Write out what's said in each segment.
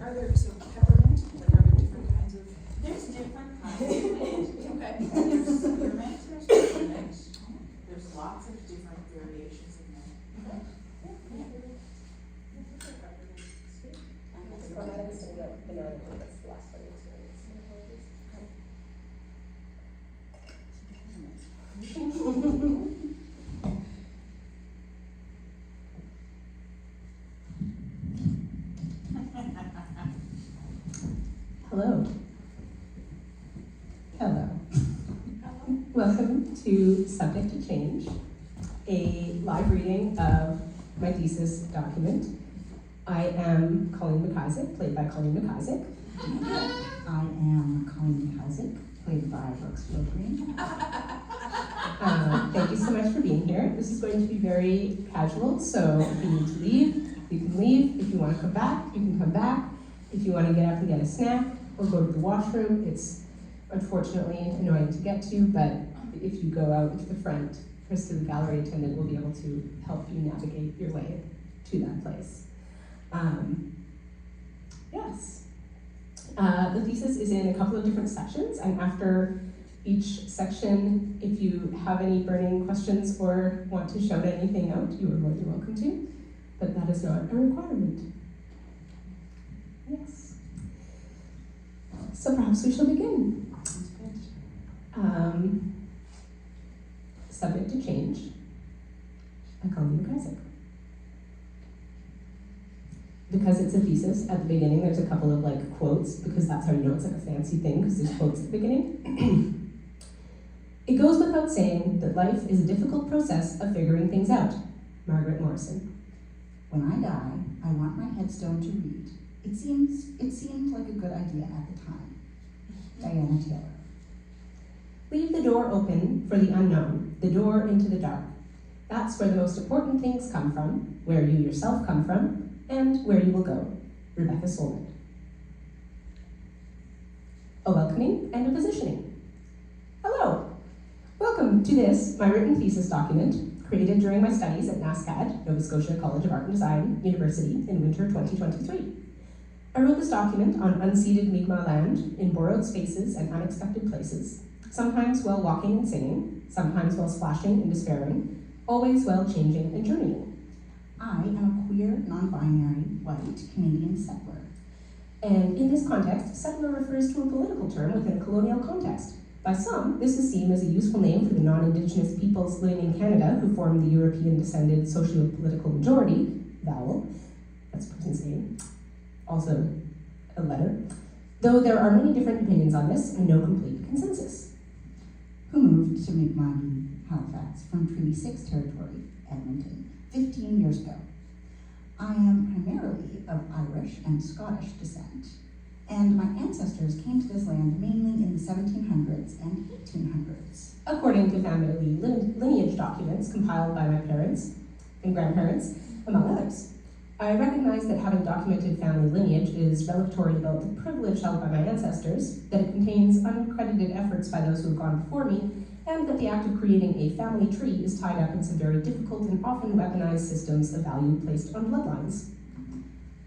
Are there, so peppermint, like are there different kinds of? There's different kinds of mint. Okay. There's spearmint, there's peppermint. There's lots of different variations of mint. Hello. Hello. Welcome to Subject to Change, a live reading of my thesis document. I am Colleen McIsaac, played by Colleen McIsaac. I am Colleen McIsaac, played by Brooks Green. Thank you so much for being here. This is going to be very casual, so if you need to leave, you can leave. If you want to come back, you can come back. If you want to get up and get a snack or go to the washroom, it's unfortunately annoying to get to, but if you go out into the front, Krista, the gallery attendant, will be able to help you navigate your way to that place. Yes. The thesis is in a couple of different sections, and after each section, if you have any burning questions or want to shout anything out, you are more than welcome to, but that is not a requirement. Yes. So perhaps we shall begin. Subject to Change by Colleen McIsaac. Because it's a thesis, at the beginning there's a couple of quotes, because that's how you know it's a fancy thing, because there's quotes at the beginning. It goes without saying that life is a difficult process of figuring things out. Margaret Morrison. When I die, I want my headstone to read. It seemed like a good idea at the time. Diana Taylor. Leave the door open for the unknown, the door into the dark. That's where the most important things come from, where you yourself come from, and where you will go. Rebecca Solnit. A welcoming and a positioning. Hello. Welcome to this, my written thesis document, created during my studies at NSCAD, Nova Scotia College of Art and Design University in winter 2023. I wrote this document on unceded Mi'kmaq land in borrowed spaces and unexpected places, sometimes while walking and singing, sometimes while splashing and despairing, always while changing and journeying. I am a queer, non-binary, white Canadian settler. And in this context, settler refers to a political term within a colonial context. By some, this is seen as a useful name for the non-Indigenous peoples living in Canada who form the European-descended socio-political majority, vowel, that's a person's name, also a letter, though there are many different opinions on this and no complete consensus. Who moved to Mi'kmaq, Halifax, from Treaty 6 territory, Edmonton, 15 years ago. I am primarily of Irish and Scottish descent, and my ancestors came to this land mainly in the 1700s and 1800s. According to family lineage documents compiled by my parents and grandparents, among others. I recognize that having documented family lineage is revelatory about the privilege held by my ancestors, that it contains uncredited efforts by those who have gone before me, and that the act of creating a family tree is tied up in some very difficult and often weaponized systems of value placed on bloodlines.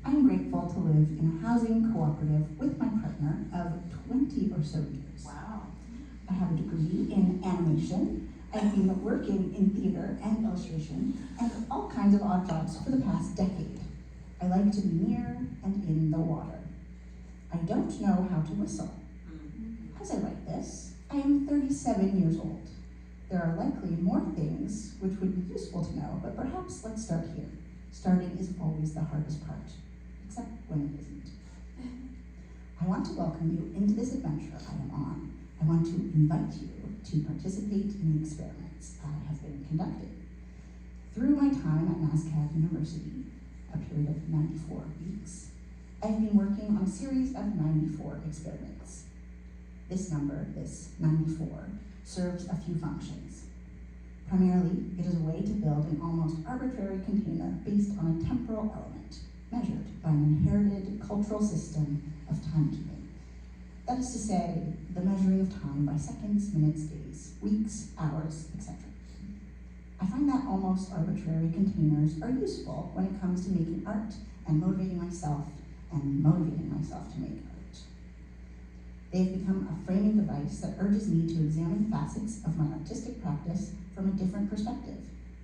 I am grateful to live in a housing cooperative with my partner of 20 or so years. Wow. I have a degree in animation. I've been working in theater and illustration and all kinds of odd jobs for the past decade. I like to be near and in the water. I don't know how to whistle. As I write this, I am 37 years old. There are likely more things which would be useful to know, but perhaps let's start here. Starting is always the hardest part, except when it isn't. I want to welcome you into this adventure I am on. I want to invite you to participate in the experiments I have been conducting. Through my time at NSCAD University, a period of 94 weeks, I've been working on a series of 94 experiments. This number, this 94, serves a few functions. Primarily, it is a way to build an almost arbitrary container based on a temporal element, measured by an inherited cultural system of timekeeping. That is to say, the measuring of time by seconds, minutes, days, weeks, hours, etc. I find that almost arbitrary containers are useful when it comes to making art and motivating myself and motivating myself to make art. They've become a framing device that urges me to examine facets of my artistic practice from a different perspective,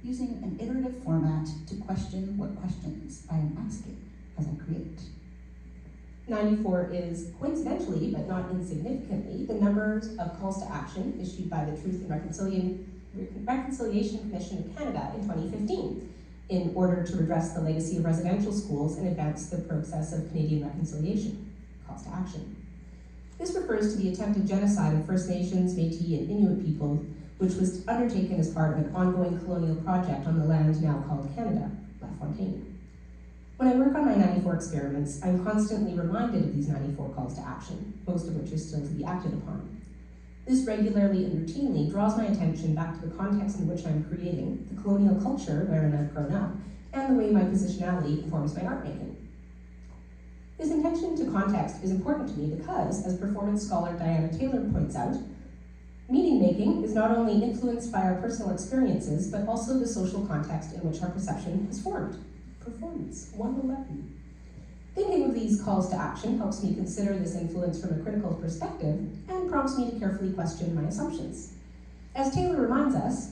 using an iterative format to question what questions I am asking as I create. 94 is, coincidentally, but not insignificantly, the numbers of calls to action issued by the Truth and Reconciliation Commission of Canada in 2015 in order to redress the legacy of residential schools and advance the process of Canadian reconciliation. Calls to action. This refers to the attempted genocide of First Nations, Métis, and Inuit people, which was undertaken as part of an ongoing colonial project on the land now called Canada, LaFontaine. When I work on my 94 experiments, I'm constantly reminded of these 94 calls to action, most of which are still to be acted upon. This regularly and routinely draws my attention back to the context in which I'm creating, the colonial culture wherein I've grown up, and the way my positionality informs my art making. This attention to context is important to me because, as performance scholar Diana Taylor points out, meaning making is not only influenced by our personal experiences, but also the social context in which our perception is formed. Performance 111. Thinking of these calls to action helps me consider this influence from a critical perspective and prompts me to carefully question my assumptions. As Taylor reminds us,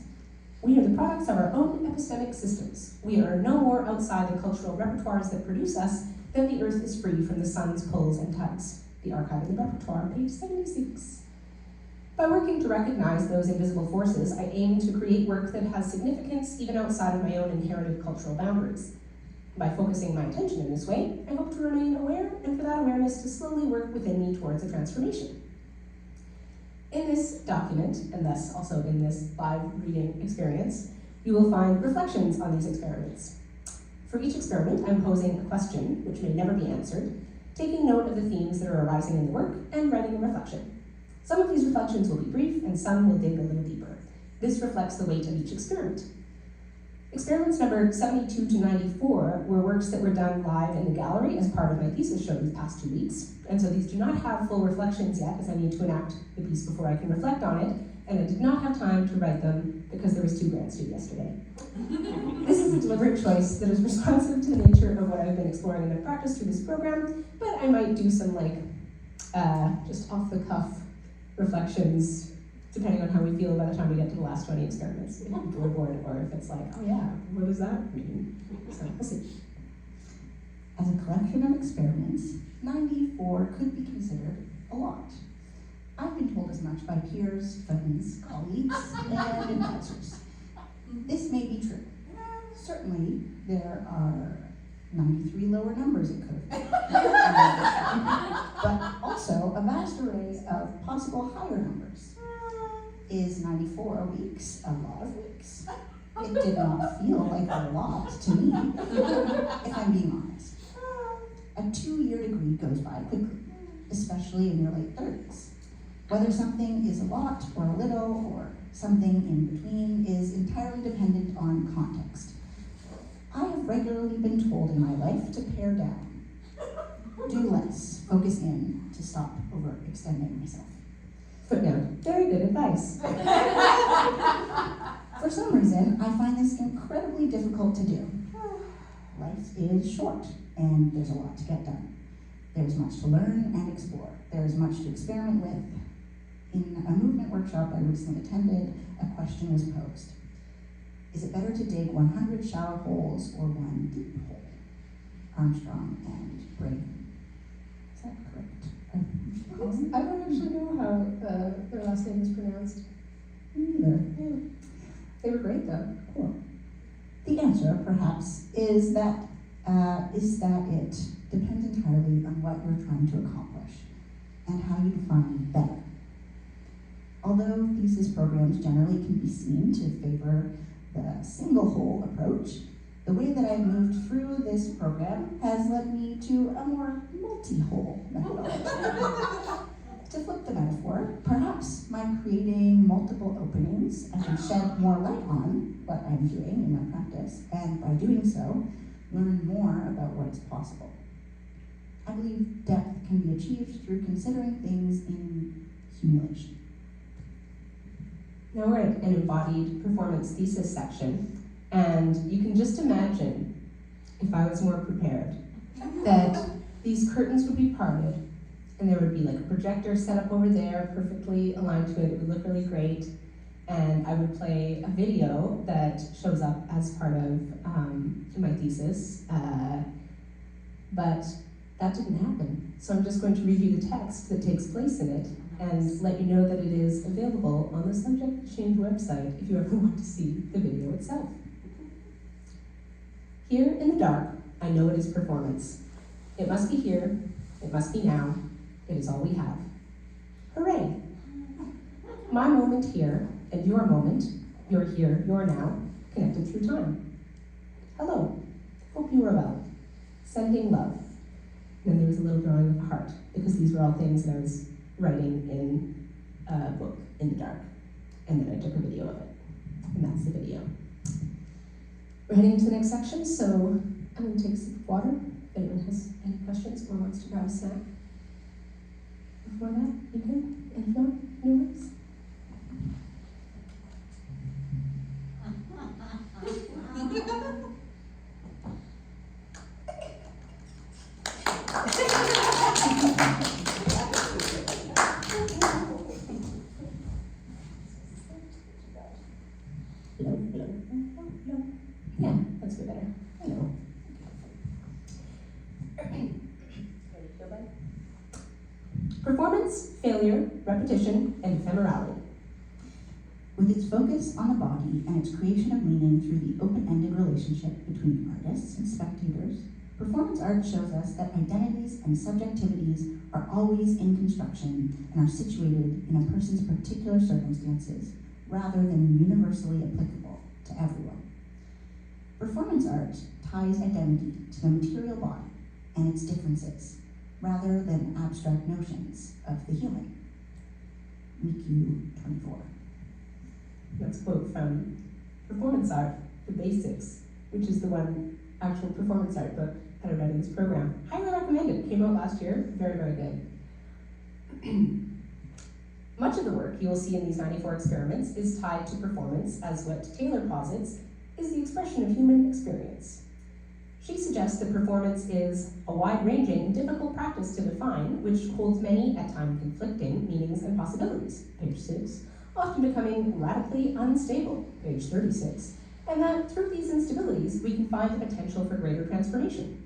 we are the products of our own epistemic systems. We are no more outside the cultural repertoires that produce us than the earth is free from the sun's pulls and tugs. The Archive of the Repertoire, page 76. By working to recognize those invisible forces, I aim to create work that has significance even outside of my own inherited cultural boundaries. By focusing my attention in this way, I hope to remain aware, and for that awareness to slowly work within me towards a transformation. In this document, and thus also in this live reading experience, you will find reflections on these experiments. For each experiment, I'm posing a question, which may never be answered, taking note of the themes that are arising in the work, and writing a reflection. Some of these reflections will be brief, and some will dig a little deeper. This reflects the weight of each experiment. Experiments numbered 72 to 94 were works that were done live in the gallery as part of my thesis show these past 2 weeks, and so these do not have full reflections yet, as I need to enact the piece before I can reflect on it, and I did not have time to write them because there was 2 grants due yesterday. This is a deliberate choice that is responsive to the nature of what I've been exploring in my practice through this program, but I might do some just off-the-cuff reflections depending on how we feel by the time we get to the last 20 experiments. If people are bored, or if it's like, oh yeah, what does that mean? So we'll see. As a collection of experiments, 94 could be considered a lot. I've been told as much by peers, friends, colleagues, and advisors. This may be true. Certainly, there are 93 lower numbers it could have been. But also a vast array of possible higher numbers. Is 94 weeks a lot of weeks? It did not feel like a lot to me, if I'm being honest. A 2-year degree goes by quickly, especially in your late 30s. Whether something is a lot or a little or something in between is entirely dependent on context. I have regularly been told in my life to pare down, do less, focus in, to stop overextending myself. Footnote, very good advice. For some reason, I find this incredibly difficult to do. Life is short, and there's a lot to get done. There's much to learn and explore. There's much to experiment with. In a movement workshop I recently attended, a question was posed. Is it better to dig 100 shallow holes or 1 deep hole? Armstrong and Bray. Is that correct? I don't actually know how their last name is pronounced. Me neither. Yeah. They were great though. Cool. The answer, perhaps, is that it depends entirely on what you're trying to accomplish and how you define better. Although thesis programs generally can be seen to favor the single hole approach, the way that I've moved through this program has led me to a more multi-hole methodology. To flip the metaphor, perhaps by creating multiple openings, I can shed more light on what I'm doing in my practice, and by doing so, learn more about what is possible. I believe depth can be achieved through considering things in accumulation. Now we're at an embodied performance thesis section, and you can just imagine, if I was more prepared, that these curtains would be parted, and there would be like a projector set up over there, perfectly aligned to it. It would look really great. And I would play a video that shows up as part of my thesis, but that didn't happen. So I'm just going to read you the text that takes place in it and let you know that it is available on the Subject Change website if you ever want to see the video itself. Here in the dark, I know it is performance. It must be here, it must be now, it is all we have. Hooray! My moment here, and your moment, your here, your now, connected through time. Hello, hope you are well. Sending love. And then there was a little drawing of a heart, because these were all things that I was writing in a book in the dark. And then I took a video of it. And that's the video. We're heading into the next section, so I'm going to take a sip of water. If anyone has any questions or wants to grab a snack. Before that, you can. And if not, no worries. Yeah, that's way better. I know. Performance, failure, repetition, and ephemerality. With its focus on the body and its creation of meaning through the open-ended relationship between artists and spectators, performance art shows us that identities and subjectivities are always in construction and are situated in a person's particular circumstances, rather than universally applicable to everyone. Performance art ties identity to the material body and its differences, rather than abstract notions of the human. MICU 24. That's a quote from Performance Art, The Basics, which is the one actual performance art book that I read in this program. Highly recommend it. Came out last year. Very, very good. Much of the work you will see in these 94 experiments is tied to performance, as what Taylor posits is the expression of human experience. She suggests that performance is a wide-ranging and difficult practice to define, which holds many, at times conflicting, meanings and possibilities, page 6, often becoming radically unstable, page 36, and that through these instabilities, we can find the potential for greater transformation.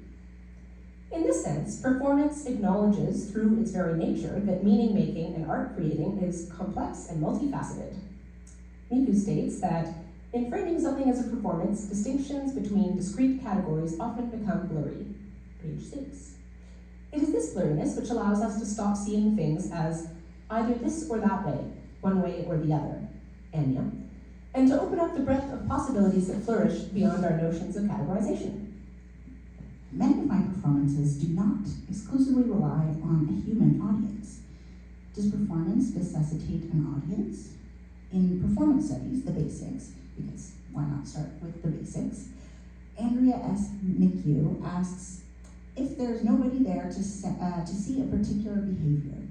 In this sense, performance acknowledges through its very nature that meaning-making and art creating is complex and multifaceted. Miku states that in framing something as a performance, distinctions between discrete categories often become blurry, page 6. It is this blurriness which allows us to stop seeing things as either this or that way, one way or the other, Anya, and to open up the breadth of possibilities that flourish beyond our notions of categorization. Many of my performances do not exclusively rely on a human audience. Does performance necessitate an audience? In performance studies, the basics, because why not start with the basics, Andrea S. McHugh asks, if there's nobody there to see a particular behavior,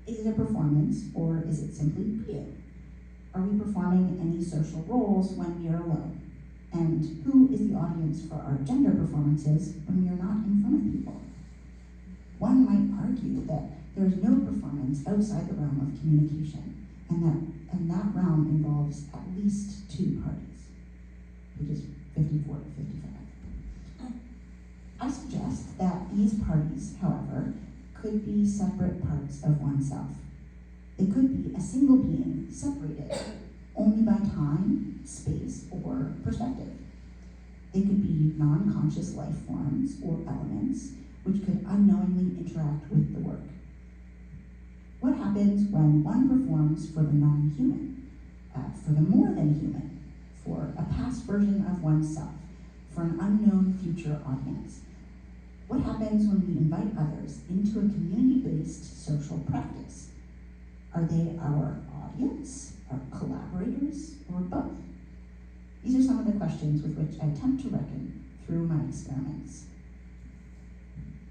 is it a performance or is it simply real? Are we performing any social roles when we are alone? And who is the audience for our gender performances when we are not in front of people? One might argue that there is no performance outside the realm of communication, and that realm involves at least two parties, pages 54 to 55. I suggest that these parties, however, could be separate parts of oneself. They could be a single being separated only by time, space, or perspective. They could be non-conscious life forms or elements which could unknowingly interact with the work. What happens when one performs for the non-human, for the more than human, for a past version of oneself, for an unknown future audience? What happens when we invite others into a community-based social practice? Are they our audience, our collaborators, or both? These are some of the questions with which I attempt to reckon through my experiments.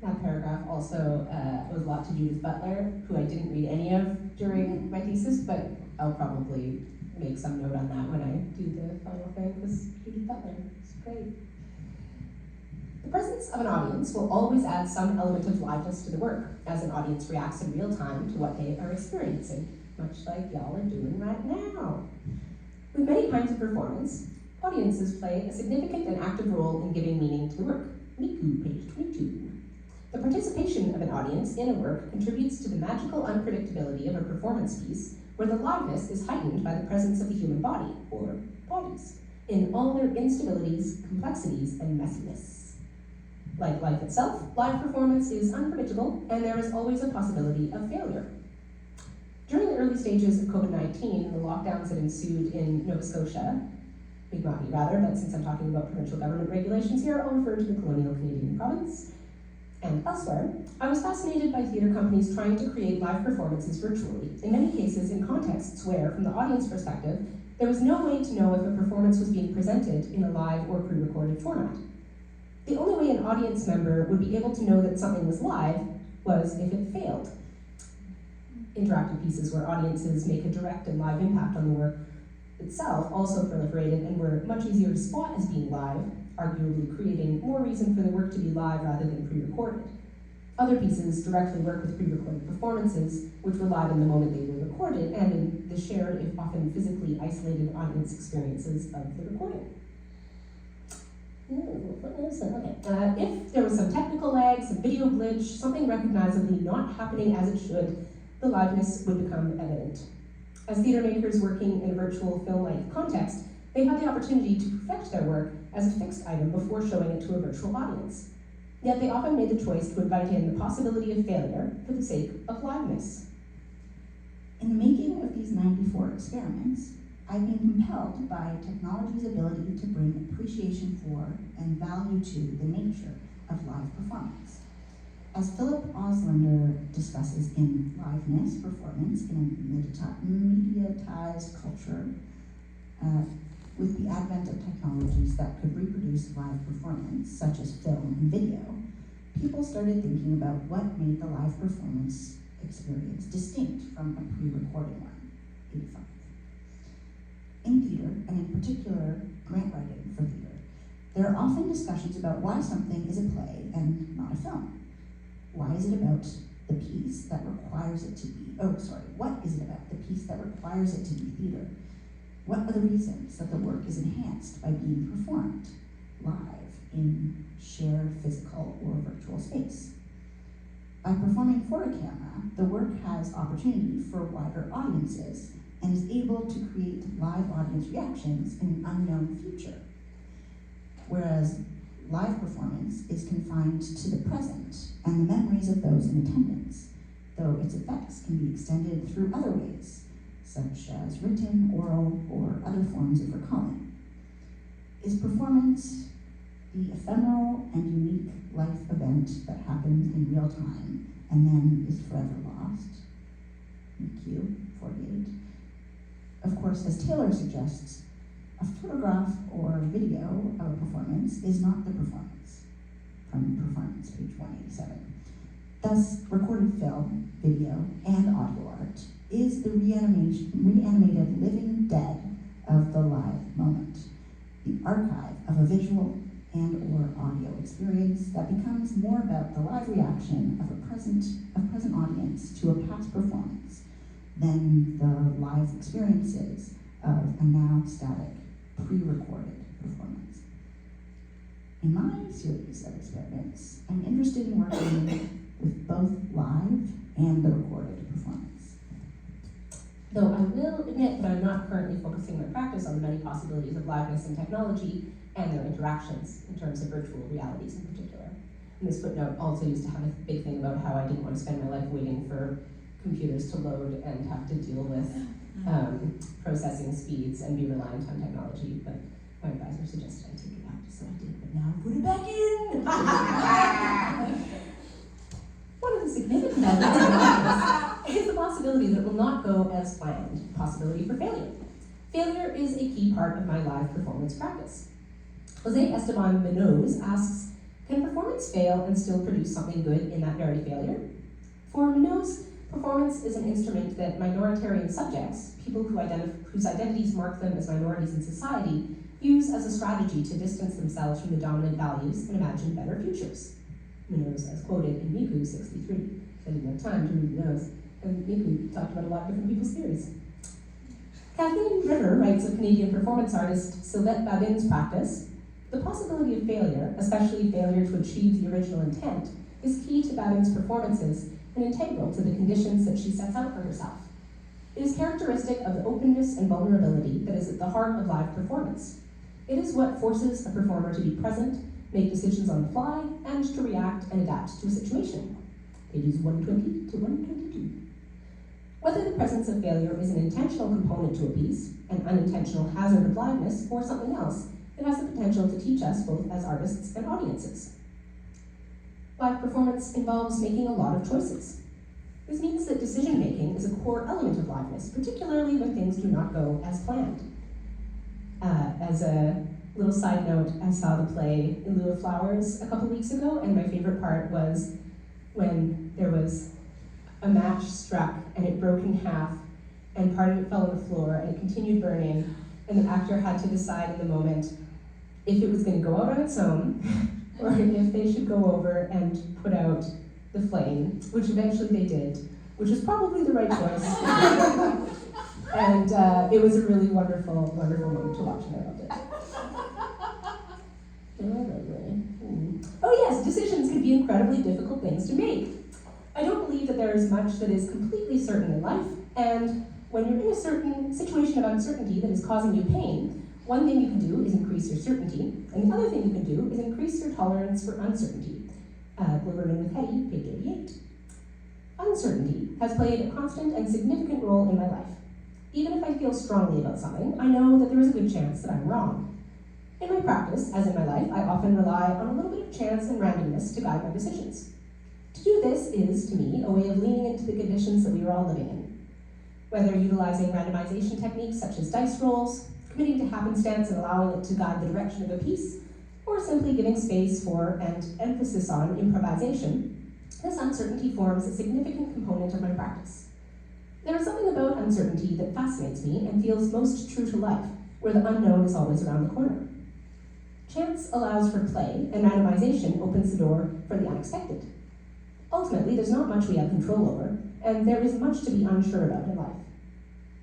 That paragraph also owes a lot to Judith Butler, who I didn't read any of during my thesis, but I'll probably make some note on that when I do the final thing, because Judith Butler is great. The presence of an audience will always add some element of liveness to the work, as an audience reacts in real time to what they are experiencing, much like y'all are doing right now. With many kinds of performance, audiences play a significant and active role in giving meaning to the work. Miku, page 22. The participation of an audience in a work contributes to the magical unpredictability of a performance piece, where the liveness is heightened by the presence of the human body, or bodies, in all their instabilities, complexities, and messiness. Like life itself, live performance is unpredictable, and there is always a possibility of failure. During the early stages of COVID-19, the lockdowns that ensued in Nova Scotia, Mi'kmaq rather, but since I'm talking about provincial government regulations here, I'll refer to the colonial Canadian province, and elsewhere, I was fascinated by theatre companies trying to create live performances virtually, in many cases in contexts where, from the audience perspective, there was no way to know if a performance was being presented in a live or pre-recorded format. The only way an audience member would be able to know that something was live was if it failed. Interactive pieces where audiences make a direct and live impact on the work itself also proliferated and were much easier to spot as being live, arguably creating more reason for the work to be live rather than pre-recorded. Other pieces directly work with pre-recorded performances, which were live in the moment they were recorded, and in the shared, if often physically isolated, audience experiences of the recording. If there was some technical lag, some video glitch, something recognizably not happening as it should, the liveness would become evident. As theatre makers working in a virtual film-like context, they had the opportunity to perfect their work as a fixed item before showing it to a virtual audience. Yet they often made the choice to invite in the possibility of failure for the sake of liveness. In the making of these 94 experiments, I've been compelled by technology's ability to bring appreciation for and value to the nature of live performance. As Philip Oslander discusses in Liveness Performance in a mediatized culture, with the advent of technologies that could reproduce live performance, such as film and video, people started thinking about what made the live performance experience distinct from a pre-recorded one, 85. In theater, and in particular grant writing for theater, there are often discussions about why something is a play and not a film. Why is it about the piece that requires it to be, what is it about the piece that requires it to be theater? What are the reasons that the work is enhanced by being performed live in shared physical or virtual space? By performing for a camera, the work has opportunity for wider audiences and is able to create live audience reactions in an unknown future. Whereas live performance is confined to the present and the memories of those in attendance, though its effects can be extended through other ways, such as written, oral, or other forms of recalling. Is performance the ephemeral and unique life event that happens in real time and then is forever lost? Q 48. Of course, as Taylor suggests, a photograph or video of a performance is not the performance, from Performance, page 187. Thus, recorded film, video, and audio art is the reanimated living dead of the live moment, the archive of a visual and or audio experience that becomes more about the live reaction of a present audience to a past performance than the live experiences of a now static, pre-recorded performance. In my series of experiments, I'm interested in working with both live and the recorded performance. Though I will admit that I'm not currently focusing my practice on the many possibilities of liveness and technology and their interactions in terms of virtual realities in particular. And this footnote also used to have a big thing about how I didn't want to spend my life waiting for computers to load and have to deal with processing speeds and be reliant on technology, but my advisor suggested I take it out, so I did, but now I put it back in! One of the significant elements of liveness is the possibility that it will not go as planned, possibility for failure. Failure is a key part of my live performance practice. Jose Esteban Munoz asks, can performance fail and still produce something good in that very failure? For Munoz, performance is an instrument that minoritarian subjects, people whose identities mark them as minorities in society, use as a strategy to distance themselves from the dominant values and imagine better futures. Munoz, as quoted in Miku 63. I didn't have time to read Munoz, and Miku talked about a lot of different people's theories. Kathleen Ritter writes of Canadian performance artist Sylvette Babin's practice. The possibility of failure, especially failure to achieve the original intent, is key to Babin's performances and integral to the conditions that she sets out for herself. It is characteristic of the openness and vulnerability that is at the heart of live performance. It is what forces a performer to be present, make decisions on the fly, and to react and adapt to a situation. Pages 120 to 122. Whether the presence of failure is an intentional component to a piece, an unintentional hazard of liveness, or something else, it has the potential to teach us both as artists and audiences. Live performance involves making a lot of choices. This means that decision-making is a core element of liveness, particularly when things do not go as planned. As a little side note, I saw the play In Lieu of Flowers a couple weeks ago, and my favorite part was when there was a match struck and it broke in half, and part of it fell on the floor and it continued burning, and the actor had to decide in the moment if it was going to go out on its own or if they should go over and put out the flame, which eventually they did, which was probably the right choice. And it was a really wonderful, wonderful moment to watch, and I loved it. Oh yes, decisions can be incredibly difficult things to make. I don't believe that there is much that is completely certain in life, and when you're in a certain situation of uncertainty that is causing you pain, one thing you can do is increase your certainty, and the other thing you can do is increase your tolerance for uncertainty. Gilberman with Hetty, page 88. Uncertainty has played a constant and significant role in my life. Even if I feel strongly about something, I know that there is a good chance that I'm wrong. In my practice, as in my life, I often rely on a little bit of chance and randomness to guide my decisions. To do this is, to me, a way of leaning into the conditions that we are all living in. Whether utilizing randomization techniques such as dice rolls, committing to happenstance and allowing it to guide the direction of a piece, or simply giving space for and emphasis on improvisation, this uncertainty forms a significant component of my practice. There is something about uncertainty that fascinates me and feels most true to life, where the unknown is always around the corner. Chance allows for play, and randomization opens the door for the unexpected. Ultimately, there's not much we have control over, and there is much to be unsure about in life.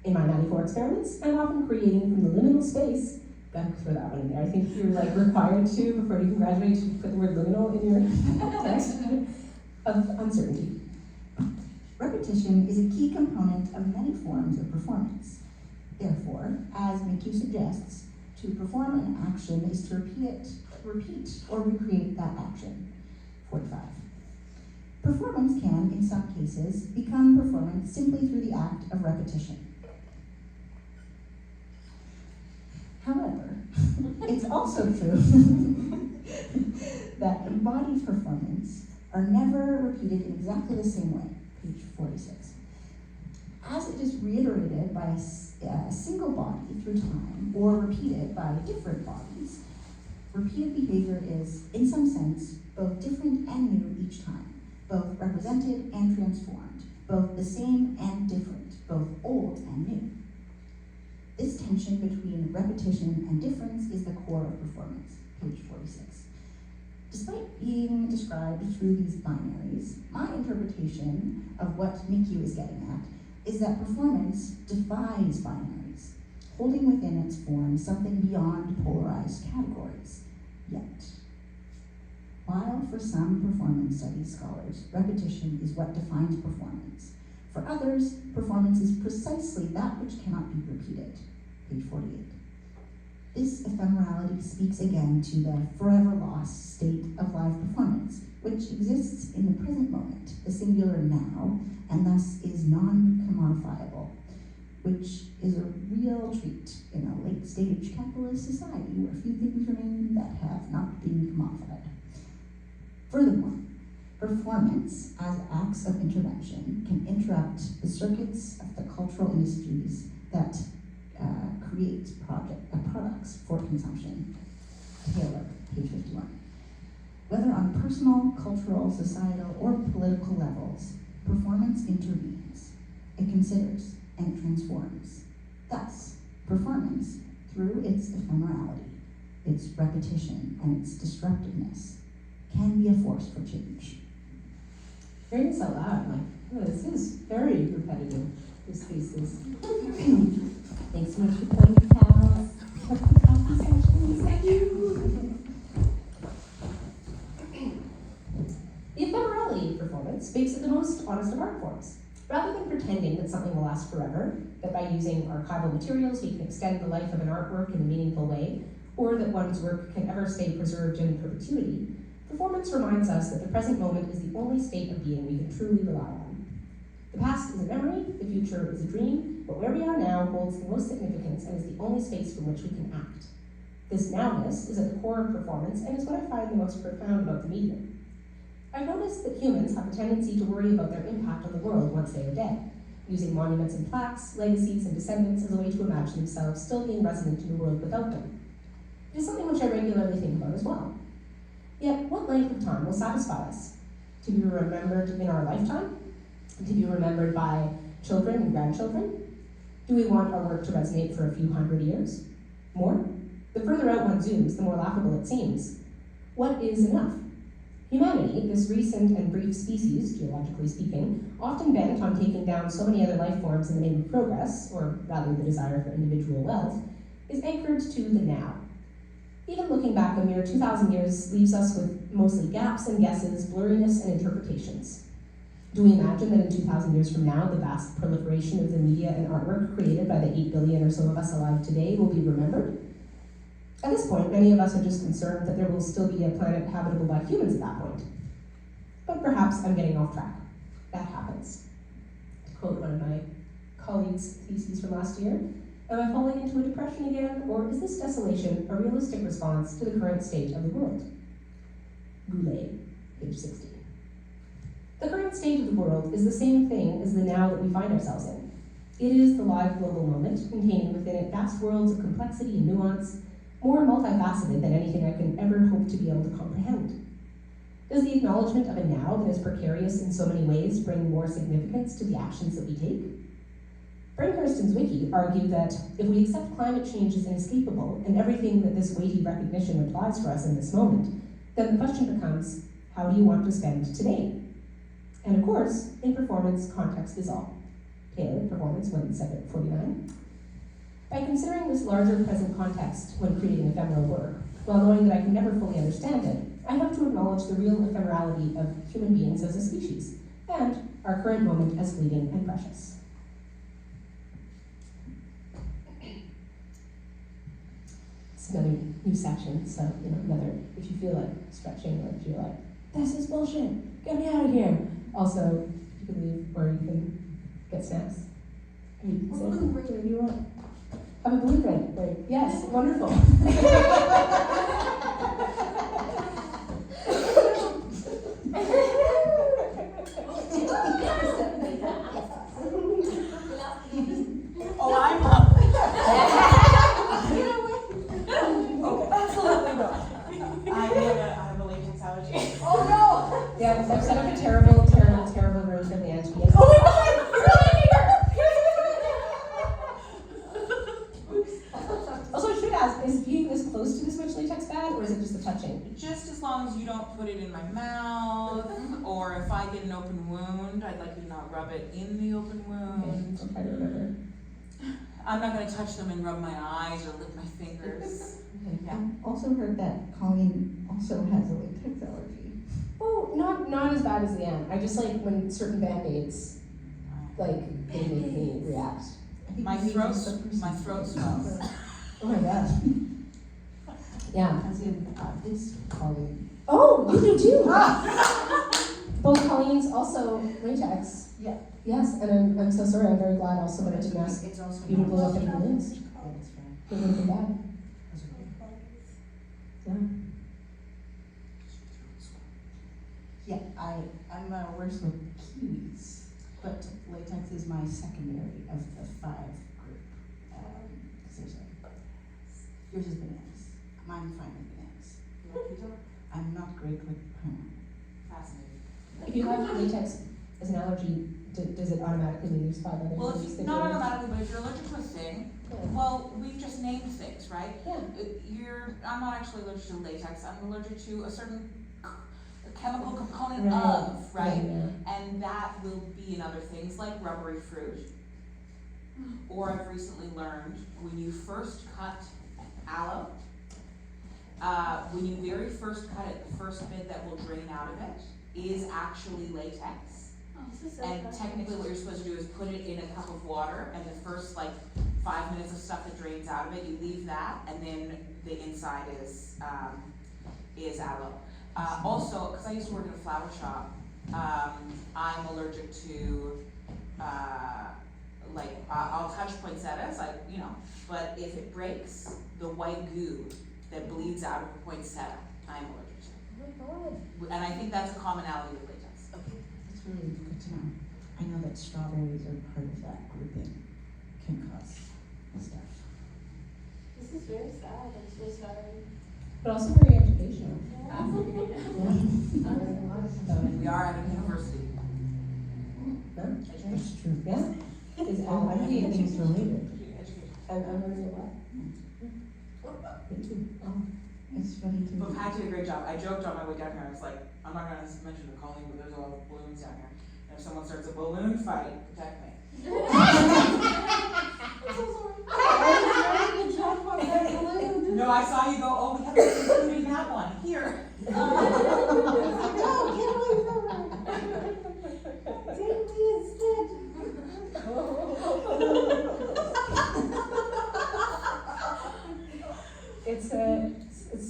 In my 94 experiments, I'm often creating from the liminal space. Gotta throw that one in there. I think you're required to, before you can graduate, to put the word liminal in your text, of uncertainty. Repetition is a key component of many forms of performance. Therefore, as McHugh suggests, to perform an action is to repeat or recreate that action. 45. Performance can, in some cases, become performance simply through the act of repetition. However, it's also true that embodied performance are never repeated in exactly the same way. Page 46. As it is reiterated by a single body through time, or repeated by different bodies, repeated behavior is, in some sense, both different and new each time, both represented and transformed, both the same and different, both old and new. This tension between repetition and difference is the core of performance. Page 46. Despite being described through these binaries, my interpretation of what McHugh is getting at is that performance defies binaries, holding within its form something beyond polarized categories. Yet, while for some performance studies scholars, repetition is what defines performance, for others, performance is precisely that which cannot be repeated. Page 48. This ephemerality speaks again to the forever lost state of live performance, which exists in the present moment, the singular now, and thus is non-commodifiable, which is a real treat in a late-stage capitalist society where few things remain that have not been commodified. Furthermore, performance as acts of intervention can interrupt the circuits of the cultural industries that create products for consumption. Taylor, page 51. Whether on personal, cultural, societal, or political levels, performance intervenes. It considers and transforms. Thus, performance, through its ephemerality, its repetition, and its disruptiveness can be a force for change. Hearing this out loud, I'm like, oh, this is very repetitive, this thesis. Thanks so much for pointing, pals. Happy sessions. Thank you. The ephemerality of performance speaks of the most honest of art forms. Rather than pretending that something will last forever, that by using archival materials we can extend the life of an artwork in a meaningful way, or that one's work can ever stay preserved in perpetuity, performance reminds us that the present moment is the only state of being we can truly rely on. The past is a memory, the future is a dream, but where we are now holds the most significance and is the only space from which we can act. This nowness is at the core of performance and is what I find the most profound about the medium. I've noticed that humans have a tendency to worry about their impact on the world once they are dead, using monuments and plaques, legacies, and descendants as a way to imagine themselves still being resident in the world without them. It is something which I regularly think about as well. Yet, what length of time will satisfy us? To be remembered in our lifetime? To be remembered by children and grandchildren? Do we want our work to resonate for a few hundred years? More? The further out one zooms, the more laughable it seems. What is enough? Humanity, this recent and brief species, geologically speaking, often bent on taking down so many other life forms in the name of progress, or rather the desire for individual wealth, is anchored to the now. Even looking back a mere 2,000 years leaves us with mostly gaps and guesses, blurriness and interpretations. Do we imagine that in 2,000 years from now, the vast proliferation of the media and artwork created by the 8 billion or so of us alive today will be remembered? At this point, many of us are just concerned that there will still be a planet habitable by humans at that point. But perhaps I'm getting off track. That happens. To quote one of my colleagues' theses from last year, am I falling into a depression again, or is this desolation a realistic response to the current state of the world? Goulet, page 60. The current state of the world is the same thing as the now that we find ourselves in. It is the live global moment, containing within it vast worlds of complexity and nuance, more multifaceted than anything I can ever hope to be able to comprehend. Does the acknowledgement of a now that is precarious in so many ways bring more significance to the actions that we take? Frank Hurston's wiki argued that if we accept climate change as inescapable and everything that this weighty recognition implies for us in this moment, then the question becomes, how do you want to spend today? And of course, in performance, context is all. Taylor, Performance, 1/749. By considering this larger present context when creating ephemeral work, while knowing that I can never fully understand it, I have to acknowledge the real ephemerality of human beings as a species, and our current moment as fleeting and precious. It's another new section, so if you feel like stretching or if you're like, this is bullshit, get me out of here. Also, you can leave or you can get snacks. You can say whatever you want. Have a blueprint, right? Yes, wonderful. Oh, I'm up. Absolutely not. I have a latex allergy. Oh no! Yeah, I've set up a terrible room for the Antiques. Oh my god! Also, I should ask, is being this close to the switch latex bad, or is it just the touching? Just as long as you don't put it in my mouth, or if I get an open wound, I'd like you to not rub it in the open wound. Okay, I'll try to remember. I'm not gonna touch them and rub my eyes or lick my fingers. Yeah. I've also heard that Colleen also has a latex allergy. Oh, not as bad as Leanne. I just like when certain Band-Aids, they make me react. I think My maybe throat just the person- smells. Oh my gosh. Yeah. As in this Colleen. Oh, you do too. Both Colleen's also latex. Yeah. Yes, and I'm so sorry. I'm very glad also that I didn't ask It's also you to blow up any balloons. Yeah, that's fine. It would have been bad. Yeah. Yeah, I'm worse with kiwis, but latex is my secondary of the 5 group. Because there's yours is bananas. I'm fine with bananas. I'm not great with pineapple. Fascinating. If you have latex as an allergy, does it automatically mean there's 5 other Well, things if that you, not you're- automatically, but if you're allergic to a thing, well, we've just named things, right? Yeah. I'm not actually allergic to latex, I'm allergic to a certain chemical component Right. of, right? Yeah. And that will be in other things like rubbery fruit. Or I've recently learned, when you first cut aloe, when you very first cut it, the first bit that will drain out of it is actually latex. And technically what you're supposed to do is put it in a cup of water, and the first like 5 minutes of stuff that drains out of it, you leave that, and then the inside is aloe. Also, because I used to work in a flower shop, I'm allergic to, I'll touch poinsettias, but if it breaks, the white goo that bleeds out of a poinsettia, I'm allergic to. Oh my God. And I think that's a commonality with latex. Okay, that's really good to know. I know that strawberries are part of that grouping, can cause stuff. This is very sad. I'm so sorry. But also very educational. Yeah. We are at a university. Huh? That's true. Yeah? Is, Oh, I think education. it's related. Education. I'm learning a lot. Me too. Oh, it's funny to But me. Pat did a great job. I joked on my way down here, I was like, I'm not gonna mention the calling, but there's a lot of balloons down here. And if someone starts a balloon fight, protect me. No, I saw you go, oh, we haven't included that one, here. No, get away from her. Take me instead. It's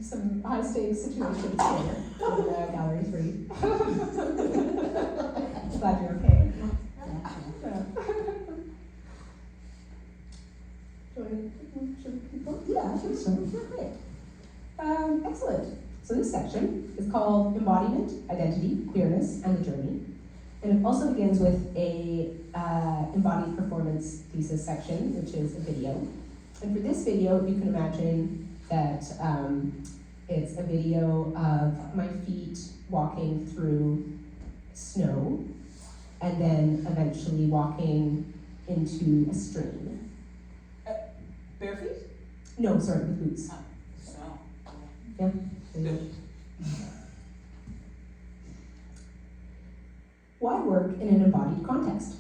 some high stakes situations here in the gallery 3. Glad you're okay. Yeah. Should we keep going? Yeah, I think so. Great. Excellent. So this section is called Embodiment, Identity, Queerness, and the Journey. And it also begins with a embodied performance thesis section, which is a video. And for this video, you can imagine that it's a video of my feet walking through snow, and then eventually walking into a stream. Bare feet? No, sorry, with boots. So. Yeah. Good. Why work in an embodied context?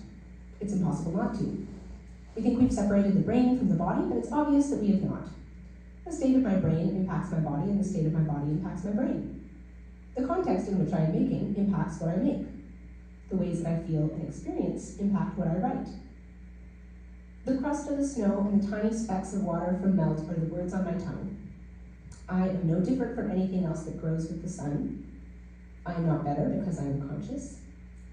It's impossible not to. We think we've separated the brain from the body, but it's obvious that we have not. The state of my brain impacts my body, and the state of my body impacts my brain. The context in which I am making impacts what I make. The ways that I feel and experience impact what I write. The crust of the snow and the tiny specks of water from melt are the words on my tongue. I am no different from anything else that grows with the sun. I am not better because I am conscious.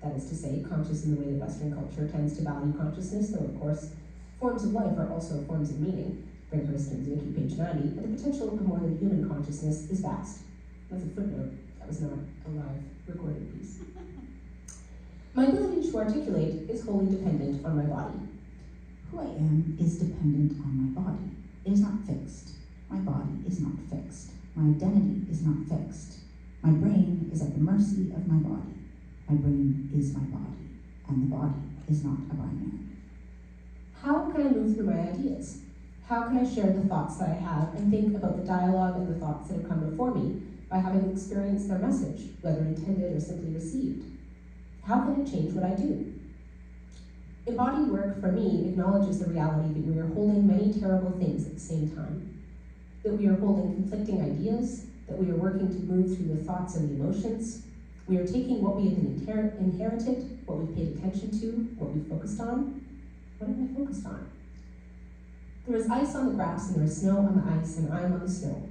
That is to say, conscious in the way that Western culture tends to value consciousness, though of course, forms of life are also forms of meaning. Brinkhurst and Zwicky, page 90, and the potential of more than human consciousness is vast. That's a footnote. That was not a live recorded piece. My ability to articulate is wholly dependent on my body. Who I am is dependent on my body. It is not fixed. My body is not fixed. My identity is not fixed. My brain is at the mercy of my body. My brain is my body, and the body is not a binary. How can I move through my ideas? How can I share the thoughts that I have and think about the dialogue and the thoughts that have come before me by having experienced their message, whether intended or simply received? How can it change what I do? Embodied work, for me, acknowledges the reality that we are holding many terrible things at the same time, that we are holding conflicting ideas, that we are working to move through the thoughts and the emotions. We are taking what we have inherited, what we've paid attention to, what we've focused on. What am I focused on? There is ice on the grass and there is snow on the ice, and I am on the snow.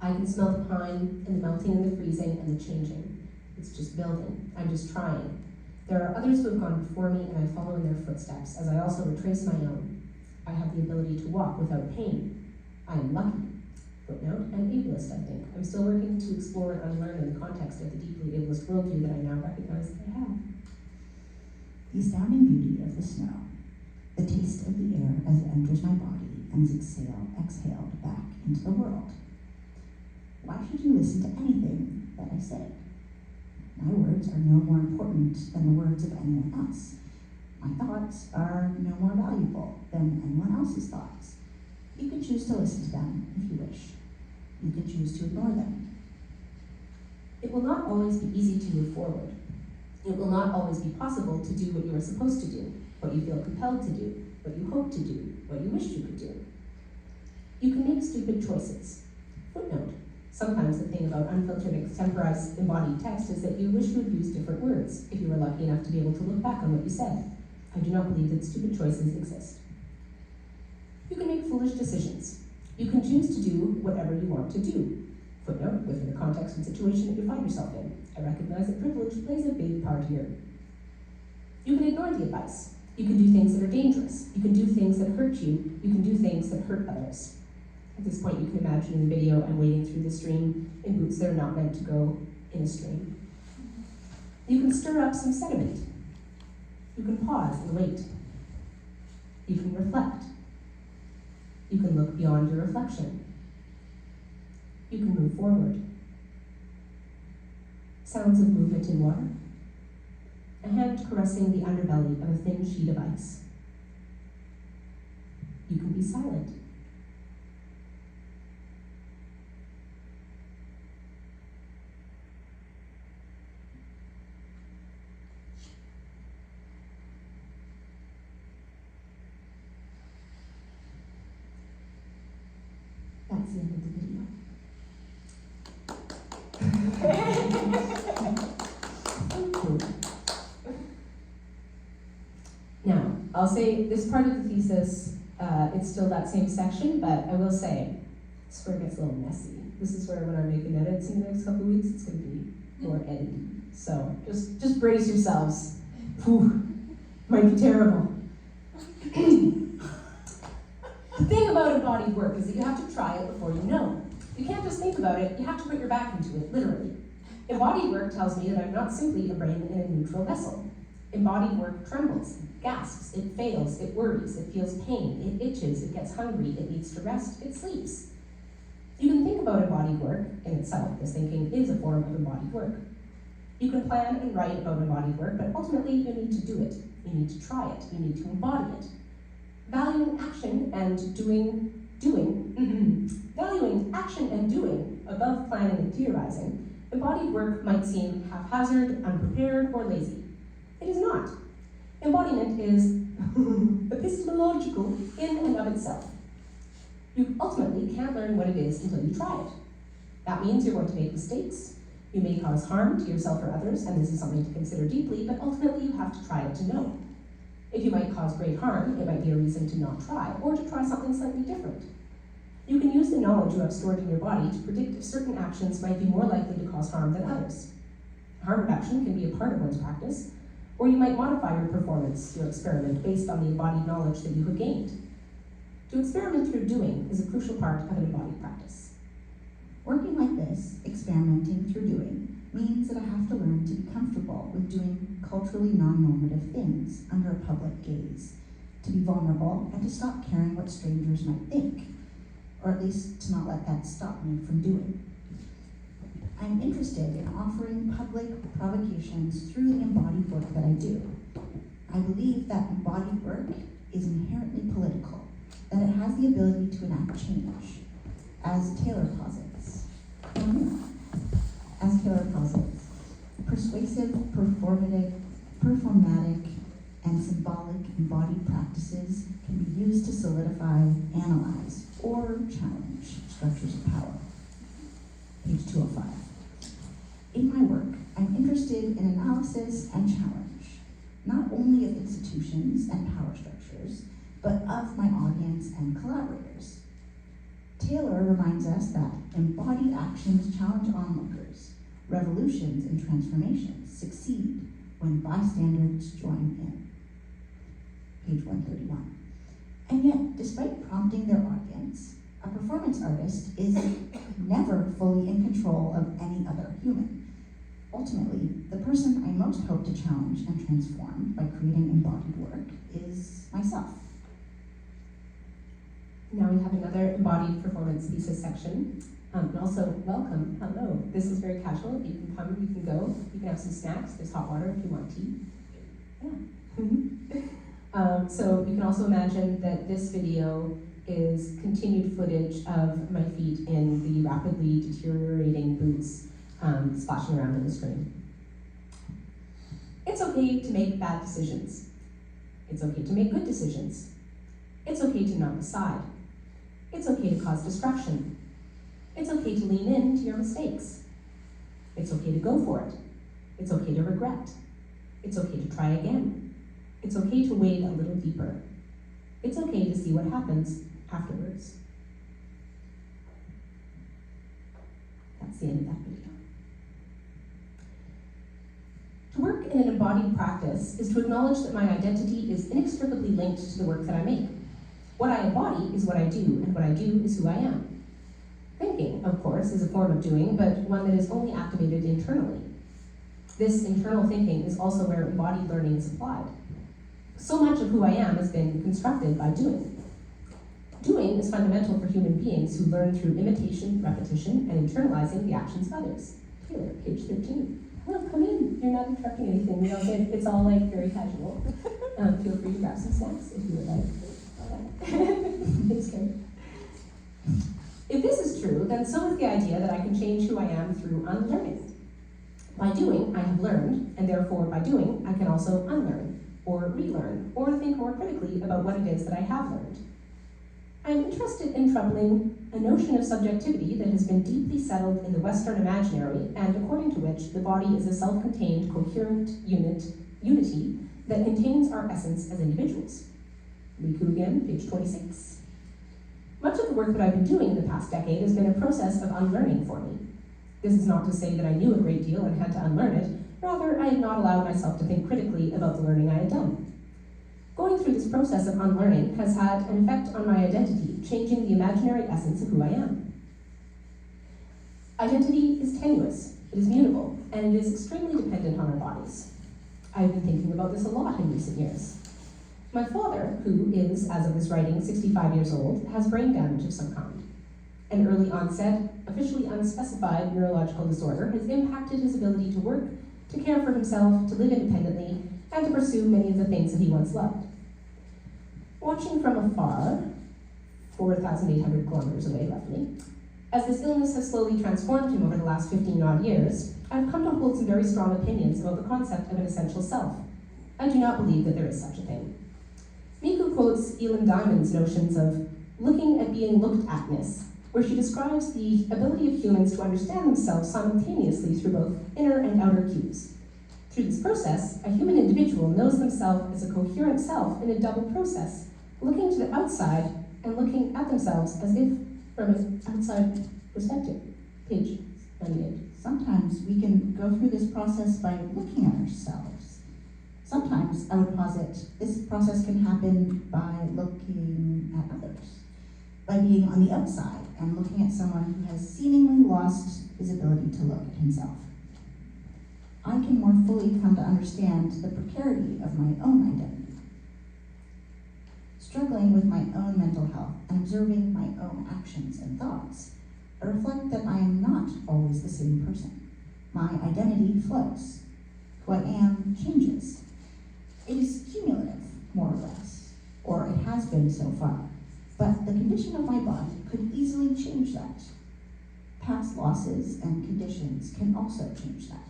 I can smell the pine and the melting and the freezing and the changing. It's just building. I'm just trying. There are others who have gone before me, and I follow in their footsteps as I also retrace my own. I have the ability to walk without pain. I am lucky. Footnote, and ableist, I think. I'm still working to explore and unlearn in the context of the deeply ableist worldview that I now recognize that I have. The astounding beauty of the snow, the taste of the air as it enters my body and is exhaled back into the world. Why should you listen to anything that I say? My words are no more important than the words of anyone else. My thoughts are no more valuable than anyone else's thoughts. You can choose to listen to them if you wish. You can choose to ignore them. It will not always be easy to move forward. It will not always be possible to do what you are supposed to do, what you feel compelled to do, what you hope to do, what you wish you could do. You can make stupid choices. Footnote: sometimes the thing about unfiltered, extemporized, embodied text is that you wish you had used different words if you were lucky enough to be able to look back on what you said. I do not believe that stupid choices exist. You can make foolish decisions. You can choose to do whatever you want to do. Footnote: within the context and situation that you find yourself in. I recognize that privilege plays a big part here. You can ignore the advice. You can do things that are dangerous. You can do things that hurt you. You can do things that hurt others. At this point, you can imagine in the video I'm wading through the stream in boots that are not meant to go in a stream. You can stir up some sediment. You can pause and wait. You can reflect. You can look beyond your reflection. You can move forward. Sounds of movement in water. A hand caressing the underbelly of a thin sheet of ice. You can be silent. That's the end of the video. Now, I'll say this part of the thesis, it's still that same section, but I will say, this is where it gets a little messy. This is where when I'm making edits in the next couple of weeks, it's going to be more editing. So just brace yourselves. Whew, might be terrible. The thing about embodied work is that you have to try it before you know. You can't just think about it, you have to put your back into it, literally. Embodied work tells me that I'm not simply a brain in a neutral vessel. Embodied work trembles, gasps, it fails, it worries, it feels pain, it itches, it gets hungry, it needs to rest, it sleeps. You can think about embodied work in itself. This thinking is a form of embodied work. You can plan and write about embodied work, but ultimately you need to do it. You need to try it, you need to embody it. Valuing action and valuing action and doing above planning and theorizing, embodied work might seem haphazard, unprepared, or lazy. It is not. Embodiment is epistemological in and of itself. You ultimately can't learn what it is until you try it. That means you're going to make mistakes. You may cause harm to yourself or others, and this is something to consider deeply, but ultimately you have to try it to know. If you might cause great harm, it might be a reason to not try, or to try something slightly different. You can use the knowledge you have stored in your body to predict if certain actions might be more likely to cause harm than others. Harm reduction can be a part of one's practice, or you might modify your performance, your experiment, based on the embodied knowledge that you have gained. To experiment through doing is a crucial part of an embodied practice. Working like this, experimenting through doing, means that I have to learn to be comfortable with doing culturally non-normative things under a public gaze, to be vulnerable and to stop caring what strangers might think, or at least to not let that stop me from doing. I'm interested in offering public provocations through the embodied work that I do. I believe that embodied work is inherently political, that it has the ability to enact change, as Taylor posits. Persuasive, performatic, and symbolic embodied practices can be used to solidify, analyze, or challenge structures of power. Page 205. In my work, I'm interested in analysis and challenge, not only of institutions and power structures, but of my audience and collaborators. Taylor reminds us that embodied actions challenge onlookers. Revolutions and transformations succeed when bystanders join in. Page 131. And yet, despite prompting their audience, a performance artist is never fully in control of any other human. Ultimately, the person I most hope to challenge and transform by creating embodied work is myself. Now we have another embodied performance thesis section. And also, welcome, hello. This is very casual. You can come, you can go, you can have some snacks. There's hot water if you want tea. Yeah. So you can also imagine that this video is continued footage of my feet in the rapidly deteriorating boots splashing around in the stream. It's okay to make bad decisions. It's okay to make good decisions. It's okay to not decide. It's okay to cause destruction. It's okay to lean into your mistakes. It's okay to go for it. It's okay to regret. It's okay to try again. It's okay to wade a little deeper. It's okay to see what happens afterwards. That's the end of that video. To work in an embodied practice is to acknowledge that my identity is inextricably linked to the work that I make. What I embody is what I do, and what I do is who I am. Thinking, of course, is a form of doing, but one that is only activated internally. This internal thinking is also where embodied learning is applied. So much of who I am has been constructed by doing. Doing is fundamental for human beings who learn through imitation, repetition, and internalizing the actions of others. Taylor, page 13. Well, come in. You're not interrupting anything. It's all like very casual. Feel free to grab some snacks if you would like. Thanks, Karen. If this is true, then so is the idea that I can change who I am through unlearning. By doing, I have learned, and therefore by doing, I can also unlearn, or relearn, or think more critically about what it is that I have learned. I am interested in troubling a notion of subjectivity that has been deeply settled in the Western imaginary, and according to which the body is a self-contained, coherent unity that contains our essence as individuals. Riku again, page 26. Much of the work that I've been doing in the past decade has been a process of unlearning for me. This is not to say that I knew a great deal and had to unlearn it, rather I had not allowed myself to think critically about the learning I had done. Going through this process of unlearning has had an effect on my identity, changing the imaginary essence of who I am. Identity is tenuous, it is mutable, and it is extremely dependent on our bodies. I've been thinking about this a lot in recent years. My father, who is, as of this writing, 65 years old, has brain damage of some kind. An early onset, officially unspecified neurological disorder has impacted his ability to work, to care for himself, to live independently, and to pursue many of the things that he once loved. Watching from afar, 4,800 kilometers away roughly, as this illness has slowly transformed him over the last 15-odd years, I've come to hold some very strong opinions about the concept of an essential self. I do not believe that there is such a thing. Miku quotes Elin Diamond's notions of looking at being looked atness, where she describes the ability of humans to understand themselves simultaneously through both inner and outer cues. Through this process, a human individual knows themselves as a coherent self in a double process, looking to the outside and looking at themselves as if from an outside perspective. Page 98. Sometimes we can go through this process by looking at ourselves. Sometimes, I would posit, this process can happen by looking at others, by being on the outside and looking at someone who has seemingly lost his ability to look at himself. I can more fully come to understand the precarity of my own identity. Struggling with my own mental health and observing my own actions and thoughts, I reflect that I am not always the same person. My identity flows. Who I am changes. It is cumulative, more or less, or it has been so far, but the condition of my body could easily change that. Past losses and conditions can also change that.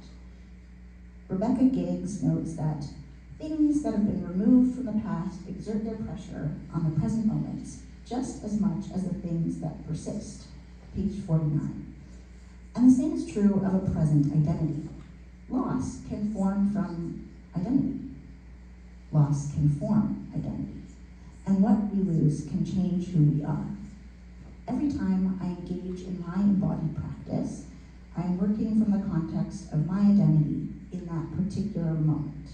Rebecca Giggs notes that things that have been removed from the past exert their pressure on the present moments just as much as the things that persist. Page 49. And the same is true of a present identity. Loss can form from identity. Loss can form identity. And what we lose can change who we are. Every time I engage in my embodied practice, I am working from the context of my identity in that particular moment.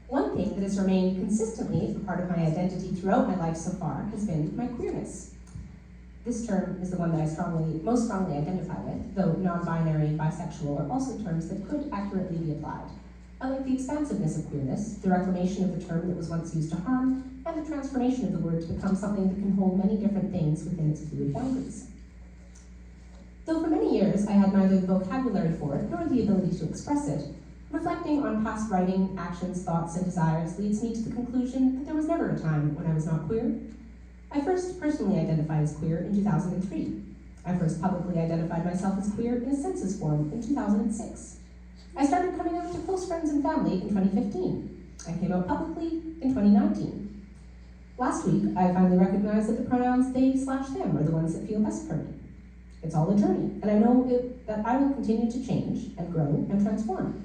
One thing that has remained consistently a part of my identity throughout my life so far has been my queerness. This term is the one that I most strongly identify with, though non-binary, bisexual are also terms that could accurately be applied. I like the expansiveness of queerness, the reclamation of the term that was once used to harm, and the transformation of the word to become something that can hold many different things within its fluid boundaries. Though for many years I had neither the vocabulary for it nor the ability to express it, reflecting on past writing, actions, thoughts, and desires leads me to the conclusion that there was never a time when I was not queer. I first personally identified as queer in 2003. I first publicly identified myself as queer in a census form in 2006. I started coming out to close friends and family in 2015. I came out publicly in 2019. Last week, I finally recognized that the pronouns they/them are the ones that feel best for me. It's all a journey, and I know that I will continue to change and grow and transform.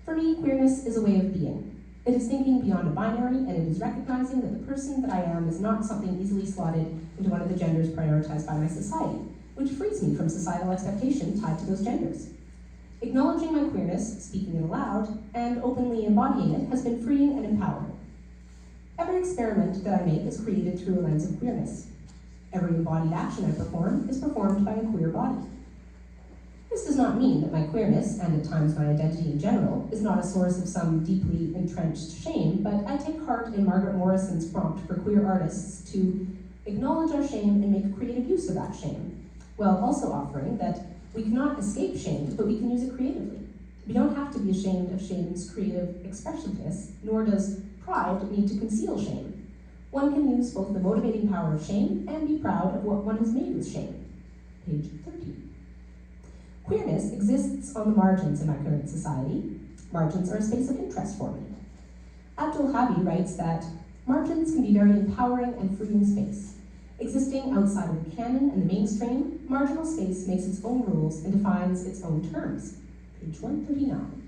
For me, queerness is a way of being. It is thinking beyond a binary, and it is recognizing that the person that I am is not something easily slotted into one of the genders prioritized by my society, which frees me from societal expectation tied to those genders. Acknowledging my queerness, speaking it aloud, and openly embodying it has been freeing and empowering. Every experiment that I make is created through a lens of queerness. Every embodied action I perform is performed by a queer body. This does not mean that my queerness, and at times my identity in general, is not a source of some deeply entrenched shame, but I take heart in Margaret Morrison's prompt for queer artists to acknowledge our shame and make creative use of that shame, while also offering that we cannot escape shame, but we can use it creatively. We don't have to be ashamed of shame's creative expressiveness, nor does pride need to conceal shame. One can use both the motivating power of shame and be proud of what one has made with shame. Page 13. Queerness exists on the margins in my current society. Margins are a space of interest for me. Abdul Habi writes that margins can be very empowering and freeing space. Existing outside of the canon and the mainstream, marginal space makes its own rules and defines its own terms. Page 139.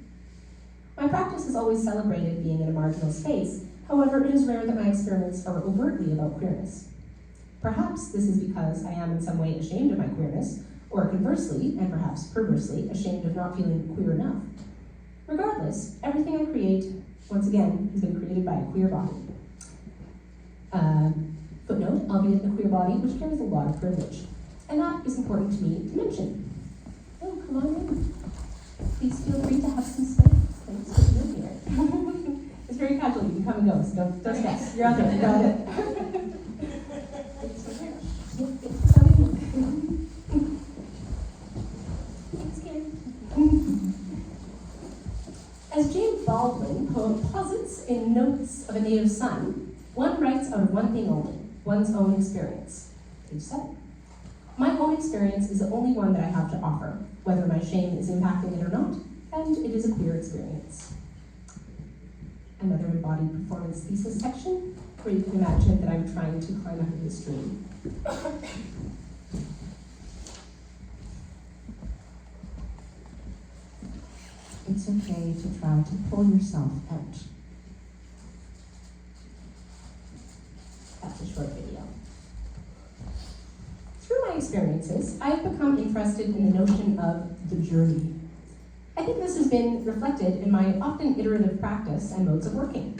My practice has always celebrated being in a marginal space. However, it is rare that my experiments are overtly about queerness. Perhaps this is because I am in some way ashamed of my queerness, or conversely, and perhaps perversely, ashamed of not feeling queer enough. Regardless, everything I create, once again, has been created by a queer body. Footnote, albeit a queer body, which carries a lot of privilege. And that is important to me to mention. Oh, come on in. Please feel free to have some snacks. Thanks for being here. It's very casual, you can come and go, so don't stress. You're out there, you got it. As James Baldwin, poet, posits in Notes of a Native Son, one writes out of one thing only, one's own experience. Page 7. My own experience is the only one that I have to offer, whether my shame is impacting it or not, and it is a queer experience. Another embodied performance thesis section, where you can imagine that I'm trying to climb out of the stream. It's okay to try to pull yourself out. That's a short video. Through my experiences, I've become interested in the notion of the journey. I think this has been reflected in my often iterative practice and modes of working.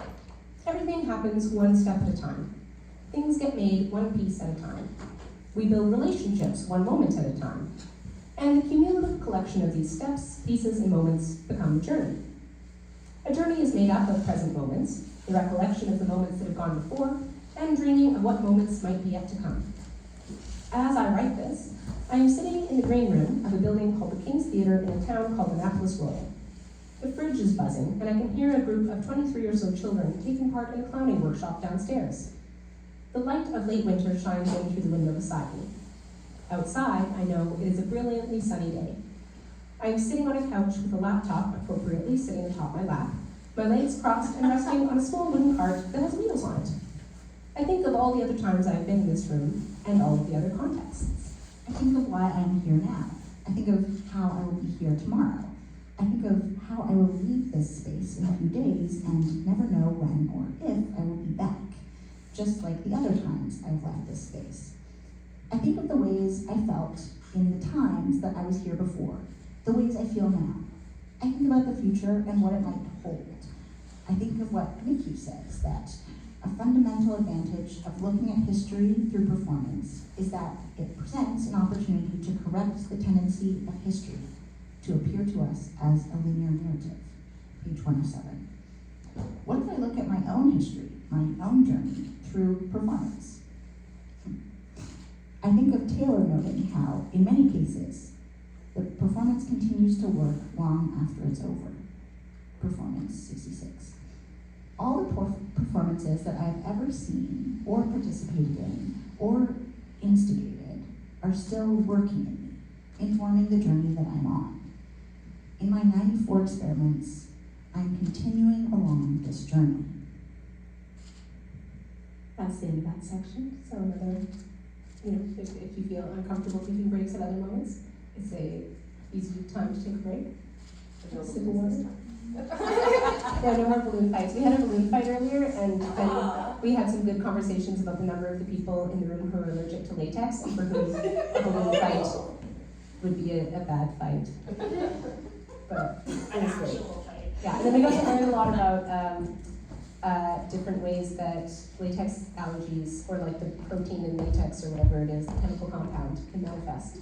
Everything happens one step at a time. Things get made one piece at a time. We build relationships one moment at a time. And the cumulative collection of these steps, pieces, and moments become a journey. A journey is made up of present moments, the recollection of the moments that have gone before, and dreaming of what moments might be yet to come. As I write this, I am sitting in the green room of a building called the King's Theatre in a town called Annapolis Royal. The fridge is buzzing, and I can hear a group of 23 or so children taking part in a clowning workshop downstairs. The light of late winter shines in through the window beside me. Outside, I know it is a brilliantly sunny day. I am sitting on a couch with a laptop appropriately sitting atop my lap, my legs crossed and resting on a small wooden cart that has wheels on it. I think of all the other times I have been in this room and all of the other contexts. I think of why I am here now. I think of how I will be here tomorrow. I think of how I will leave this space in a few days and never know when or if I will be back, just like the other times I've left this space. I think of the ways I felt in the times that I was here before, the ways I feel now. I think about the future and what it might hold. I think of what Nikki says, that a fundamental advantage of looking at history through performance is that it presents an opportunity to correct the tendency of history to appear to us as a linear narrative. Page 107. What if I look at my own history my own journey through performance. I think of Taylor noting how, in many cases, the performance continues to work long after it's over. Performance 66. All the performances that I've ever seen or participated in or instigated are still working in me, informing the journey that I'm on. In my 94 experiments, I'm continuing along this journey. That's the end of that section. So another, if you feel uncomfortable taking breaks at other moments, it's a easy time to take a break. Sip of water. No more balloon fights. We had a balloon fight earlier, and we had some good conversations about the number of the people in the room who are allergic to latex, and for whom a balloon fight would be a bad fight. But it was great. Yeah, and then we got to learn a lot about different ways that latex allergies, or like the protein in latex or whatever it is, the chemical compound, can manifest.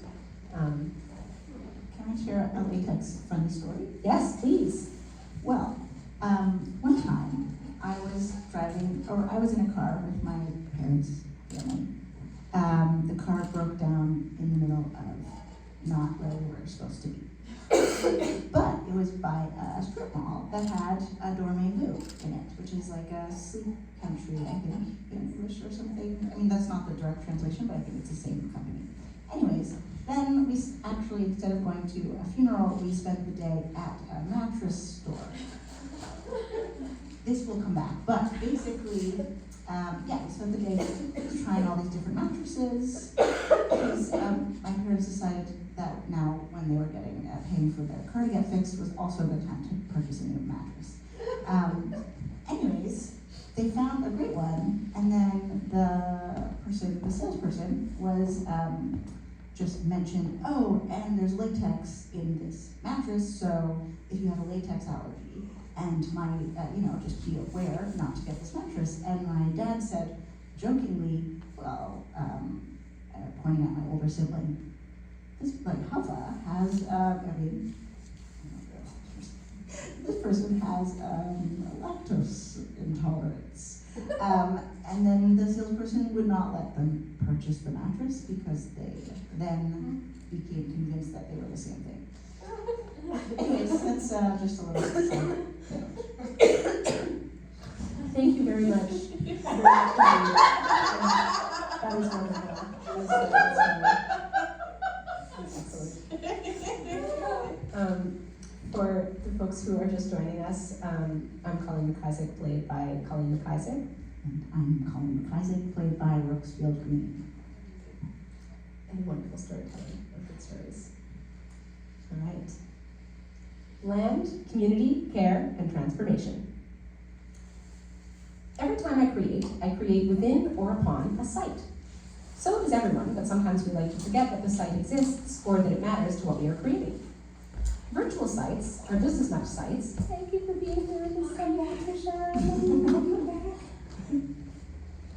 Can I share a latex funny story? Yes, please. Well, one time I was in a car with my parents' family. The car broke down in the middle of not where we were supposed to be. But it was by a strip mall that had a Dormez-vous in it, which is like a sleep country, I think, in English or something. I mean, that's not the direct translation, but I think it's the same company. Anyways, then we actually, instead of going to a funeral, we spent the day at a mattress store. This will come back, but basically, we spent the day trying all these different mattresses, because my parents decided that now, when they were paying for their car to get fixed, was also a good time to purchase a new mattress. Anyways, they found a great one, and then the salesperson was just mentioned, and there's latex in this mattress, so if you have a latex allergy, and just be aware not to get this mattress. And my dad said, jokingly, pointing at my older sibling, this Huffa has, this person has lactose intolerance. And then the salesperson would not let them purchase the mattress because they then became convinced that they were the same thing. Anyways, that's just a little side. Thank you very much. That was wonderful. For the folks who are just joining us, I'm Colleen McIsaac, played by Colleen McIsaac. And I'm Colleen McIsaac, played by Rooksfield Green. And wonderful storytelling of good stories. All right. Land, community, care, and transformation. Every time I create within or upon a site. So does everyone, but sometimes we like to forget that the site exists or that it matters to what we are creating. Virtual sites are just as much sites. Thank you for being here in this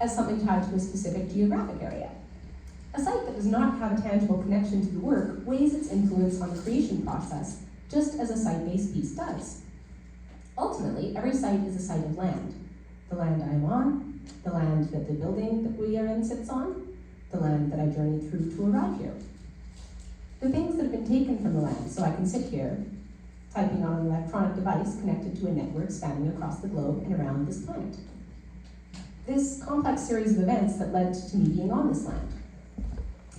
as something tied to a specific geographic area. A site that does not have a tangible connection to the work weighs its influence on the creation process, just as a site-based piece does. Ultimately, every site is a site of land. The land I am on, the land that the building that we are in sits on, the land that I journeyed through to arrive here. The things that have been taken from the land so I can sit here, typing on an electronic device connected to a network spanning across the globe and around this planet. This complex series of events that led to me being on this land.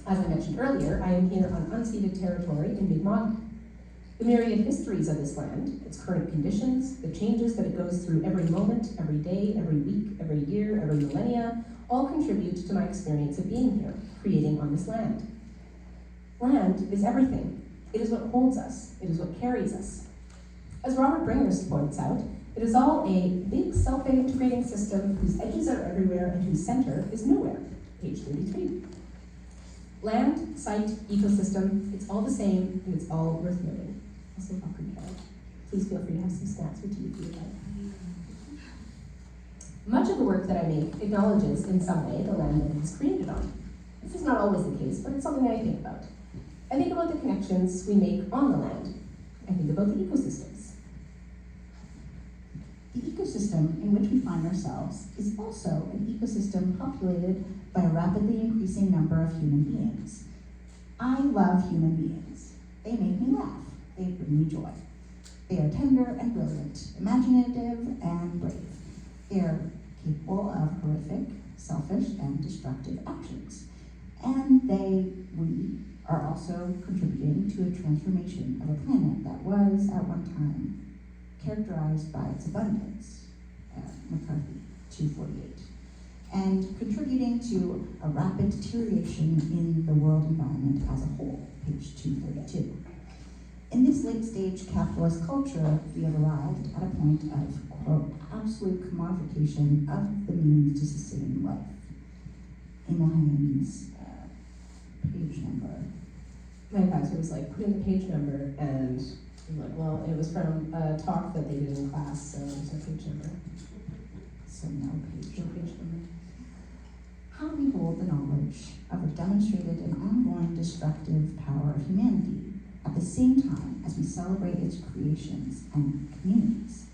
As I mentioned earlier, I am here on unceded territory in Mi'kmaq. The myriad histories of this land, its current conditions, the changes that it goes through every moment, every day, every week, every year, every millennia, all contribute to my experience of being here, creating on this land. Land is everything. It is what holds us. It is what carries us. As Robert Bringers points out, it is all a big self-integrating system whose edges are everywhere and whose center is nowhere. Page 33. Land, site, ecosystem, it's all the same and it's all worth knowing. Also welcome, Carol. Please feel free to have some snacks or tea if you would like. Much of the work that I make acknowledges in some way the land that it is created on. This is not always the case, but it's something I think about. I think about the connections we make on the land. I think about the ecosystems. The ecosystem in which we find ourselves is also an ecosystem populated by a rapidly increasing number of human beings. I love human beings. They make me laugh. They bring me joy. They are tender and brilliant, imaginative and brave. They are capable of horrific, selfish, and destructive actions. And we are also contributing to a transformation of a planet that was, at one time, characterized by its abundance, McCarthy 248, and contributing to a rapid deterioration in the world environment as a whole, page 232. In this late-stage capitalist culture, we have arrived at a point of, quote, absolute commodification of the means to sustain life. Emil Haynes, page number. My advisor was like, put in the page number, and I'm like, well, it was from a talk that they did in class, so there's no page number. So no page. No page number. How do we hold the knowledge of a demonstrated and ongoing destructive power of humanity at the same time as we celebrate its creations and communities?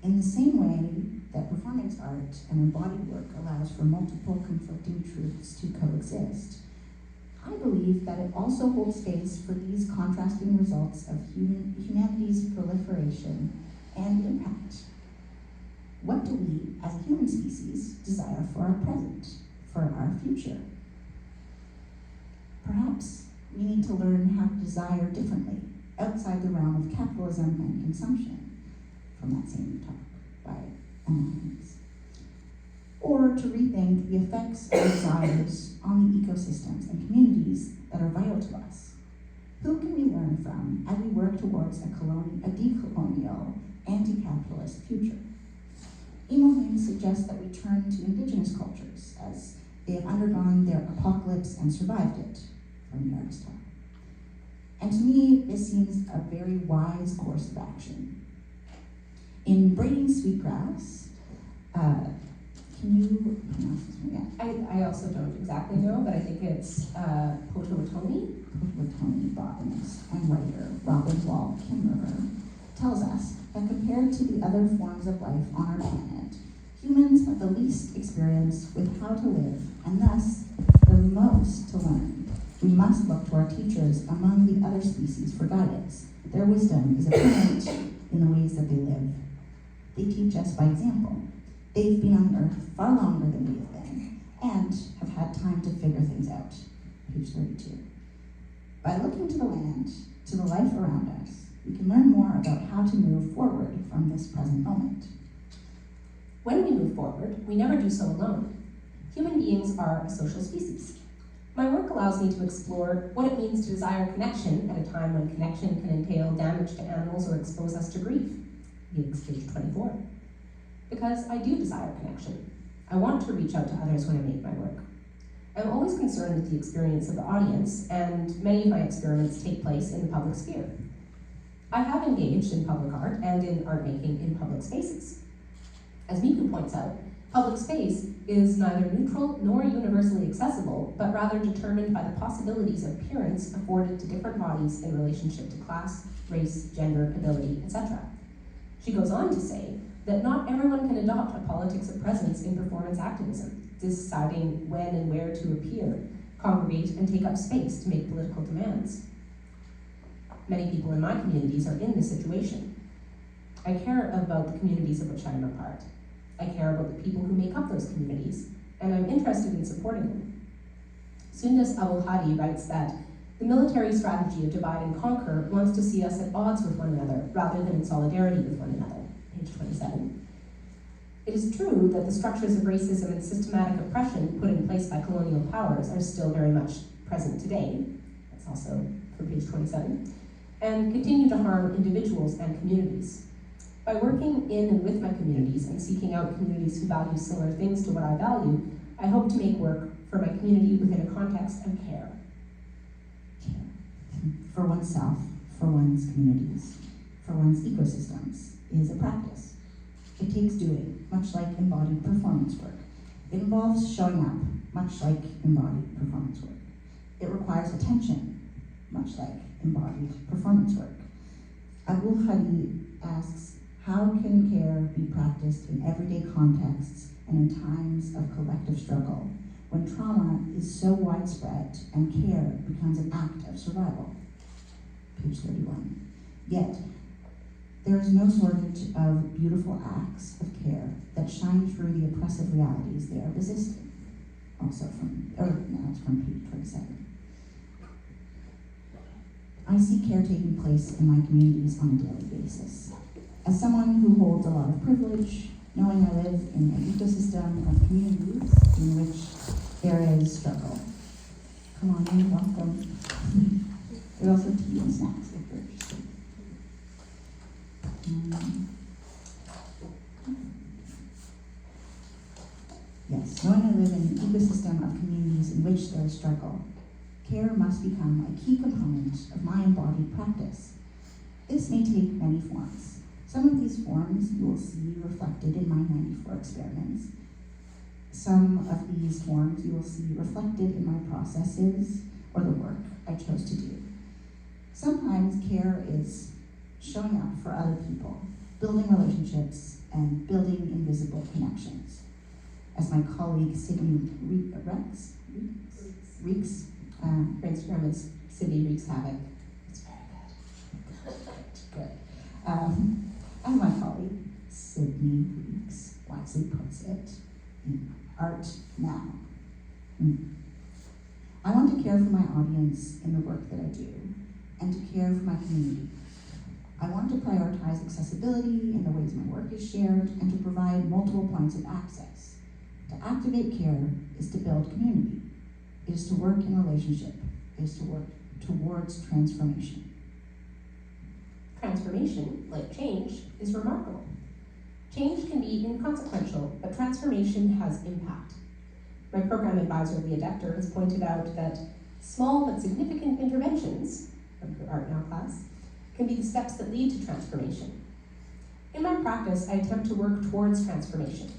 In the same way that performance art and embodied work allows for multiple conflicting truths to coexist, I believe that it also holds space for these contrasting results of humanity's proliferation and impact. What do we, as a human species, desire for our present, for our future? Perhaps we need to learn how to desire differently, outside the realm of capitalism and consumption, from that same talk by Emma Haynes. Or to rethink the effects of desires on the ecosystems and communities that are vital to us. Who can we learn from as we work towards a decolonial, anti-capitalist future? Emil Haynes suggests that we turn to indigenous cultures as they have undergone their apocalypse and survived it, from the artist talk. And to me, this seems a very wise course of action. In Braiding Sweetgrass, can you pronounce this one again? I also don't exactly know, but I think it's Potawatomi. Potawatomi botanist and writer Robin Wall Kimmerer tells us that compared to the other forms of life on our planet, humans have the least experience with how to live, and thus the most to learn. We must look to our teachers among the other species for guidance. Their wisdom is apparent in the ways that they live. They teach us by example. They've been on Earth far longer than we have been, and have had time to figure things out. Page 32. By looking to the land, to the life around us, we can learn more about how to move forward from this present moment. When we move forward, we never do so alone. Human beings are a social species. My work allows me to explore what it means to desire connection at a time when connection can entail damage to animals or expose us to grief. Page 24. Because I do desire connection. I want to reach out to others when I make my work. I'm always concerned with the experience of the audience, and many of my experiments take place in the public sphere. I have engaged in public art and in art making in public spaces. As Miku points out, public space is neither neutral nor universally accessible, but rather determined by the possibilities of appearance afforded to different bodies in relationship to class, race, gender, ability, etc. She goes on to say that not everyone can adopt a politics of presence in performance activism, deciding when and where to appear, congregate, and take up space to make political demands. Many people in my communities are in this situation. I care about the communities of which I am a part. I care about the people who make up those communities, and I'm interested in supporting them. Sundas Abul-Hadi writes that the military strategy of divide and conquer wants to see us at odds with one another rather than in solidarity with one another. Page 27. It is true that the structures of racism and systematic oppression put in place by colonial powers are still very much present today. That's also from page 27. And continue to harm individuals and communities. By working in and with my communities and seeking out communities who value similar things to what I value, I hope to make work for my community within a context of care. For oneself, for one's communities, for one's ecosystems, is a practice. It takes doing, much like embodied performance work. It involves showing up, much like embodied performance work. It requires attention, much like embodied performance work. Abul-Hadi asks, How can care be practiced in everyday contexts and in times of collective struggle when trauma is so widespread and care becomes an act of survival? Page 31. Yet, there is no shortage of beautiful acts of care that shine through the oppressive realities they are resisting. Also it's from page 27. I see care taking place in my communities on a daily basis. As someone who holds a lot of privilege, knowing I live in an ecosystem of communities in which there is struggle. Come on in, welcome. There's also tea and snacks if you're interested. Yes, knowing I live in an ecosystem of communities in which there is struggle, care must become a key component of my embodied practice. This may take many forms. Some of these forms you will see reflected in my 94 experiments. Some of these forms you will see reflected in my processes or the work I chose to do. Sometimes care is showing up for other people, building relationships, and building invisible connections. As my colleague Sydney Reeks, Her Instagram is Sydney Wreaks Havoc. It's very good. As my colleague Sydney Reeks wisely puts it, in art now. I want to care for my audience in the work that I do, and to care for my community. I want to prioritize accessibility in the ways my work is shared, and to provide multiple points of access. To activate care is to build community. It is to work in relationship. It is to work towards transformation. Transformation, like change, is remarkable. Change can be inconsequential, but transformation has impact. My program advisor, Leah Decter, has pointed out that small but significant interventions, from her Art Now class, can be the steps that lead to transformation. In my practice, I attempt to work towards transformation.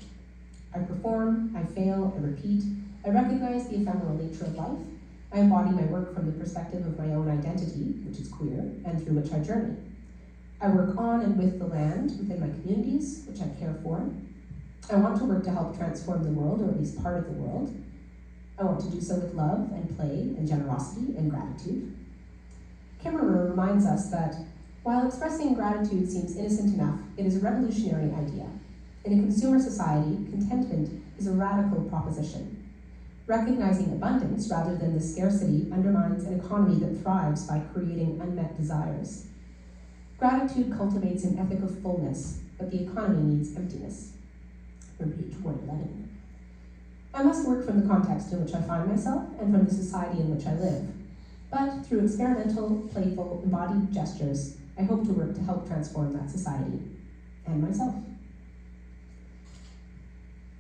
I perform, I fail, I repeat, I recognize the ephemeral nature of life, I embody my work from the perspective of my own identity, which is queer, and through which I journey. I work on and with the land within my communities, which I care for. I want to work to help transform the world, or at least part of the world. I want to do so with love and play and generosity and gratitude. Kimmerer reminds us that while expressing gratitude seems innocent enough, it is a revolutionary idea. In a consumer society, contentment is a radical proposition. Recognizing abundance rather than the scarcity undermines an economy that thrives by creating unmet desires. Gratitude cultivates an ethic of fullness, but the economy needs emptiness. From page 111. I must work from the context in which I find myself and from the society in which I live. But through experimental, playful, embodied gestures, I hope to work to help transform that society and myself.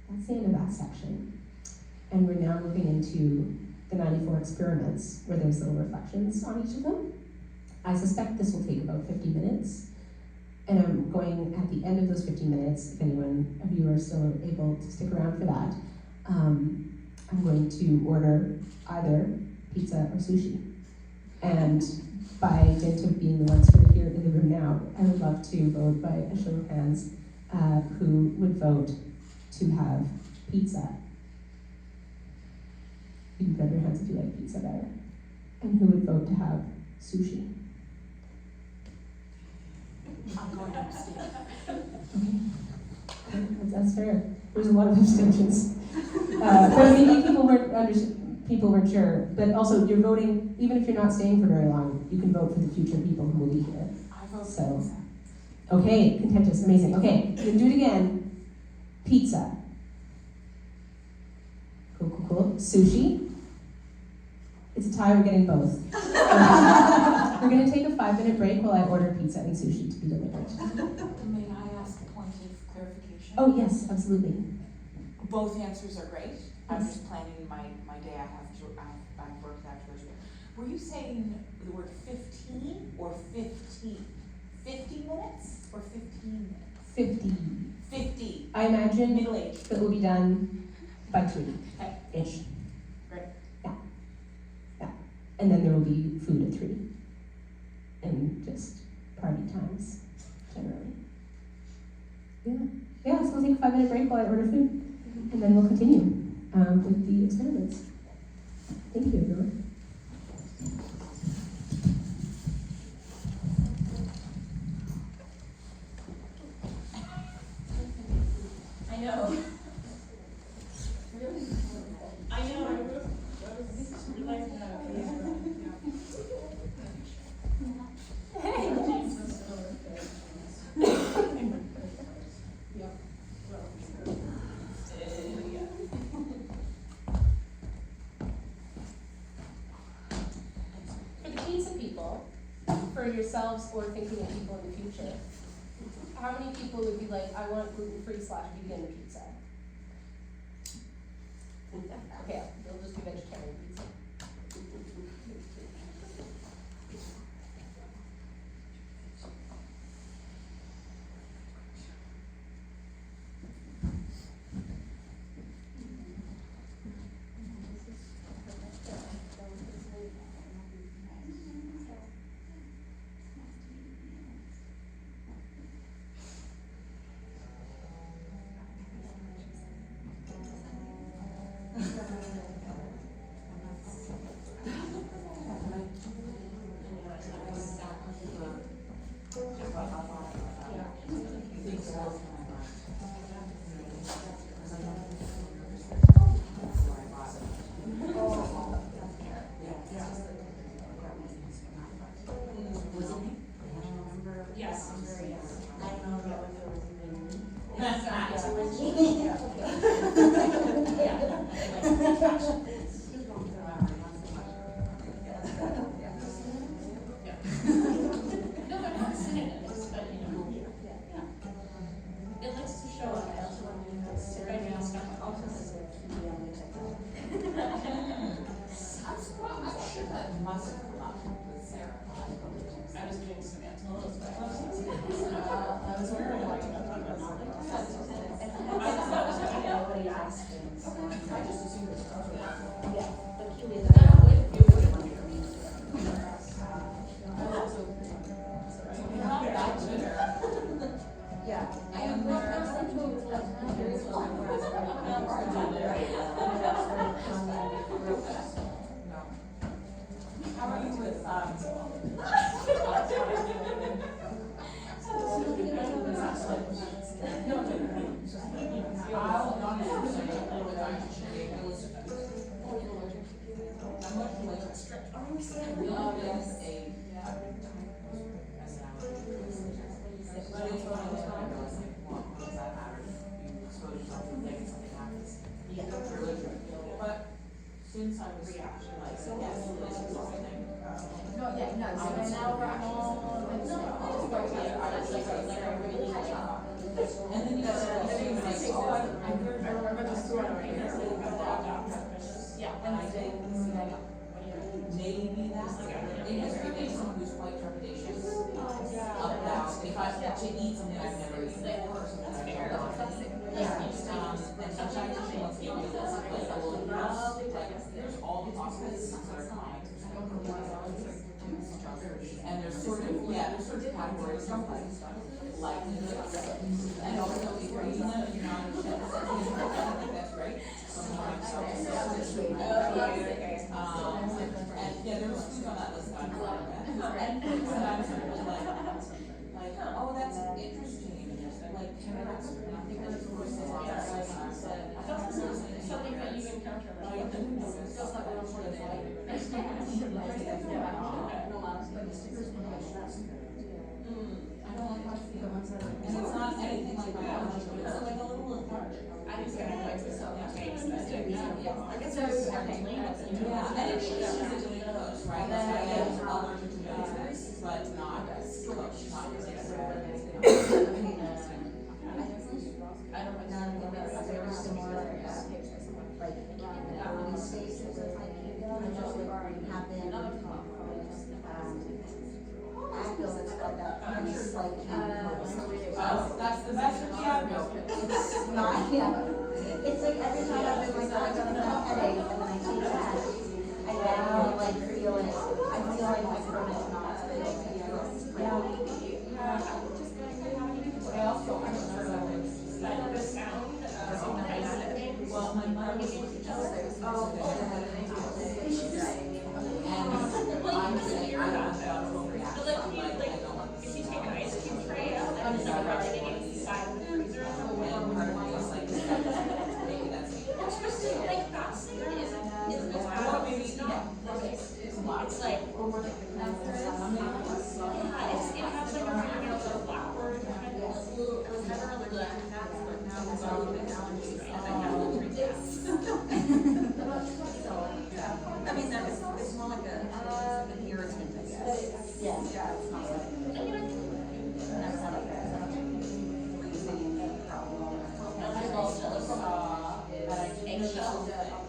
That's the end of that section. And we're now moving into the 94 experiments, where there's little reflections on each of them. I suspect this will take about 50 minutes. And I'm going, at the end of those 50 minutes, if anyone of you are still able to stick around for that, I'm going to order either pizza or sushi. And by dint of being the ones who are here in the room now, I would love to vote by a show of hands who would vote to have pizza. You can put up your hands if you like pizza better. And who would vote to have sushi? I'm going to abstain. Okay, that's fair. There's a lot of abstentions. But maybe people weren't sure. But also, you're voting, even if you're not staying for very long, you can vote for the future people who will be here. I vote So, pizza. Okay, contentious, amazing. Okay, we're gonna do it again. Pizza. Cool. Sushi. It's a tie, we're getting both. We're gonna take a 5-minute break while I order pizza and sushi to be delivered. May I ask a point of clarification? Oh, yes, absolutely. Both answers are great. I'm Yes. just planning my day. I've worked after this. Were you saying the word 15 or 15? 50 minutes or 15 minutes? 50. 50. I imagine Middle age. that will be done by 3-ish. Great. Yeah. And then there will be food at 3. And just party times, generally. Yeah, so we'll take a 5-minute break while I order food, and then we'll continue with the experiments. Thank you, everyone. I know. I know. We'd like to have For the pizza people, for yourselves or thinking of people in the future, how many people would be like, I want gluten-free / vegan pizza? Okay, they'll just be vegetarian pizza. Yes, I'm very yes. I don't know if it was No, they're not synonyms, but you know. It likes to show up. I also want to Sarah and stuff. I'm sure that must have come up with Sarah. I was doing some antelope. I was wondering why you nobody asked him, so I just assumed it was probably. Yeah, but he was. Yeah. How are you with, But since I was actually like, yes, this is something. No, yeah, no, so I now run all. And then you said, oh, I'm here. I remember the story right here. Yeah. And I think maybe that's like, it has to be someone who's quite trepidatious about if I to eat something I've never eaten before or something I've never done. And sometimes she wants to eat this, like, there's all the possibilities that are coming. And there's sort of, there's sort of categories of like, and also if you're eating them, you're not in shit, I think that's great. Sometimes and yeah, there was food on that list that I'm glad of. And sometimes I'm really like, oh, that's interesting, like carrots or nothing, that's of course Something that you encounter. Like, feels like we're sort of I don't like watching the ones that are, and it's not anything like biology, but it's like a little lethargic. I just got to like myself. I guess there's Yeah, and it changes it to be close, right? That's why I am allergic to bananas, but not close, not I don't know, they're very similar, like, in the States, it's like, have been, Advil that's got that nice, like, Oh, that's the best of the Advil. it's not, it's like every time I've been like, oh, I'm having a headache, and then I take that, I now, like, feel like, I feel like my throat is not, I also, I'm sure that It's like, it has like a fingernails or blackboard kind of. It was never really like that, but now it's all the allergies. And I have to drink this. I mean, it's more like an irritant, I guess. Yeah. Yeah, it's not like, never had like that. Freezing problem. I've also But I eggshell. Yeah.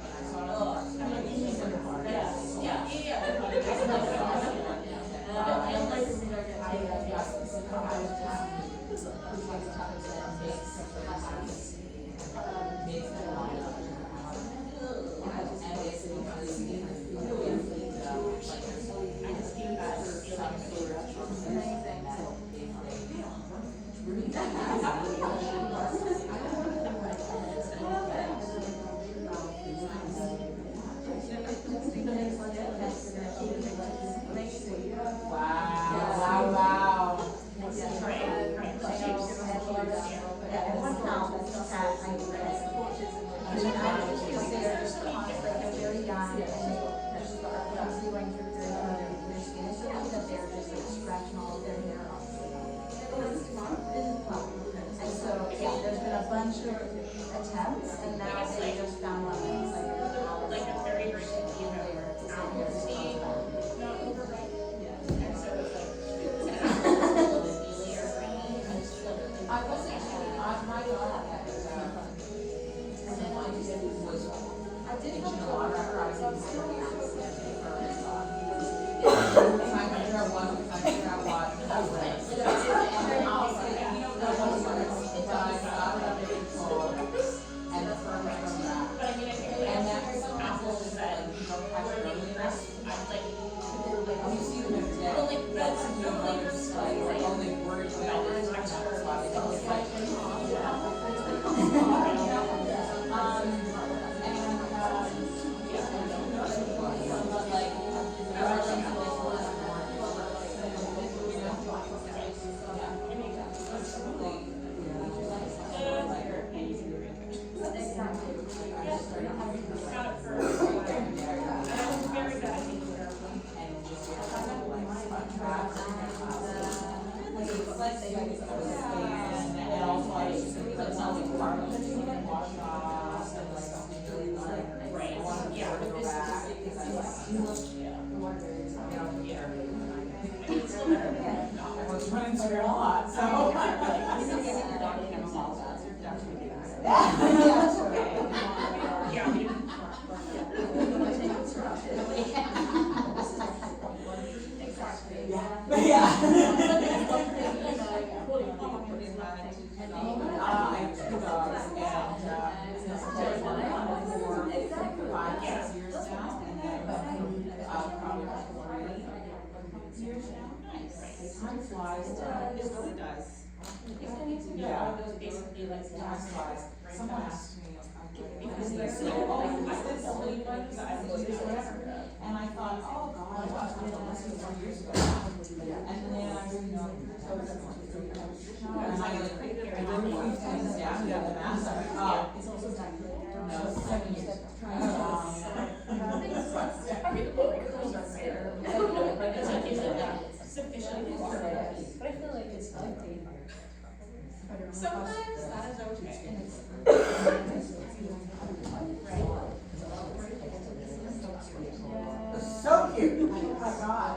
Wow. And so, yeah, there's been a bunch of attempts, and now they just found one that's Like a very, very, apple seed, not overripe. And so it's like. I was actually, my daughter had, and then I just was, and you know, I was for years. Trying to figure out what, I was like, and then I was like, you know, there was one, it died, got it under control, and the firm from that. But I mean, I think And like that some apples apples that, that you know, have were really really nice. I'm like, You see them every day. well, like, That's that's you know, like, it's like, oh, they worry about it, that's why they don't like it. I was running through a lot, so. I have two dogs, and, for 5-6 years now, and then, probably about 3 years now. Time flies, it really does. Yeah. Time flies. Someone asked me, because they said, oh, I did so many ones, I did whatever. And I thought, oh, God, I watched it less than 4 years ago. And then I really know, and I like, I wrote a few things down, you have the math, I'm like, oh, no, 7 years. But I feel like it's like sometimes that is okay. So cute. Oh my God.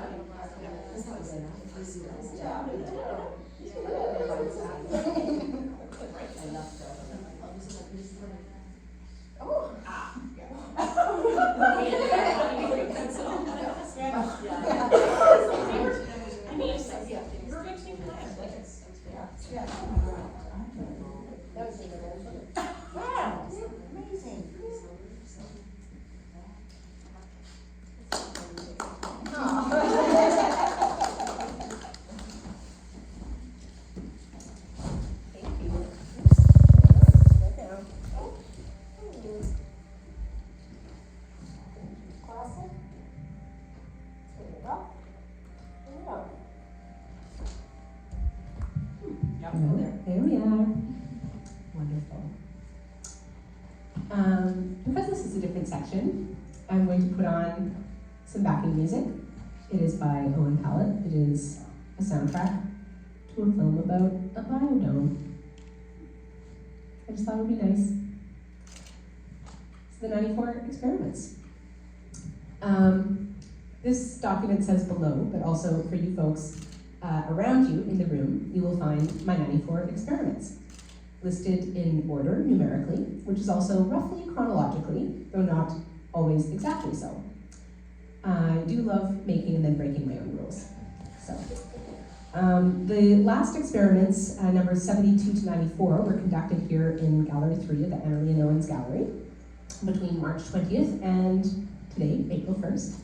Wow, amazing. There we are. Wonderful. Because this is a different section, I'm going to put on some backing music It is by Owen Pallett. It is a soundtrack to a film about a biodome. I just thought it would be nice. It's the 94 Experiments. This document says below, but also for you folks around you in the room, you will find my 94 experiments, listed in order numerically, which is also roughly chronologically, though not always exactly so. I do love making and then breaking my own rules. So, the last experiments, numbers 72 to 94, were conducted here in Gallery 3 of the Annerly and Owens Gallery between March 20th and today, April 1st.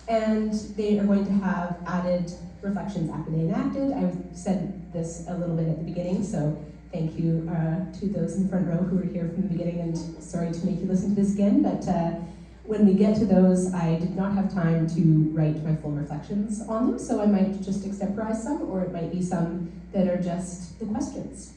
And they are going to have added reflections acted and enacted. I said this a little bit at the beginning, so thank you to those in the front row who were here from the beginning, and sorry to make you listen to this again, but when we get to those, I did not have time to write my full reflections on them, so I might just extemporize some, or it might be some that are just the questions.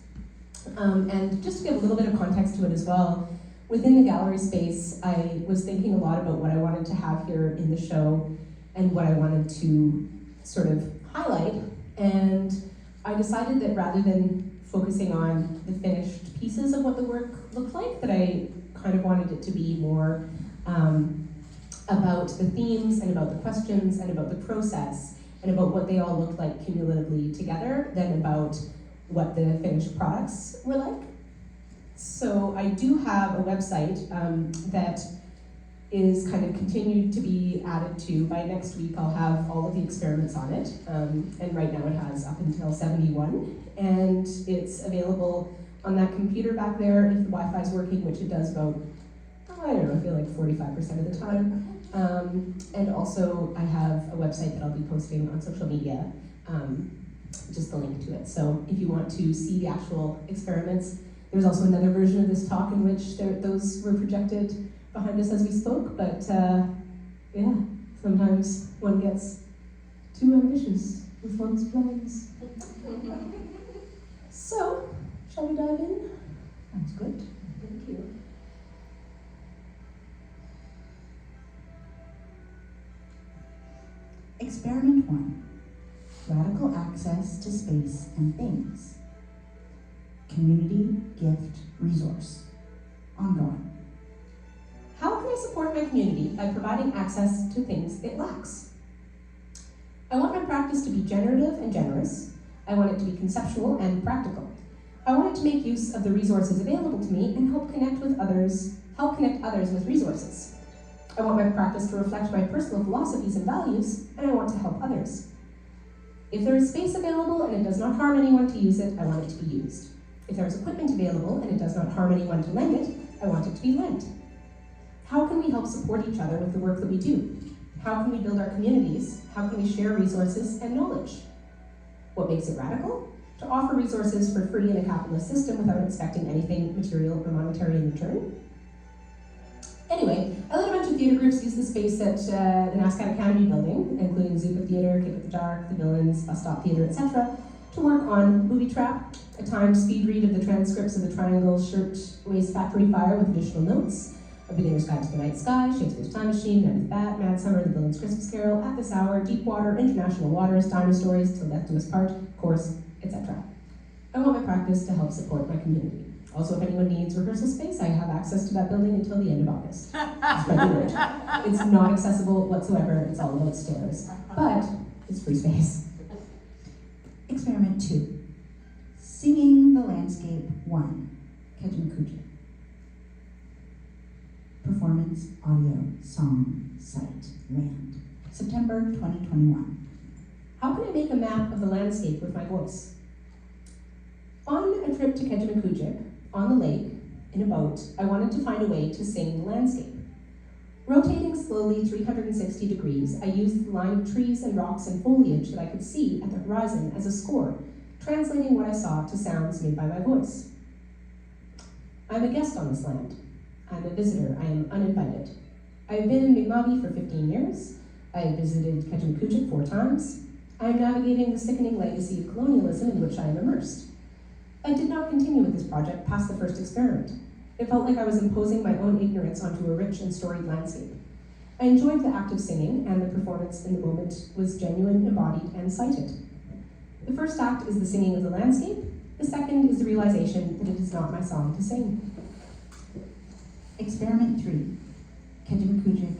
And just to give a little bit of context to it as well, within the gallery space, I was thinking a lot about what I wanted to have here in the show and what I wanted to sort of highlight, and I decided that rather than focusing on the finished pieces of what the work looked like, that I kind of wanted it to be more about the themes and about the questions and about the process and about what they all looked like cumulatively together than about what the finished products were like. So I do have a website that is kind of continued to be added to. By next week I'll have all of the experiments on it, and right now it has up until 71, and it's available on that computer back there if the Wi-Fi is working, which it does about, I don't know, I feel like 45% of the time. And also I have a website that I'll be posting on social media, just the link to it. So if you want to see the actual experiments, there's also another version of this talk in which those were projected behind us as we spoke, but yeah, sometimes one gets too ambitious with one's plans. So, shall we dive in? Sounds good. Thank you. Experiment 1. Radical access to space and things. Community, gift, resource. Ongoing. How can I support my community by providing access to things it lacks? I want my practice to be generative and generous. I want it to be conceptual and practical. I want it to make use of the resources available to me and help connect others with resources. I want my practice to reflect my personal philosophies and values, and I want to help others. If there is space available and it does not harm anyone to use it, I want it to be used. If there is equipment available and it does not harm anyone to lend it, I want it to be lent. How can we help support each other with the work that we do? How can we build our communities? How can we share resources and knowledge? What makes it radical? To offer resources for free in a capitalist system without expecting anything material or monetary in return. Anyway, I let a bunch of theatre groups use the space at the NASCAD Academy building, including Zupa Theatre, Kick at the Dark, The Villains, Bus Stop Theatre, etc., to work on Movie Trap, a timed speed read of the transcripts of the Triangle Shirtwaist Factory Fire with additional notes, A Beginner's Guide to the Night Sky, Shakespeare's Time Machine, Night of the Bat, Mad Summer, The Villain's Christmas Carol, At This Hour, Deep Water, International Waters, Dino Stories, Till Death Do Us Part, Course, etc. I want my practice to help support my community. Also, if anyone needs rehearsal space, I have access to that building until the end of August. Spread the word. It's not accessible whatsoever, it's all about stairs. But it's free space. Experiment 2. Singing the Landscape 1. Kejimkujik. Performance, audio, song, site, land. September 2021. How can I make a map of the landscape with my voice? On a trip to Kejimkujik, on the lake, in a boat, I wanted to find a way to sing the landscape. Rotating slowly 360 degrees, I used the line of trees and rocks and foliage that I could see at the horizon as a score, translating what I saw to sounds made by my voice. I'm a guest on this land. I'm a visitor. I am uninvited. I have been in Mi'kmaq for 15 years. I have visited Kejimkujik 4 times. I am navigating the sickening legacy of colonialism in which I am immersed. I did not continue with this project past the first experiment. It felt like I was imposing my own ignorance onto a rich and storied landscape. I enjoyed the act of singing, and the performance in the moment was genuine, embodied, and cited. The first act is the singing of the landscape. The second is the realization that it is not my song to sing. Experiment 3, Kejimkujik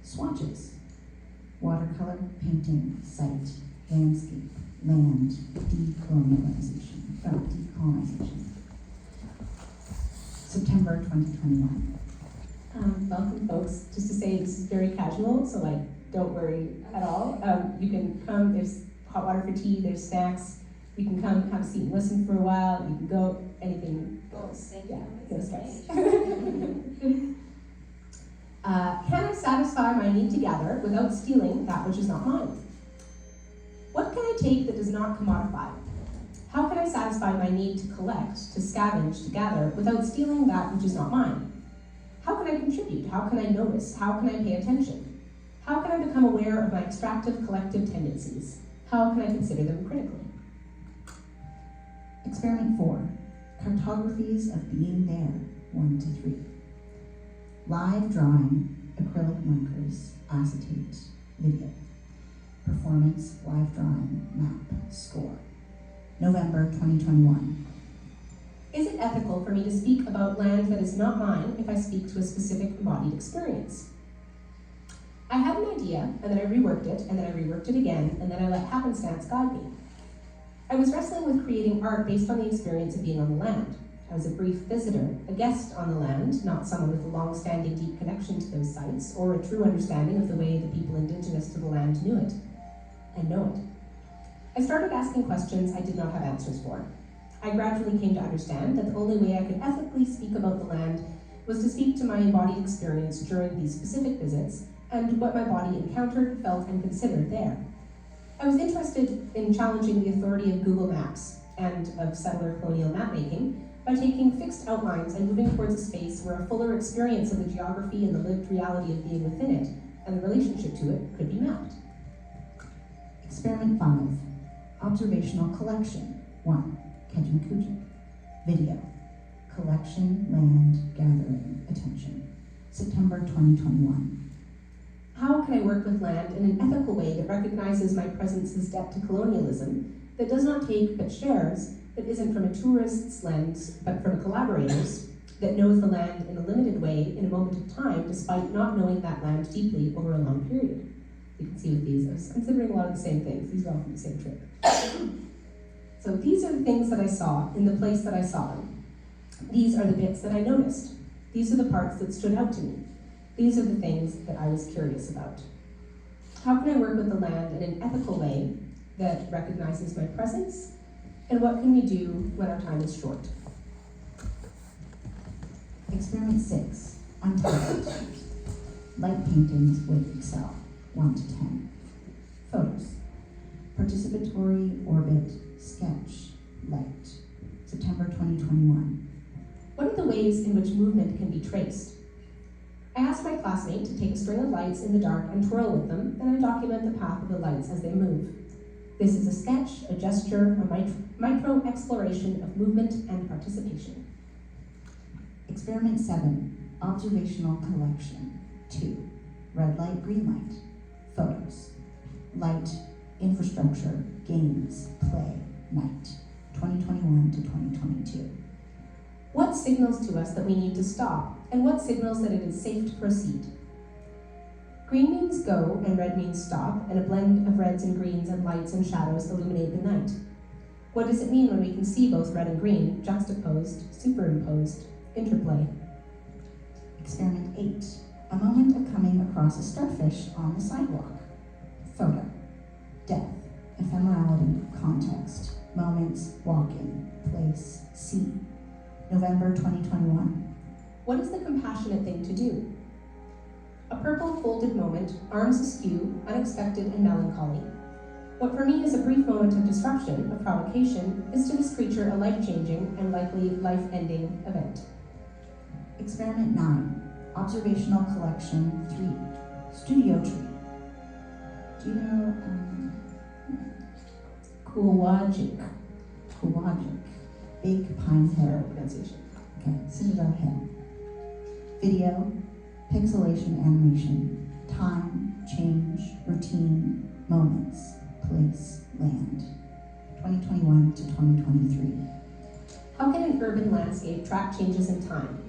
swatches. Watercolor, painting, site, landscape, land, decolonization. September 2021. Welcome, folks. Just to say, this is very casual, so don't worry at all. You can come. There's hot water for tea. There's snacks. You can come, have a seat, and listen for a while. You can go. Anything goes. Thank Yeah, you. no stress. Can I satisfy my need to gather without stealing that which is not mine? What can I take that does not commodify? How can I satisfy my need to collect, to scavenge, to gather without stealing that which is not mine? How can I contribute? How can I notice? How can I pay attention? How can I become aware of my extractive collective tendencies? How can I consider them critically? Experiment 4, Cartographies of Being There, 1 to 3. Live drawing, acrylic markers, acetate, video. Performance, live drawing, map, score. November 2021. Is it ethical for me to speak about land that is not mine if I speak to a specific embodied experience? I had an idea, and then I reworked it, and then I reworked it again, and then I let happenstance guide me. I was wrestling with creating art based on the experience of being on the land. I was a brief visitor, a guest on the land, not someone with a long-standing deep connection to those sites, or a true understanding of the way the people indigenous to the land knew it, and know it. I started asking questions I did not have answers for. I gradually came to understand that the only way I could ethically speak about the land was to speak to my embodied experience during these specific visits, and what my body encountered, felt, and considered there. I was interested in challenging the authority of Google Maps and of settler colonial mapmaking by taking fixed outlines and moving towards a space where a fuller experience of the geography and the lived reality of being within it and the relationship to it could be mapped. Experiment 5, Observational Collection, 1, Kejimkujik. Video, Collection, Land, Gathering, Attention. September 2021. How can I work with land in an ethical way that recognizes my presence's debt to colonialism, that does not take but shares, that isn't from a tourist's lens, but from a collaborator's, that knows the land in a limited way in a moment of time, despite not knowing that land deeply over a long period? You can see with these, I was considering a lot of the same things. These are all from the same trip. So these are the things that I saw in the place that I saw them. These are the bits that I noticed. These are the parts that stood out to me. These are the things that I was curious about. How can I work with the land in an ethical way that recognizes my presence? And what can we do when our time is short? Experiment 6, Untitled. Light paintings with Excel, 1 to 10. Photos. Participatory orbit sketch, light. September 2021. What are the ways in which movement can be traced? I asked my classmate to take a string of lights in the dark and twirl with them, then I document the path of the lights as they move. This is a sketch, a gesture, a micro exploration of movement and participation. Experiment 7, Observational Collection, 2. Red light, green light. Photos. Light, infrastructure, games, play, night. 2021 to 2022. What signals to us that we need to stop, and what signals that it is safe to proceed? Green means go, and red means stop, and a blend of reds and greens and lights and shadows illuminate the night. What does it mean when we can see both red and green, juxtaposed, superimposed, interplay? Experiment 8, a moment of coming across a starfish on the sidewalk. Photo. Death, ephemerality, context, moments, walking, place, sea. November 2021. What is the compassionate thing to do? A purple folded moment, arms askew, unexpected and melancholy. What for me is a brief moment of disruption, of provocation, is to this creature a life-changing and likely life-ending event. Experiment 9, Observational Collection 3, Studio Tree. Do you know, Kuwajik, Big Pine Hill. Pronunciation. Okay, Citadel Hill. Video, pixelation animation, time, change, routine, moments, place, land. 2021 to 2023. How can an urban landscape track changes in time?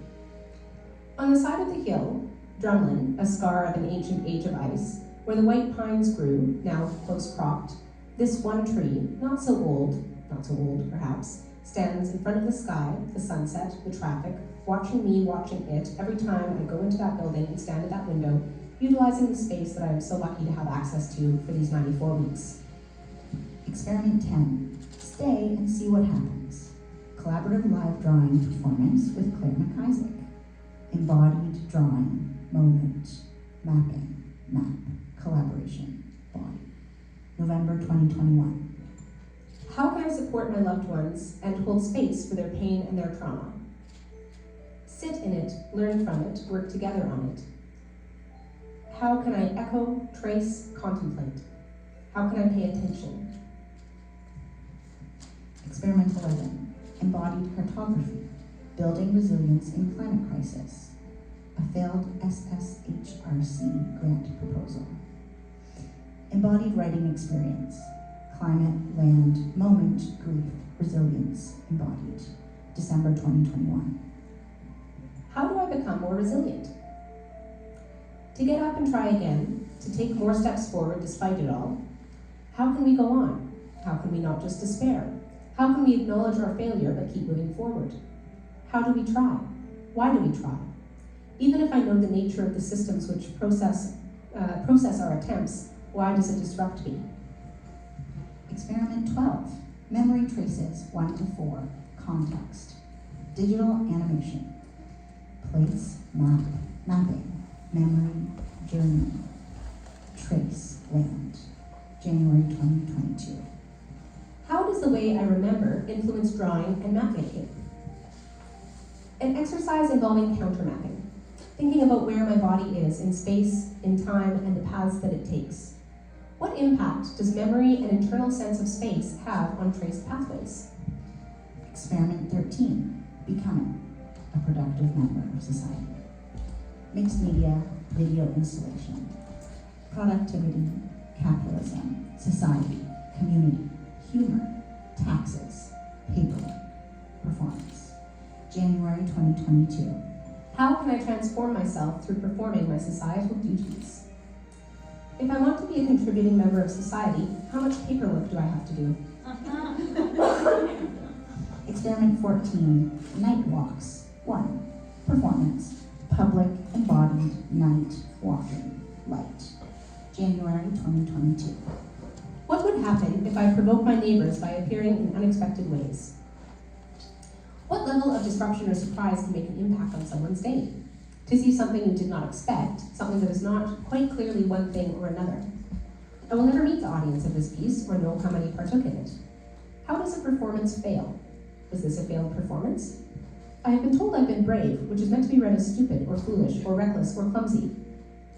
On the side of the hill, Drumlin, a scar of an ancient age of ice, where the white pines grew, now close cropped, this one tree, not so old perhaps, stands in front of the sky, the sunset, the traffic, watching me, watching it, every time I go into that building and stand at that window, utilizing the space that I am so lucky to have access to for these 94 weeks. Experiment 10. Stay and see what happens. Collaborative live drawing performance with Claire McIsaac. Embodied drawing, moment, mapping, map, collaboration, body. November 2021. How can I support my loved ones and hold space for their pain and their trauma? Sit in it, learn from it, work together on it. How can I echo, trace, contemplate? How can I pay attention? Experiment 11. Embodied cartography. Building resilience in climate crisis. A failed SSHRC grant proposal. Embodied writing experience. Climate, land, moment, grief, resilience, embodied. December 2021. How do I become more resilient? To get up and try again, to take more steps forward despite it all. How can we go on? How can we not just despair? How can we acknowledge our failure but keep moving forward? How do we try? Why do we try? Even if I know the nature of the systems which process our attempts, why does it disrupt me? Experiment 12. Memory traces 1 to 4. Context. Digital animation. Place, map, mapping, memory, journey, trace, land. January 2022. How does the way I remember influence drawing and map making? An exercise involving countermapping, thinking about where my body is in space, in time, and the paths that it takes. What impact does memory and internal sense of space have on traced pathways? Experiment 13. Becoming a productive member of society. Mixed media, video installation. Productivity, capitalism, society, community, humor, taxes, paper, performance. January 2022. How can I transform myself through performing my societal duties? If I want to be a contributing member of society, how much paperwork do I have to do? Experiment 14. Night walks. 1. Performance. Public embodied night walking. Light. January 2022. What would happen if I provoke my neighbors by appearing in unexpected ways? What level of disruption or surprise can make an impact on someone's day? To see something you did not expect, something that is not quite clearly one thing or another. I will never meet the audience of this piece or know how many partook in it. How does a performance fail? Was this a failed performance? I have been told I've been brave, which is meant to be read as stupid or foolish or reckless or clumsy.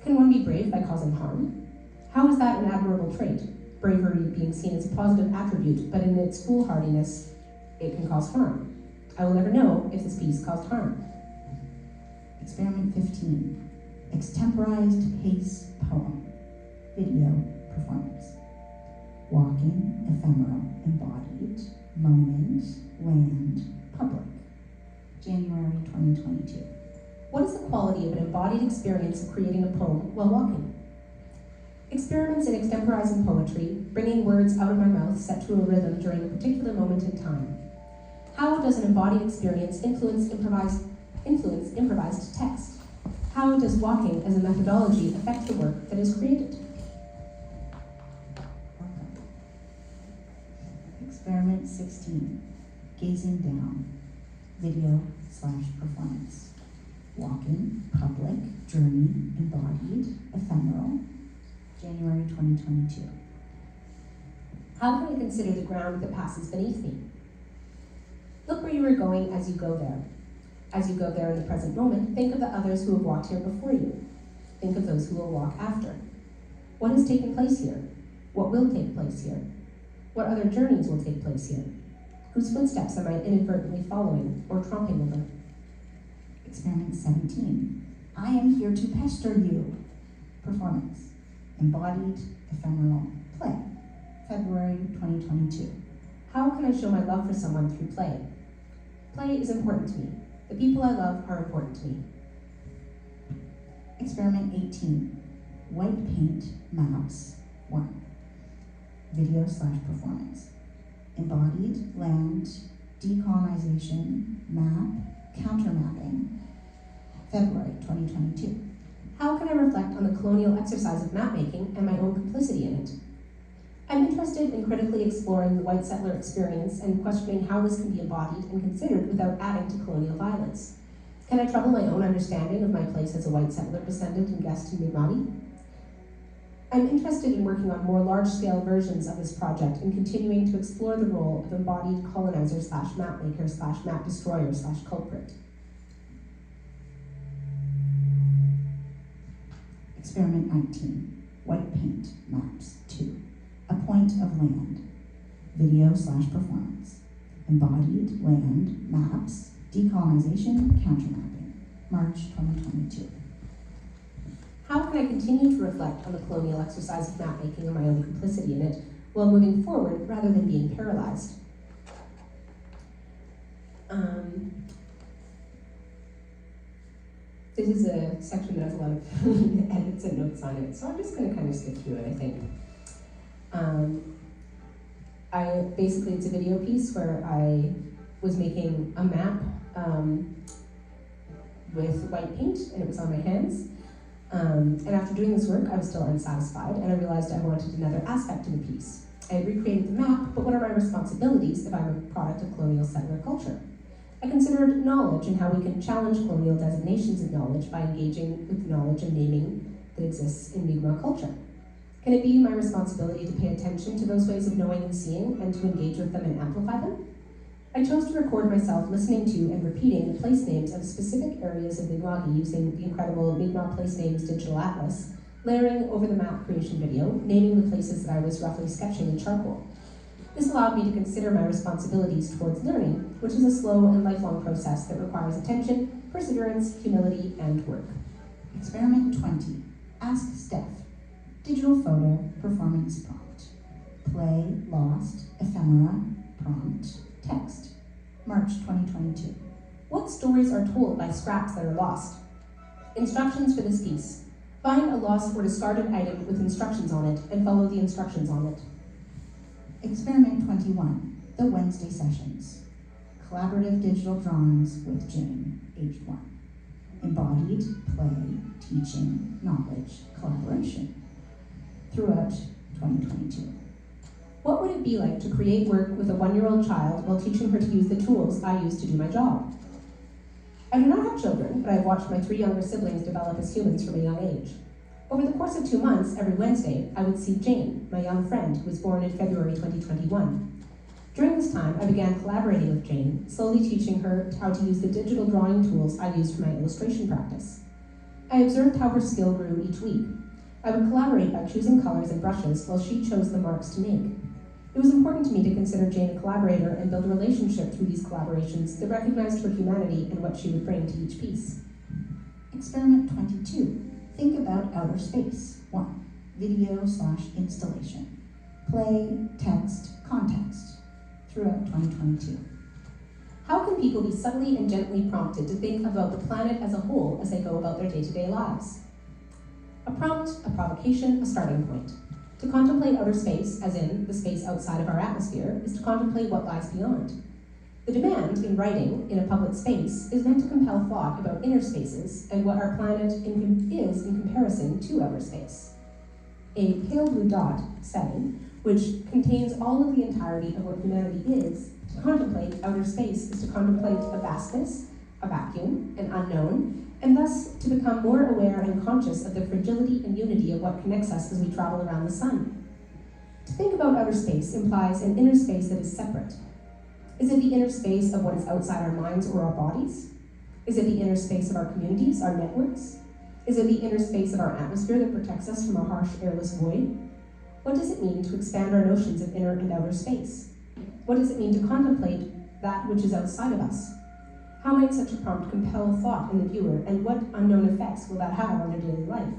Can one be brave by causing harm? How is that an admirable trait? Bravery being seen as a positive attribute, but in its foolhardiness, it can cause harm. I will never know if this piece caused harm. Experiment 15. Extemporized pace poem. Video performance. Walking, ephemeral, embodied, moment, land, public. January 2022. What is the quality of an embodied experience of creating a poem while walking? Experiments in extemporizing poetry, bringing words out of my mouth set to a rhythm during a particular moment in time. How does an embodied experience influence improvised text? How does walking as a methodology affect the work that is created? Experiment 16. Gazing down. Video/performance. Walking, public, journey, embodied, ephemeral. January 2022. How can I consider the ground that passes beneath me? Look where you are going as you go there. As you go there in the present moment, think of the others who have walked here before you. Think of those who will walk after. What has taken place here? What will take place here? What other journeys will take place here? Whose footsteps am I inadvertently following or tromping over? Experiment 17. I am here to pester you. performance, embodied ephemeral play, February 2022. How can I show my love for someone through play? Play is important to me. The people I love are important to me. Experiment 18, white paint maps 1, video/performance, embodied land decolonization map countermapping, February 2022. How can I reflect on the colonial exercise of mapmaking and my own complicity in it? I'm interested in critically exploring the white settler experience and questioning how this can be embodied and considered without adding to colonial violence. Can I trouble my own understanding of my place as a white settler descendant and guest in Mi'kma'ki? I'm interested in working on more large-scale versions of this project and continuing to explore the role of embodied colonizer/mapmaker/map destroyer/culprit. Experiment 19, white paint maps 2, a point of land, video/performance, embodied land maps decolonization countermapping, March 2022. How can I continue to reflect on the colonial exercise of mapmaking and my own complicity in it while moving forward rather than being paralyzed? This is a section that has a lot of edits and notes on it, so I'm just going to kind of skip through it, I think. Basically, it's a video piece where I was making a map with white paint, and it was on my hands. And after doing this work, I was still unsatisfied, and I realized I wanted another aspect to the piece. I had recreated the map, but what are my responsibilities if I'm a product of colonial settler culture? I considered knowledge and how we can challenge colonial designations of knowledge by engaging with knowledge and naming that exists in Mi'kmaq culture. Can it be my responsibility to pay attention to those ways of knowing and seeing and to engage with them and amplify them? I chose to record myself listening to and repeating the place names of specific areas of Mi'kma'ki using the incredible Mi'kmaq Place Names Digital Atlas, layering over the map creation video, naming the places that I was roughly sketching in charcoal. This allowed me to consider my responsibilities towards learning, which is a slow and lifelong process that requires attention, perseverance, humility, and work. Experiment 20, ask Steph, digital photo performance prompt, play lost ephemera prompt text, March 2022. What stories are told by scraps that are lost? Instructions for this piece. Find a lost or discarded item with instructions on it and follow the instructions on it. Experiment 21, the Wednesday sessions. Collaborative digital drawings with Jane, aged 1. Embodied play, teaching, knowledge, collaboration. Throughout 2022. What would it be like to create work with a 1-year-old child while teaching her to use the tools I use to do my job? I do not have children, but I've watched my 3 younger siblings develop as humans from a young age. Over the course of 2 months, every Wednesday, I would see Jane, my young friend, who was born in February 2021. During this time, I began collaborating with Jane, slowly teaching her how to use the digital drawing tools I used for my illustration practice. I observed how her skill grew each week. I would collaborate by choosing colors and brushes while she chose the marks to make. It was important to me to consider Jane a collaborator and build a relationship through these collaborations that recognized her humanity and what she would bring to each piece. Experiment 22, think about outer space. 1, video/installation. Play, text, context. Throughout 2022. How can people be subtly and gently prompted to think about the planet as a whole as they go about their day-to-day lives? A prompt, a provocation, a starting point. To contemplate outer space, as in the space outside of our atmosphere, is to contemplate what lies beyond. The demand in writing in a public space is meant to compel thought about inner spaces and what our planet is in comparison to outer space. A pale blue dot setting, which contains all of the entirety of what humanity is, to contemplate outer space is to contemplate a vastness, a vacuum, an unknown, and thus to become more aware and conscious of the fragility and unity of what connects us as we travel around the sun. To think about outer space implies an inner space that is separate. Is it the inner space of what is outside our minds or our bodies? Is it the inner space of our communities, our networks? Is it the inner space of our atmosphere that protects us from a harsh, airless void? What does it mean to expand our notions of inner and outer space? What does it mean to contemplate that which is outside of us? How might such a prompt compel thought in the viewer, and what unknown effects will that have on their daily life?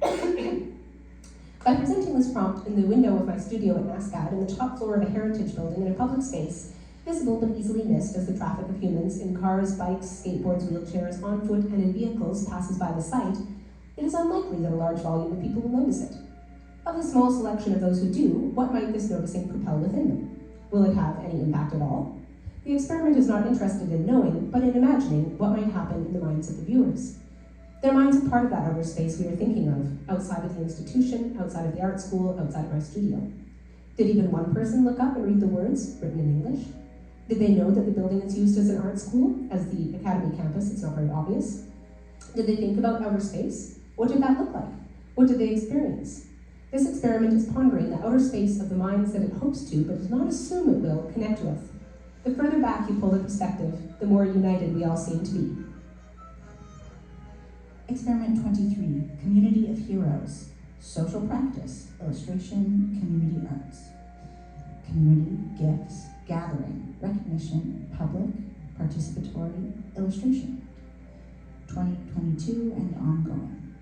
By presenting this prompt in the window of my studio at NASCAD in the top floor of a heritage building in a public space, visible but easily missed as the traffic of humans in cars, bikes, skateboards, wheelchairs, on foot, and in vehicles passes by the site, it is unlikely that a large volume of people will notice it. Of the small selection of those who do, what might this noticing propel within them? Will it have any impact at all? The experiment is not interested in knowing, but in imagining what might happen in the minds of the viewers. Their minds are part of that outer space we are thinking of, outside of the institution, outside of the art school, outside of our studio. Did even one person look up and read the words written in English? Did they know that the building is used as an art school, as the Academy campus? It's not very obvious. Did they think about outer space? What did that look like? What did they experience? This experiment is pondering the outer space of the minds that it hopes to, but does not assume it will, connect with. The further back you pull the perspective, the more united we all seem to be. Experiment 23, Community of Heroes, Social Practice, Illustration, Community Arts. Community, gifts, gathering, recognition, public, participatory, illustration. 2022 and ongoing.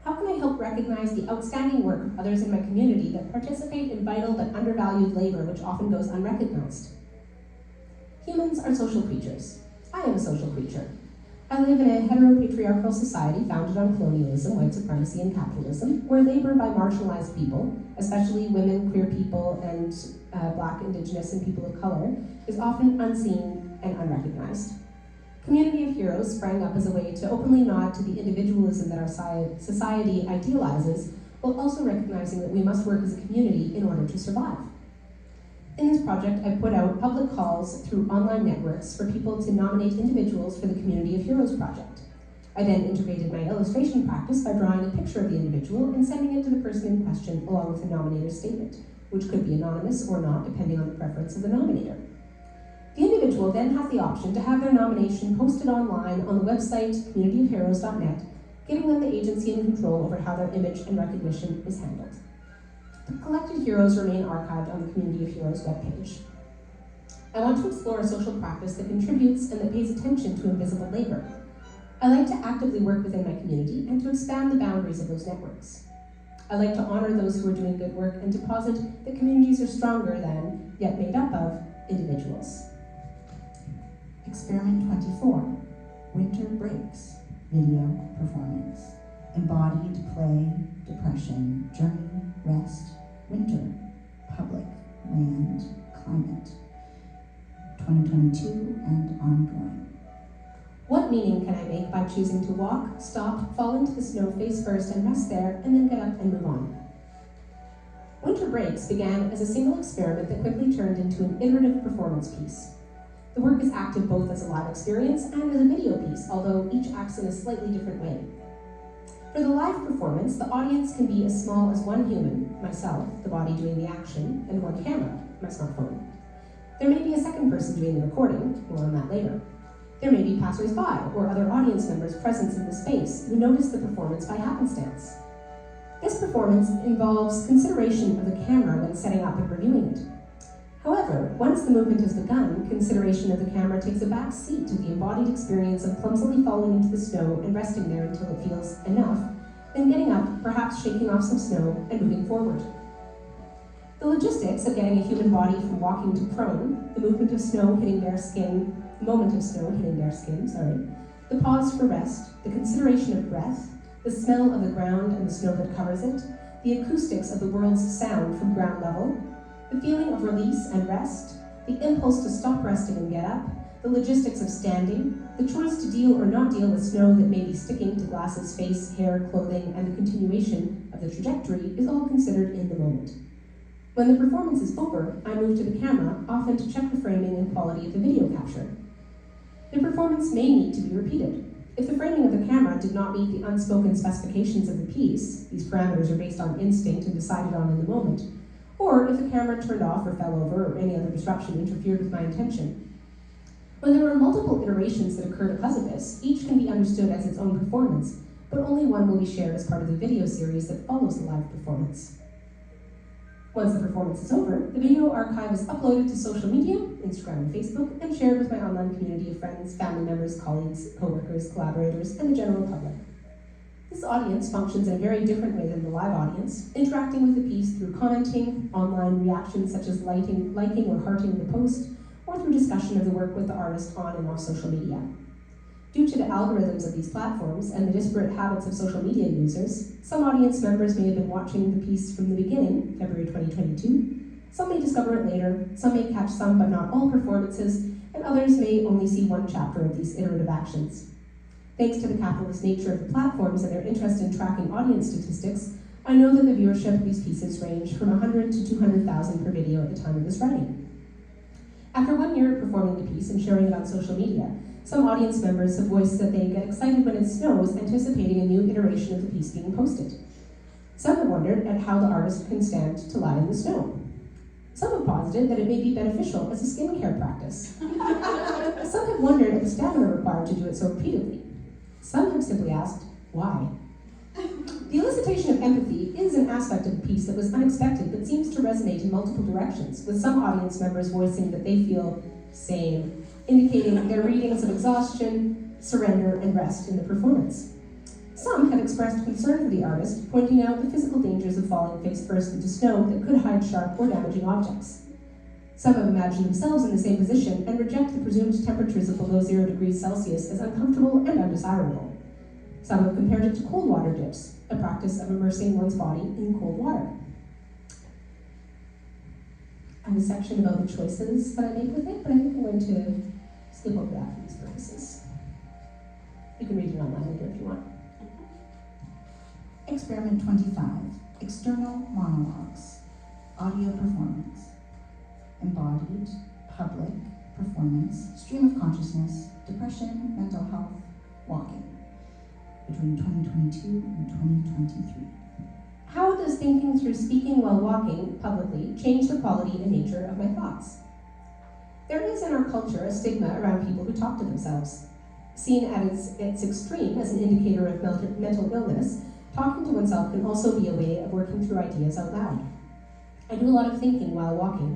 How can I help recognize the outstanding work of others in my community that participate in vital but undervalued labor which often goes unrecognized? Humans are social creatures. I am a social creature. I live in a heteropatriarchal society founded on colonialism, white supremacy, and capitalism, where labor by marginalized people, especially women, queer people, and Black, Indigenous, and people of color, is often unseen and unrecognized. Community of Heroes sprang up as a way to openly nod to the individualism that our society idealizes, while also recognizing that we must work as a community in order to survive. In this project, I put out public calls through online networks for people to nominate individuals for the Community of Heroes project. I then integrated my illustration practice by drawing a picture of the individual and sending it to the person in question along with a nominator's statement, which could be anonymous or not, depending on the preference of the nominator. The individual then has the option to have their nomination posted online on the website communityofheroes.net, giving them the agency and control over how their image and recognition is handled. The collected heroes remain archived on the Community of Heroes webpage. I want to explore a social practice that contributes and that pays attention to invisible labor. I like to actively work within my community and to expand the boundaries of those networks. I like to honor those who are doing good work and to posit that communities are stronger than, yet made up of, individuals. Experiment 24, Winter Breaks, Video Performance. Embodied play, depression, journey, rest, winter, public, land, climate. 2022 and ongoing. What meaning can I make by choosing to walk, stop, fall into the snow face first and rest there, and then get up and move on? Winter Breaks began as a single experiment that quickly turned into an iterative performance piece. The work is active both as a live experience and as a video piece, although each acts in a slightly different way. For the live performance, the audience can be as small as one human, myself, the body doing the action, and one camera, my smartphone. There may be a second person doing the recording, more on that later. There may be passers-by or other audience members present in the space who notice the performance by happenstance. This performance involves consideration of the camera when setting up and reviewing it. However, once the movement has begun, consideration of the camera takes a back seat to the embodied experience of clumsily falling into the snow and resting there until it feels enough, then getting up, perhaps shaking off some snow, and moving forward. The logistics of getting a human body from walking to prone, the movement of snow hitting their skin, the moment of snow hitting their skin, the pause for rest, the consideration of breath, the smell of the ground and the snow that covers it, the acoustics of the world's sound from ground level, the feeling of release and rest, the impulse to stop resting and get up, the logistics of standing, the choice to deal or not deal with snow that may be sticking to glasses, face, hair, clothing, and the continuation of the trajectory is all considered in the moment. When the performance is over, I move to the camera, often to check the framing and quality of the video capture. The performance may need to be repeated. If the framing of the camera did not meet the unspoken specifications of the piece, these parameters are based on instinct and decided on in the moment, or if the camera turned off or fell over or any other disruption interfered with my intention. When there are multiple iterations that occur because of this, each can be understood as its own performance, but only one will be shared as part of the video series that follows the live performance. Once the performance is over, the video archive is uploaded to social media, Instagram and Facebook, and shared with my online community of friends, family members, colleagues, coworkers, collaborators, and the general public. This audience functions in a very different way than the live audience, interacting with the piece through commenting, online reactions such as liking or hearting the post, or through discussion of the work with the artist on and off social media. Due to the algorithms of these platforms and the disparate habits of social media users, some audience members may have been watching the piece from the beginning, February 2022, some may discover it later, some may catch some but not all performances, and others may only see one chapter of these iterative actions. Thanks to the capitalist nature of the platforms and their interest in tracking audience statistics, I know that the viewership of these pieces range from 100 to 200,000 per video at the time of this writing. After 1 year of performing the piece and sharing it on social media, some audience members have voiced that they get excited when it snows, anticipating a new iteration of the piece being posted. Some have wondered at how the artist can stand to lie in the snow. Some have posited that it may be beneficial as a skincare practice. Some have wondered at the stamina required to do it so repeatedly. Some have simply asked, why? The elicitation of empathy is an aspect of the piece that was unexpected but seems to resonate in multiple directions, with some audience members voicing that they feel sane, indicating their readings of exhaustion, surrender, and rest in the performance. Some have expressed concern for the artist, pointing out the physical dangers of falling face first into snow that could hide sharp or damaging objects. Some have imagined themselves in the same position and reject the presumed temperatures of below 0 degrees Celsius as uncomfortable and undesirable. Some have compared it to cold water dips, a practice of immersing one's body in cold water. I have a section about the choices that I make with it, but I think I'm going to skip over that for these purposes. You can read it online later if you want. Experiment 25, external monologues, audio performance, embodied, public, performance, stream of consciousness, depression, mental health, walking, between 2022 and 2023. How does thinking through speaking while walking publicly change the quality and nature of my thoughts? There is in our culture a stigma around people who talk to themselves. Seen at its extreme as an indicator of mental illness, talking to oneself can also be a way of working through ideas out loud. I do a lot of thinking while walking.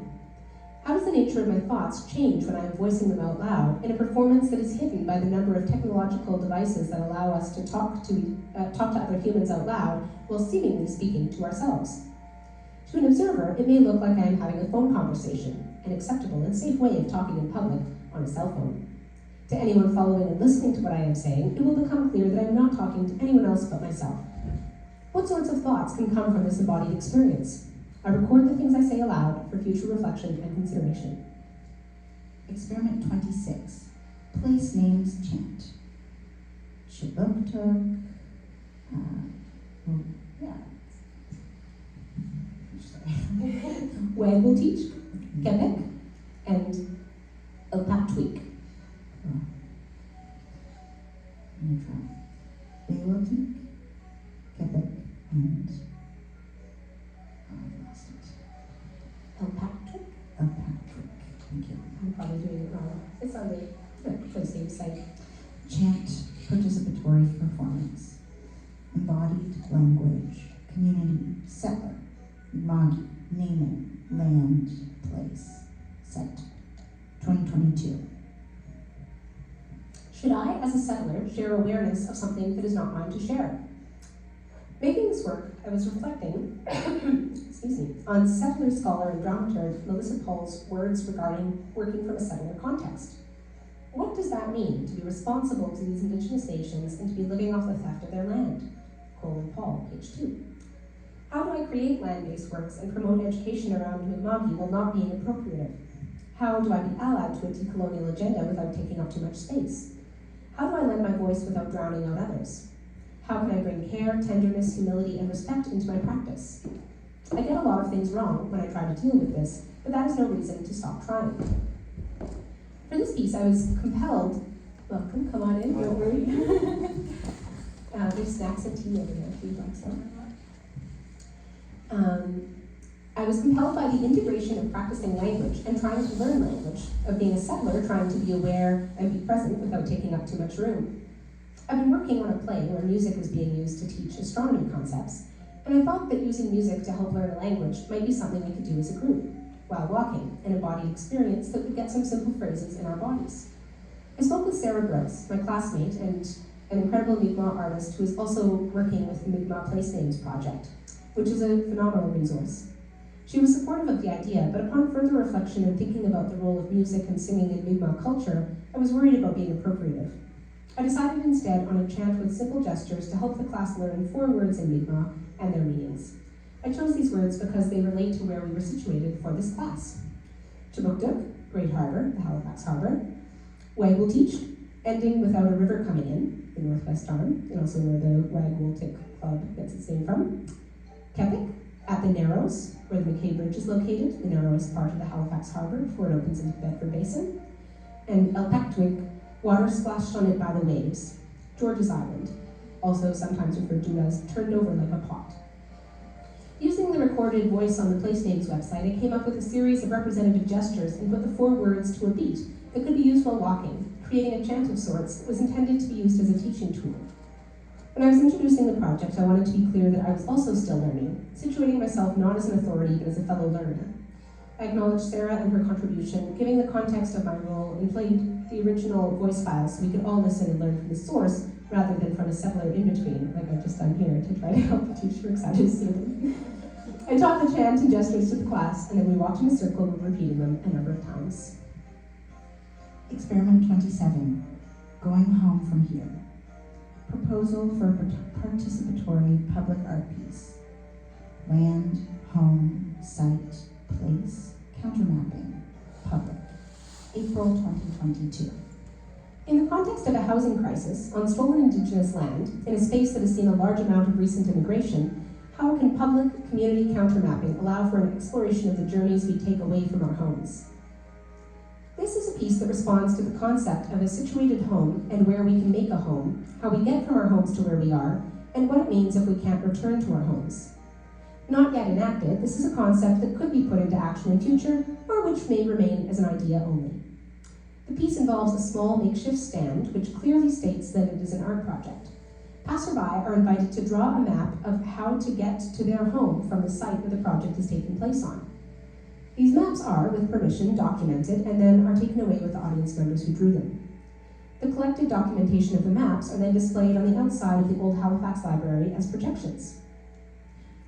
How does the nature of my thoughts change when I am voicing them out loud in a performance that is hidden by the number of technological devices that allow us to talk to other humans out loud while seemingly speaking to ourselves? To an observer, it may look like I am having a phone conversation, an acceptable and safe way of talking in public on a cell phone. To anyone following and listening to what I am saying, it will become clear that I am not talking to anyone else but myself. What sorts of thoughts can come from this embodied experience? I record the things I say aloud for future reflection and consideration. Experiment 26, place names chant. Chibuktuk, Wagwilteach, Quebec, and Ilpatwik. I'm gonna try. Belotik, Quebec, and I lost it. Ilpatwik? Patrick. Thank you. I'm probably doing it wrong. It's on the place name site. Chant, participatory performance. Embodied language, community, settler, Magi, naming, land, place, site. 2022. Should I, as a settler, share awareness of something that is not mine to share? Making this work, I was reflecting on settler scholar and dramaturg Melissa Paul's words regarding working from a settler context. What does that mean, to be responsible to these Indigenous nations and to be living off the theft of their land? Cole and Paul, page 2. How do I create land-based works and promote education around Mi'kmaq while not being appropriative? How do I be allied to a decolonial agenda without taking up too much space? How do I lend my voice without drowning out others? How can I bring care, tenderness, humility, and respect into my practice? I get a lot of things wrong when I try to deal with this, but that is no reason to stop trying. For this piece, I was compelled, welcome, come on in, don't worry. There's snacks and tea over there if you'd like some. I was compelled by the integration of practicing language and trying to learn language, of being a settler trying to be aware and be present without taking up too much room. I've been working on a play where music is being used to teach astronomy concepts, and I thought that using music to help learn a language might be something we could do as a group, while walking, an embodied experience that would get some simple phrases in our bodies. I spoke with Sarah Gross, my classmate and an incredible Mi'kmaq artist who is also working with the Mi'kmaq Place Names Project, which is a phenomenal resource. She was supportive of the idea, but upon further reflection and thinking about the role of music and singing in Mi'kmaq culture, I was worried about being appropriative. I decided instead on a chant with simple gestures to help the class learn 4 words in Mi'kmaq and their meanings. I chose these words because they relate to where we were situated for this class. Chibuktuk, Great Harbor, the Halifax Harbor. Wagwulteach, ending without a river coming in, the Northwest Arm, and also where the Wagwultik Club gets its name from. Kepik, at the Narrows, where the McKay Bridge is located, the narrowest part of the Halifax Harbor before it opens into Bedford Basin. And Elpactwig, water splashed on it by the waves, George's Island, also sometimes referred to as turned over like a pot. Using the recorded voice on the Place Names website, I came up with a series of representative gestures and put the 4 words to a beat that could be used while walking, creating a chant of sorts that was intended to be used as a teaching tool. When I was introducing the project, I wanted to be clear that I was also still learning, situating myself not as an authority, but as a fellow learner. I acknowledged Sarah and her contribution, giving the context of my role, and played the original voice files so we could all listen and learn from the source, rather than from a settler in between, like I've just done here, to try to help the teacher excited student. I taught the chant and gestures to the class, and then we walked in a circle, repeating them a number of times. Experiment 27, going home from here. Proposal for a participatory public art piece. Land, home, site, place, countermapping, public. April 2022. In the context of a housing crisis on stolen Indigenous land, in a space that has seen a large amount of recent immigration, how can public community countermapping allow for an exploration of the journeys we take away from our homes? This is a piece that responds to the concept of a situated home and where we can make a home, how we get from our homes to where we are, and what it means if we can't return to our homes. Not yet enacted, this is a concept that could be put into action in future, or which may remain as an idea only. The piece involves a small makeshift stand, which clearly states that it is an art project. Passerby are invited to draw a map of how to get to their home from the site where the project is taking place on. These maps are, with permission, documented and then are taken away with the audience members who drew them. The collected documentation of the maps are then displayed on the outside of the Old Halifax Library as projections.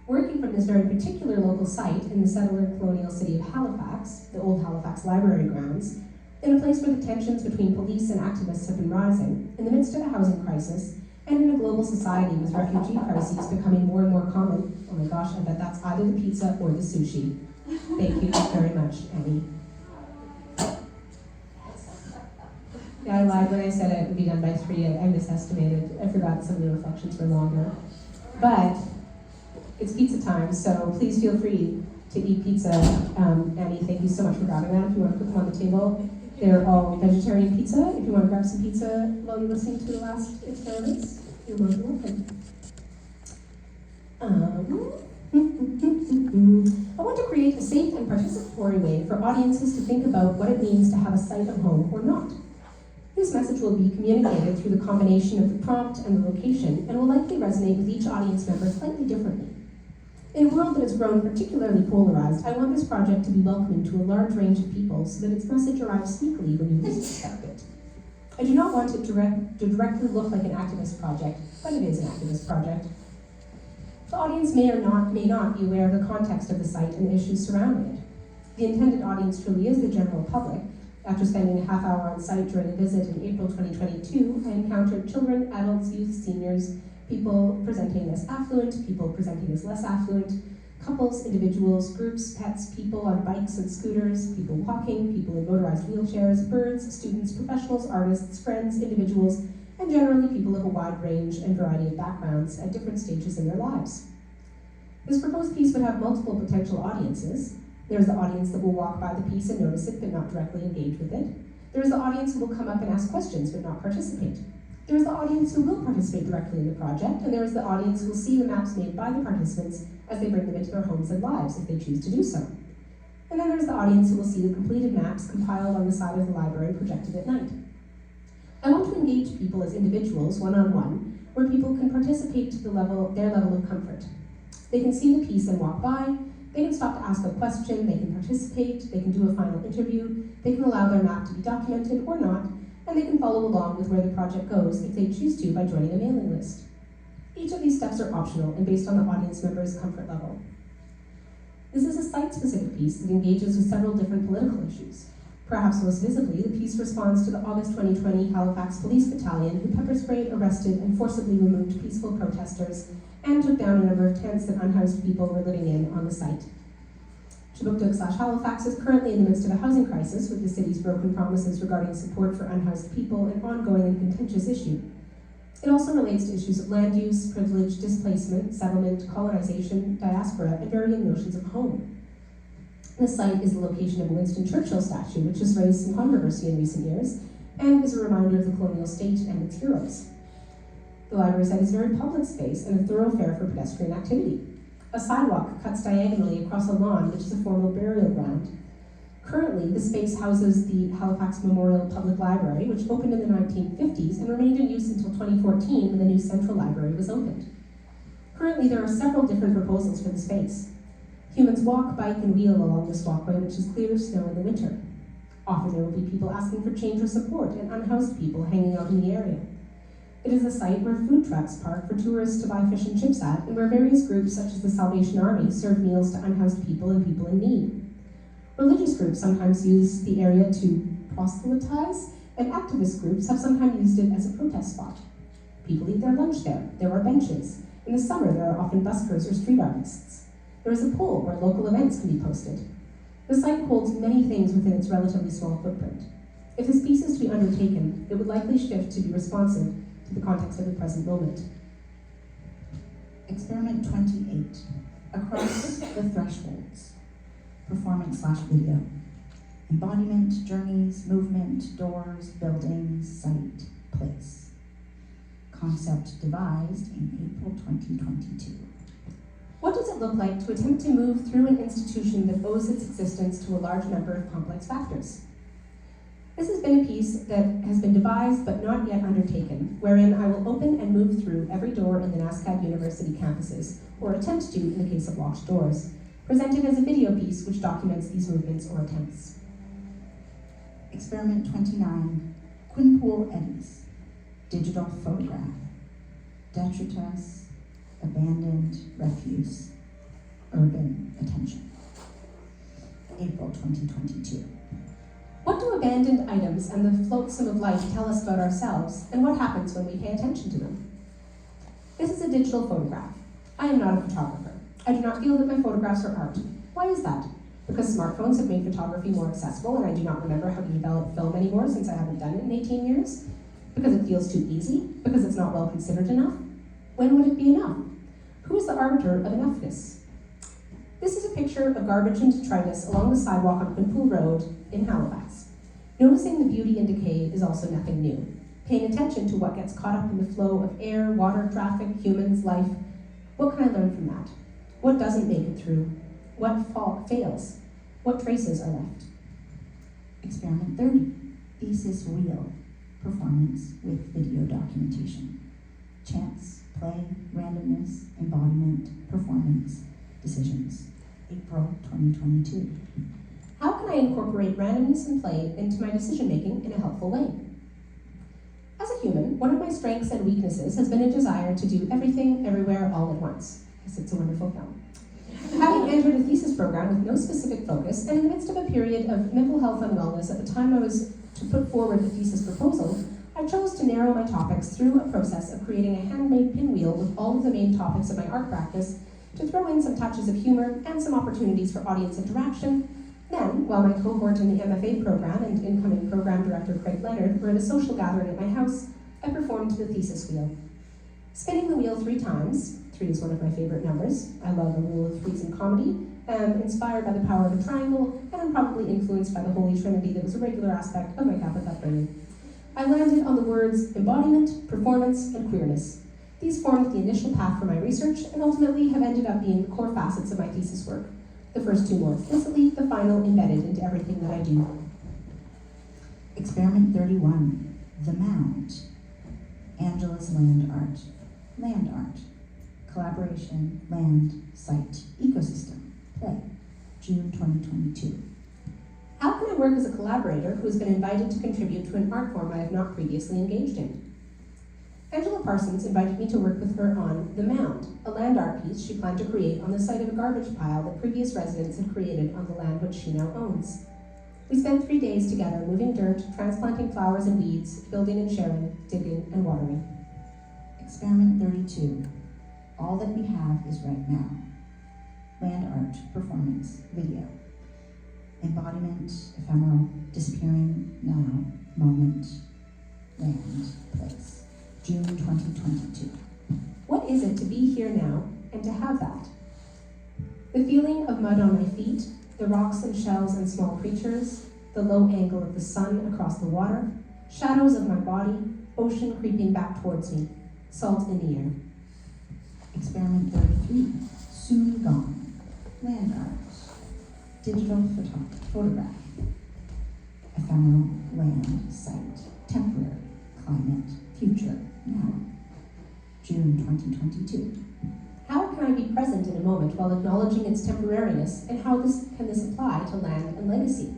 Working from this very particular local site in the settler colonial city of Halifax, the Old Halifax Library grounds, in a place where the tensions between police and activists have been rising, in the midst of a housing crisis, and in a global society with refugee crises becoming more and more common. Oh my gosh, I bet that's either the pizza or the sushi. Thank you very much, Annie. Yeah, I lied when I said it would be done by 3. I misestimated. I forgot some of the reflections were longer. But it's pizza time, so please feel free to eat pizza. Annie, thank you so much for grabbing that. If you want to put them on the table, they're all vegetarian pizza. If you want to grab some pizza while you're listening to the last experiments, you're more than welcome. I want to create a safe and participatory way for audiences to think about what it means to have a site of home or not. This message will be communicated through the combination of the prompt and the location, and will likely resonate with each audience member slightly differently. In a world that has grown particularly polarized, I want this project to be welcoming to a large range of people so that its message arrives sneakily when you least expect it. I do not want it to directly look like an activist project, but it is an activist project. The audience may not be aware of the context of the site and the issues surrounding it. The intended audience truly is the general public. After spending a half hour on site during a visit in April 2022, I encountered children, adults, youth, seniors, people presenting as affluent, people presenting as less affluent, couples, individuals, groups, pets, people on bikes and scooters, people walking, people in motorized wheelchairs, birds, students, professionals, artists, friends, individuals, and generally people of a wide range and variety of backgrounds at different stages in their lives. This proposed piece would have multiple potential audiences. There's the audience that will walk by the piece and notice it but not directly engage with it. There's the audience who will come up and ask questions but not participate. There is the audience who will participate directly in the project, and there is the audience who will see the maps made by the participants as they bring them into their homes and lives, if they choose to do so. And then there's the audience who will see the completed maps compiled on the side of the library projected at night. I want to engage people as individuals, one-on-one, where people can participate to their level of comfort. They can see the piece and walk by, they can stop to ask a question, they can participate, they can do a final interview, they can allow their map to be documented or not, and they can follow along with where the project goes if they choose to by joining a mailing list. Each of these steps are optional and based on the audience member's comfort level. This is a site-specific piece that engages with several different political issues. Perhaps most visibly, the piece responds to the August 2020 Halifax Police Battalion who pepper sprayed, arrested, and forcibly removed peaceful protesters and took down a number of tents that unhoused people were living in on the site. Chibouctouc/Halifax is currently in the midst of a housing crisis with the city's broken promises regarding support for unhoused people, an ongoing and contentious issue. It also relates to issues of land use, privilege, displacement, settlement, colonization, diaspora, and varying notions of home. This site is the location of a Winston Churchill statue, which has raised some controversy in recent years, and is a reminder of the colonial state and its heroes. The library site is a very public space and a thoroughfare for pedestrian activity. A sidewalk cuts diagonally across a lawn, which is a formal burial ground. Currently, the space houses the Halifax Memorial Public Library, which opened in the 1950s and remained in use until 2014 when the new Central Library was opened. Currently, there are several different proposals for the space. Humans walk, bike, and wheel along this walkway, which is clear of snow in the winter. Often there will be people asking for change or support and unhoused people hanging out in the area. It is a site where food trucks park for tourists to buy fish and chips at, and where various groups such as the Salvation Army serve meals to unhoused people and people in need. Religious groups sometimes use the area to proselytize, and activist groups have sometimes used it as a protest spot. People eat their lunch there. There are benches. In the summer, there are often buskers or street artists. There is a pole where local events can be posted. The site holds many things within its relatively small footprint. If this piece is to be undertaken, it would likely shift to be responsive to the context of the present moment. Experiment 28, Across the Thresholds. Performance/video. Embodiment, journeys, movement, doors, buildings, site, place. Concept devised in April 2022. What does it look like to attempt to move through an institution that owes its existence to a large number of complex factors? This has been a piece that has been devised but not yet undertaken, wherein I will open and move through every door in the NSCAD University campuses, or attempt to in the case of locked doors, presented as a video piece which documents these movements or attempts. Experiment 29, Quinpool Eddies. Digital photograph. Detritus, abandoned refuse, urban attention. April 2022. What do abandoned items and the flotsam of life tell us about ourselves, and what happens when we pay attention to them? This is a digital photograph. I am not a photographer. I do not feel that my photographs are art. Why is that? Because smartphones have made photography more accessible, and I do not remember how to develop film anymore since I haven't done it in 18 years? Because it feels too easy? Because it's not well considered enough? When would it be enough? Who is the arbiter of enoughness? This is a picture of garbage and detritus along the sidewalk on Quinpool Road in Halifax. Noticing the beauty and decay is also nothing new. Paying attention to what gets caught up in the flow of air, water, traffic, humans, life. What can I learn from that? What doesn't make it through? What fails? What traces are left? Experiment 30, Thesis Wheel. Performance with video documentation. Chance, play, randomness, embodiment, performance, decisions. April 2022. How can I incorporate randomness and play into my decision-making in a helpful way? As a human, one of my strengths and weaknesses has been a desire to do everything, everywhere, all at once. Yes, it's a wonderful film. Having entered a thesis program with no specific focus, and in the midst of a period of mental health and wellness at the time I was to put forward the thesis proposal, I chose to narrow my topics through a process of creating a handmade pinwheel with all of the main topics of my art practice to throw in some touches of humor and some opportunities for audience interaction. Then, while my cohort in the MFA program and incoming program director Craig Leonard were at a social gathering at my house, I performed the thesis wheel. Spinning the wheel 3 times, 3 is one of my favorite numbers. I love the rule of threes in comedy. I'm inspired by the power of a triangle, and I'm probably influenced by the Holy Trinity that was a regular aspect of my Catholic upbringing. I landed on the words embodiment, performance, and queerness. These formed the initial path for my research, and ultimately have ended up being the core facets of my thesis work. The first 2 more explicitly, the final embedded into everything that I do. Experiment 31, The Mound. Angela's land art. Land art. Collaboration, land, site, ecosystem, play. June 2022. How can I work as a collaborator who has been invited to contribute to an art form I have not previously engaged in? Angela Parsons invited me to work with her on The Mound, a land art piece she planned to create on the site of a garbage pile that previous residents had created on the land which she now owns. We spent 3 days together moving dirt, transplanting flowers and weeds, building and sharing, digging and watering. Experiment 32. All that we have is right now. Land art, performance, video. Embodiment, ephemeral, disappearing, now, moment, land, place. June 2022. What is it to be here now and to have that? The feeling of mud on my feet, the rocks and shells and small creatures, the low angle of the sun across the water, shadows of my body, ocean creeping back towards me, salt in the air. Experiment 33. Soon gone. Land art. Digital photograph. Ephemeral, land, site, temporary, climate, future, now. June 2022. How can I be present in a moment while acknowledging its temporariness, and how can this apply to land and legacy?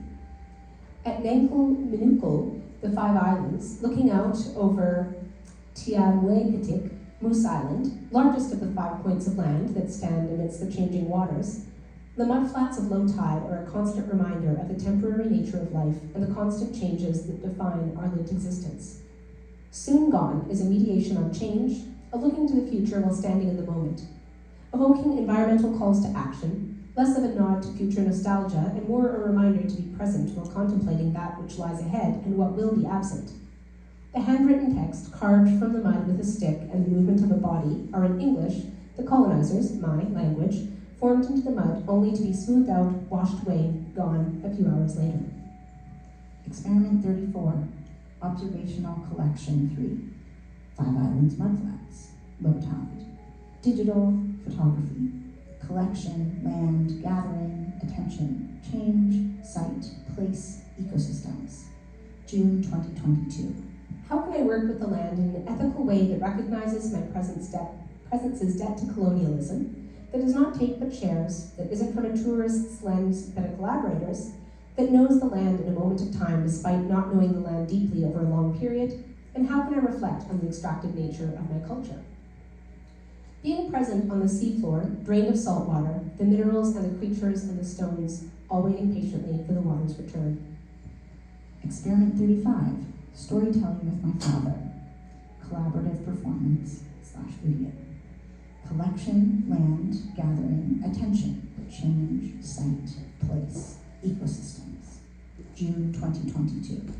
At Nankul Minukul, the Five Islands, looking out over Tiamuegatik, Moose Island, largest of the 5 points of land that stand amidst the changing waters, the mudflats of low tide are a constant reminder of the temporary nature of life and the constant changes that define our lived existence. Soon Gone is a mediation on change, a looking to the future while standing in the moment, evoking environmental calls to action, less of a nod to future nostalgia and more a reminder to be present while contemplating that which lies ahead and what will be absent. The handwritten text, carved from the mud with a stick and the movement of a body, are in English, the colonizers, my language, formed into the mud only to be smoothed out, washed away, gone a few hours later. Experiment 34. Observational collection 3. 5 Islands mudflats. Low tide. Digital photography. Collection, land, gathering, attention, change, site, place, ecosystems. June 2022. How can I work with the land in an ethical way that recognizes my presence's debt to colonialism, that does not take but shares, that isn't from a tourist's lens but a collaborator's, that knows the land in a moment of time despite not knowing the land deeply over a long period, and how can I reflect on the extractive nature of my culture? Being present on the seafloor, drained of salt water, the minerals and the creatures and the stones, all waiting patiently for the water's return. Experiment 35. Storytelling with my father. Collaborative performance / video. Collection, land, gathering, attention, change, site, place, ecosystems. June 2022.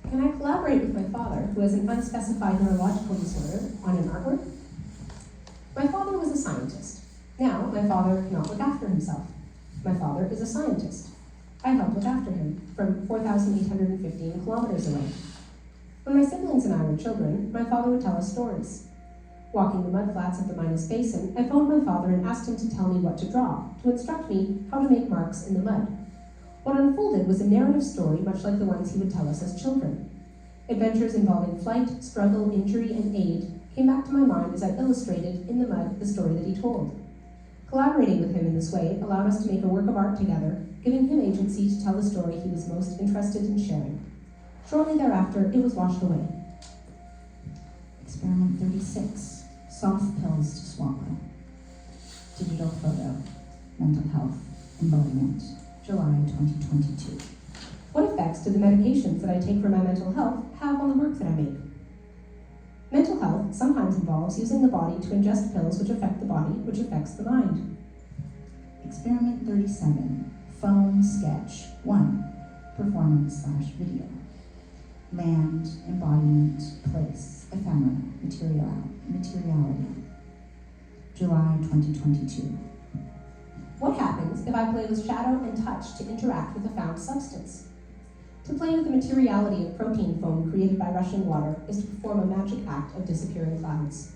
Can I collaborate with my father, who has an unspecified neurological disorder, on an artwork? My father was a scientist. Now, my father cannot look after himself. My father is a scientist. I help look after him from 4,815 kilometers away. When my siblings and I were children, my father would tell us stories. Walking the mudflats of the Minas Basin, I phoned my father and asked him to tell me what to draw, to instruct me how to make marks in the mud. What unfolded was a narrative story much like the ones he would tell us as children. Adventures involving flight, struggle, injury, and aid came back to my mind as I illustrated in the mud the story that he told. Collaborating with him in this way allowed us to make a work of art together, giving him agency to tell the story he was most interested in sharing. Shortly thereafter, it was washed away. Experiment 36. Soft pills to swallow. Digital photo. Mental health. Embodiment. July 2022. What effects do the medications that I take for my mental health have on the work that I make? Mental health sometimes involves using the body to ingest pills which affect the body, which affects the mind. Experiment 37. Foam sketch 1. Performance / video. Land, embodiment, place, ephemera, materiality. July 2022. What happens if I play with shadow and touch to interact with a found substance? To play with the materiality of protein foam created by rushing water is to perform a magic act of disappearing clouds.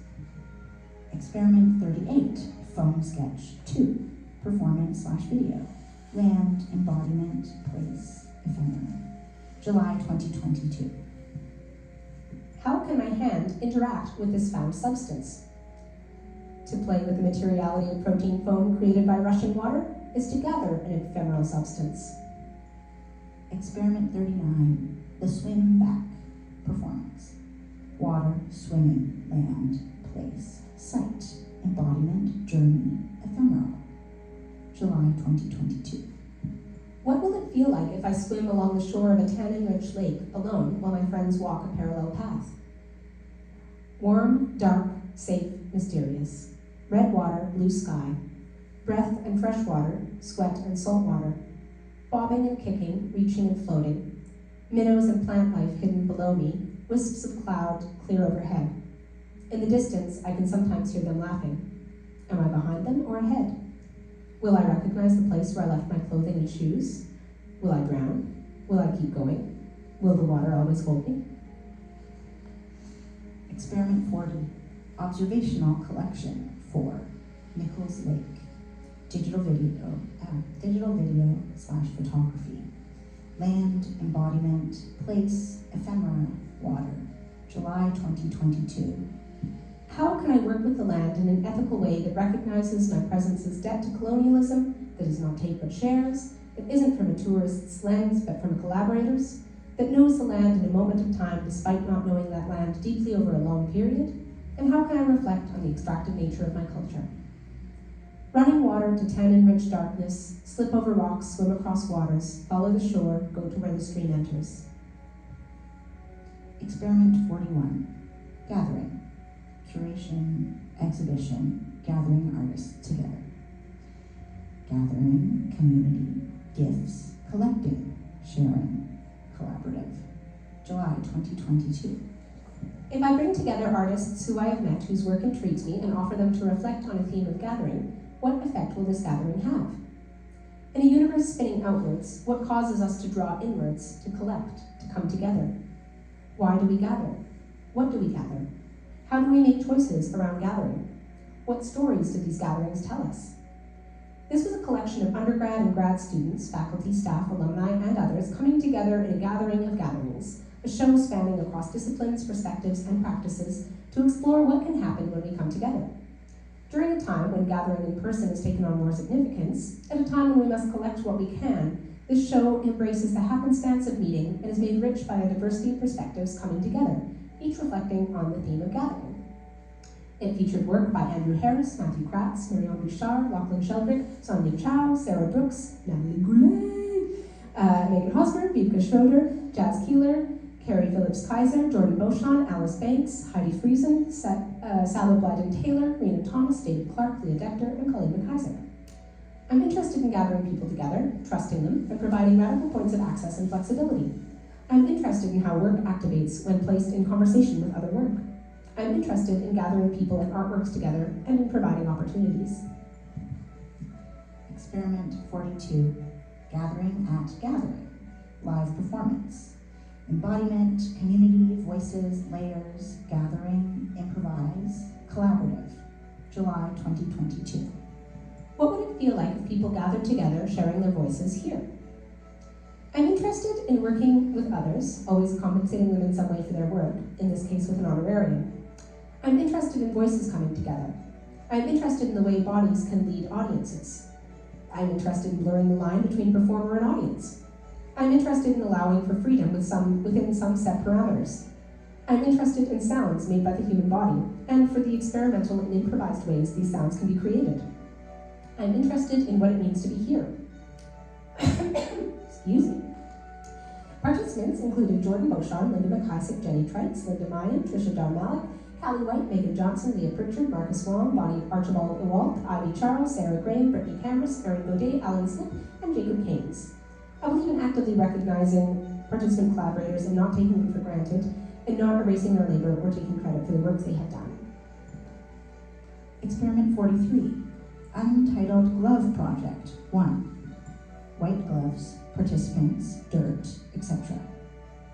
Experiment 38. Foam sketch 2. Performance / video. Land, embodiment, place, ephemera. July 2022. How can my hand interact with this found substance? To play with the materiality of protein foam created by rushing water is to gather an ephemeral substance. Experiment 39, the swim back performance. Water, swimming, land, place, site, embodiment, journey, ephemeral. July 2022. What will it feel like if I swim along the shore of a tannin-rich lake alone while my friends walk a parallel path? Warm, dark, safe, mysterious. Red water, blue sky. Breath and fresh water, sweat and salt water. Bobbing and kicking, reaching and floating. Minnows and plant life hidden below me, wisps of cloud clear overhead. In the distance, I can sometimes hear them laughing. Am I behind them or ahead? Will I recognize the place where I left my clothing and shoes? Will I drown? Will I keep going? Will the water always hold me? Experiment 40, observational collection 4, Nichols Lake. Digital video / photography. Land, embodiment, place, ephemera, water. July 2022. How can I work with the land in an ethical way that recognizes my presence's debt to colonialism, that does not take but shares, that isn't from a tourist's lens but from a collaborator's, that knows the land in a moment of time despite not knowing that land deeply over a long period? And how can I reflect on the extractive nature of my culture? Running water to tannin-rich darkness, slip over rocks, swim across waters, follow the shore, go to where the stream enters. Experiment 41, gathering. Curation, exhibition, gathering artists together. Gathering, community, gifts, collecting, sharing, collaborative. July 2022. If I bring together artists who I have met, whose work intrigues me, and offer them to reflect on a theme of gathering, what effect will this gathering have? In a universe spinning outwards, what causes us to draw inwards, to collect, to come together? Why do we gather? What do we gather? How do we make choices around gathering? What stories do these gatherings tell us? This was a collection of undergrad and grad students, faculty, staff, alumni, and others coming together in a gathering of gatherings, a show spanning across disciplines, perspectives, and practices to explore what can happen when we come together. During a time when gathering in person has taken on more significance, at a time when we must collect what we can, this show embraces the happenstance of meeting and is made rich by a diversity of perspectives coming together, each reflecting on the theme of gathering. It featured work by Andrew Harris, Matthew Kratz, Marion Bouchard, Lachlan Sheldrick, Sonia Chow, Sarah Brooks, Natalie Goulet, Megan Hosmer, Vivka Schroeder, Jazz Keeler, Carrie Phillips-Kaiser, Jordan Beauchamp, Alice Banks, Heidi Friesen, Sally Blyden-Taylor, Rena Thomas, David Clark, Leah Dector, and Colleen McKaiser. I'm interested in gathering people together, trusting them, and providing radical points of access and flexibility. I'm interested in how work activates when placed in conversation with other work. I'm interested in gathering people and artworks together and in providing opportunities. Experiment 42, gathering at gathering, live performance. Embodiment, community, voices, layers, gathering, improvise, collaborative. July 2022. What would it feel like if people gathered together, sharing their voices here? I'm interested in working with others, always compensating them in some way for their work, in this case with an honorarium. I'm interested in voices coming together. I'm interested in the way bodies can lead audiences. I'm interested in blurring the line between performer and audience. I'm interested in allowing for freedom within some set parameters. I'm interested in sounds made by the human body, and for the experimental and improvised ways these sounds can be created. I'm interested in what it means to be here. Excuse me. Participants included Jordan Beauchamp, Linda McKissick, Jenny Trites, Linda Mayan, Trisha Dar-Malik, Callie White, Megan Johnson, Leah Pritchard, Marcus Wong, Bonnie Archibald Ewalt, Ivy Charles, Sarah Graham, Brittany Camrus, Erin Godet, Alan Slip, and Jacob Keynes. I believe in actively recognizing participant collaborators and not taking them for granted, and not erasing their labor or taking credit for the work they have done. Experiment 43, Untitled Glove Project 1. White gloves, participants, dirt, etc.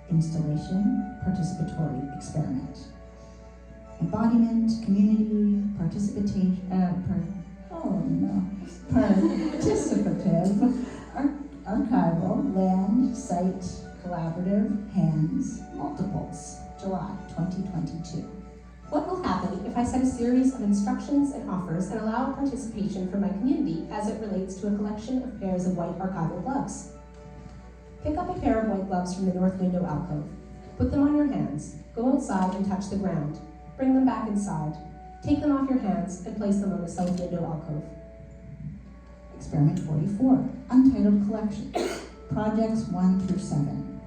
Installation, participatory experiment. Embodiment, community, participative, archival, land, site, collaborative, hands, multiples. July 2022. What will happen if I set a series of instructions and offers and allow participation from my community as it relates to a collection of pairs of white archival gloves? Pick up up a pair of white gloves from the north window alcove. Put them on your hands. Go outside and touch the ground. Bring them back inside. Take them off your hands and place them on the south window alcove. Experiment 44, Untitled Collection, Projects 1 through 7.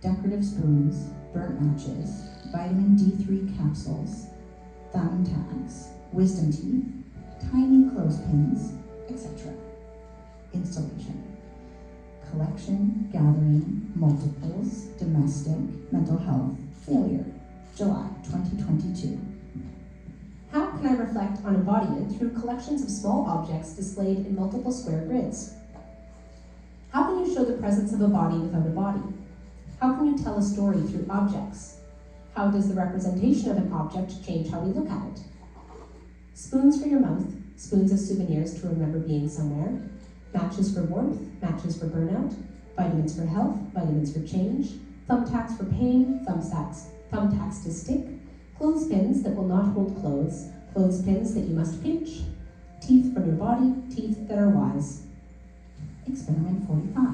Decorative spoons, burnt matches, vitamin D3 capsules, thumbtacks, wisdom teeth, tiny clothespins, etc. Installation. Collection, gathering, multiples, domestic, mental health, failure. July 2022. How can I reflect on embodiment through collections of small objects displayed in multiple square grids? How can you show the presence of a body without a body? How can you tell a story through objects? How does the representation of an object change how we look at it? Spoons for your mouth, spoons as souvenirs to remember being somewhere, matches for warmth, matches for burnout, vitamins for health, vitamins for change, thumbtacks for pain, thumbtacks to stick, clothespins that will not hold clothes, clothespins that you must pinch, teeth from your body, teeth that are wise. Experiment 45,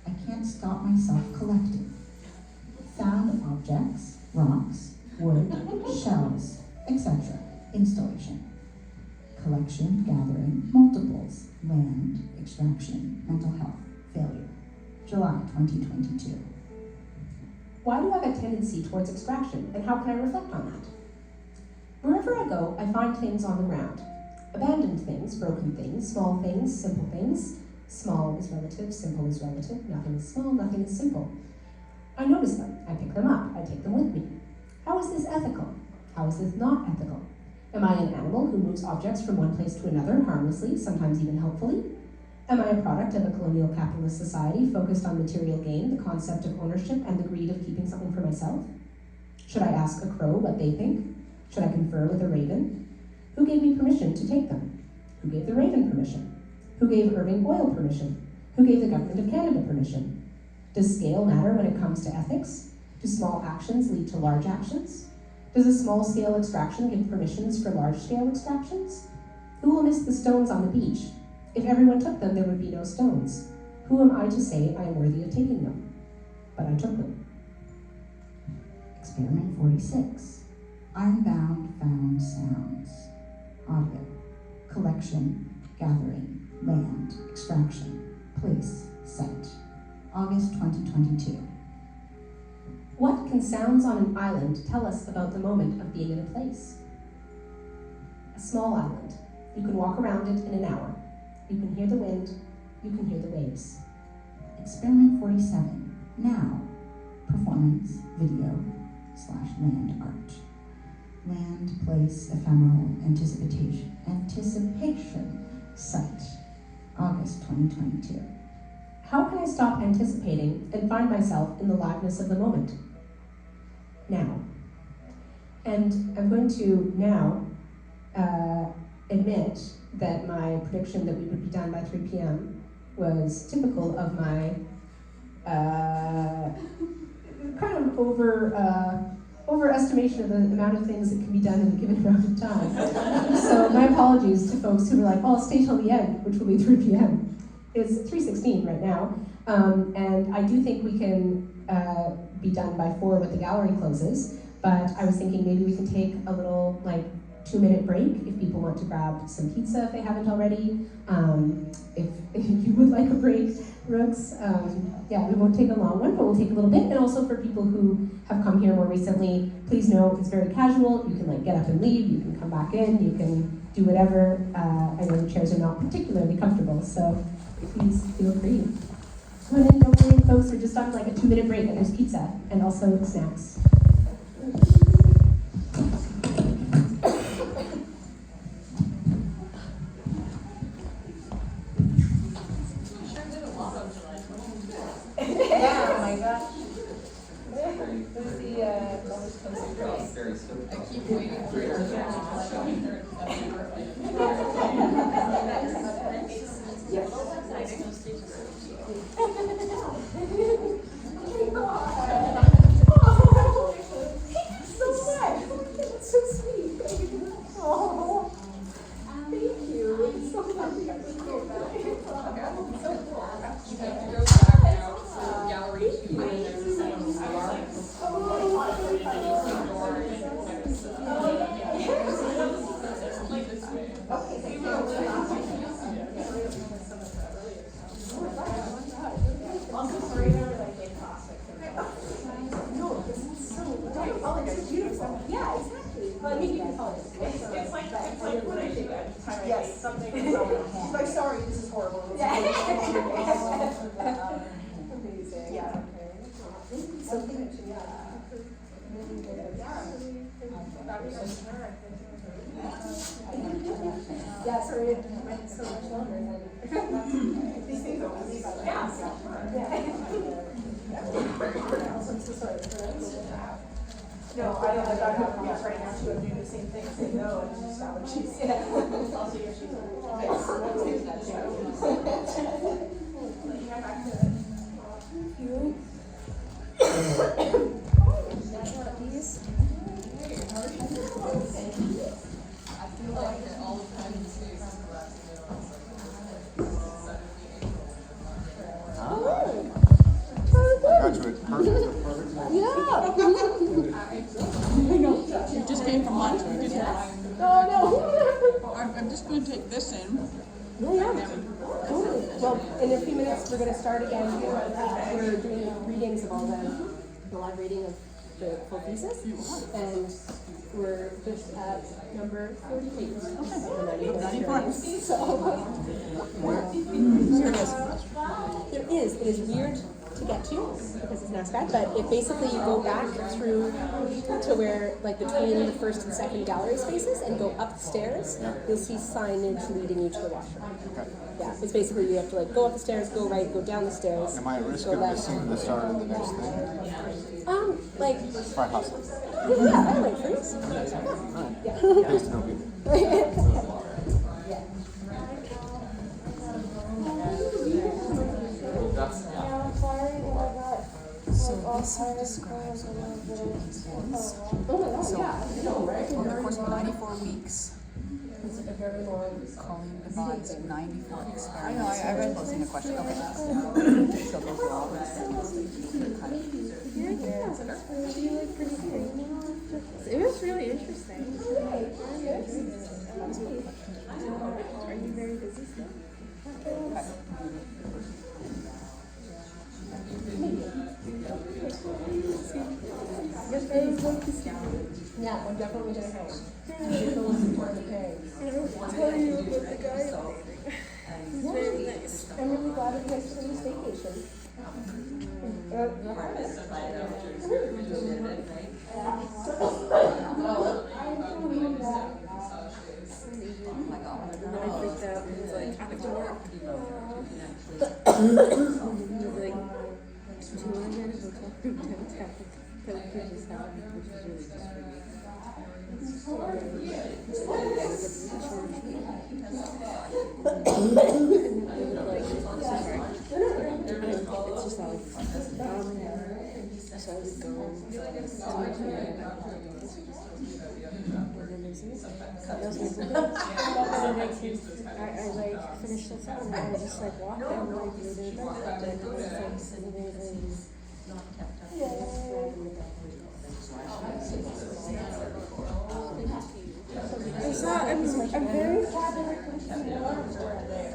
I can't stop myself collecting. Found objects, rocks, wood, shells, etc. Installation. Collection, gathering, multiples, land, extraction, mental health, failure. July 2022. Why do I have a tendency towards extraction, and how can I reflect on that? Wherever I go, I find things on the ground. Abandoned things, broken things, small things, simple things. Small is relative, simple is relative, nothing is small, nothing is simple. I notice them, I pick them up, I take them with me. How is this ethical? How is this not ethical? Am I an animal who moves objects from one place to another harmlessly, sometimes even helpfully? Am I a product of a colonial capitalist society focused on material gain, the concept of ownership, and the greed of keeping something for myself? Should I ask a crow what they think? Should I confer with a raven? Who gave me permission to take them? Who gave the raven permission? Who gave Irving Oil permission? Who gave the Government of Canada permission? Does scale matter when it comes to ethics? Do small actions lead to large actions? Does a small-scale extraction give permissions for large-scale extractions? Who will miss the stones on the beach? If everyone took them, there would be no stones. Who am I to say I am worthy of taking them? But I took them. Experiment 46, Unbound Found Sounds. Audio. Collection, gathering, land, extraction, place, site. August 2022. What can sounds on an island tell us about the moment of being in a place? A small island. You can walk around it in an hour. You can hear the wind. You can hear the waves. Experiment 47, Now. Performance, video, / land art. Land, place, ephemeral, anticipation, site. August 2022. How can I stop anticipating and find myself in the liveness of the moment? Now. And I'm going to now admit that my prediction that we would be done by 3 p.m. was typical of my kind of overestimation of the amount of things that can be done in a given amount of time. So my apologies to folks who were like, oh, I'll stay till the end, which will be 3 p.m. It's 3:16 right now, and I do think we can be done by 4 with the gallery closes, but I was thinking maybe we can take a little 2-minute break if people want to grab some pizza if they haven't already. If you would like a break, Rooks, yeah, we won't take a long one, but we'll take a little bit. And also for people who have come here more recently, please know it's very casual. You can get up and leave, you can come back in, you can do whatever. I know the chairs are not particularly comfortable, so please feel free. Come on in, don't worry, folks, we're just on a 2-minute break and there's pizza and also snacks. Yeah, oh my gosh. Who's the lowest posted grade? Very simple. I keep waiting for your No, I don't like, I'm not right now, she would do the same thing, say no, and it's just not what she said. I'll see if she's. Got you it. Perfect. We just came from lunch, we didn't have. Oh, I'm just gonna take this in. no. Yeah. Totally. Well, in a few minutes, we're gonna start again. We're doing readings of all the live reading of the full thesis. And we're just at number 48. Okay. It is weird to get to because it's NASCAD, but it basically you go back through to where like between the first and second gallery spaces and go up the stairs. You'll see signage leading you to the washroom. Okay. Yeah, it's basically you have to like go up the stairs, go right, go down the stairs. Am I at risk go of left. missing the start of the next thing? Like If I hustle. yeah, I like fruits. Nice to know people. So this describes a lot of the things. Over the course of 94 weeks, It's a very long. Colleen Devon's 94 experiments. I know, I read those in the question. Okay. So those are all the things that you can kind of. It was really interesting. Are you very busy still? Yeah, I'm definitely gonna hang. It's the most important thing. I was telling you about the guy. He's very nice. I'm really glad that you guys took this vacation. And then I freaked out and was like, I have to work. He was like, do you want to get a hotel room downtown that we could just have, which is really just for you. And then they were like, sorry. It's just like, so I would go and I like finished this out and I just like walked down and like made it back and it was like amazing. I'm very happy.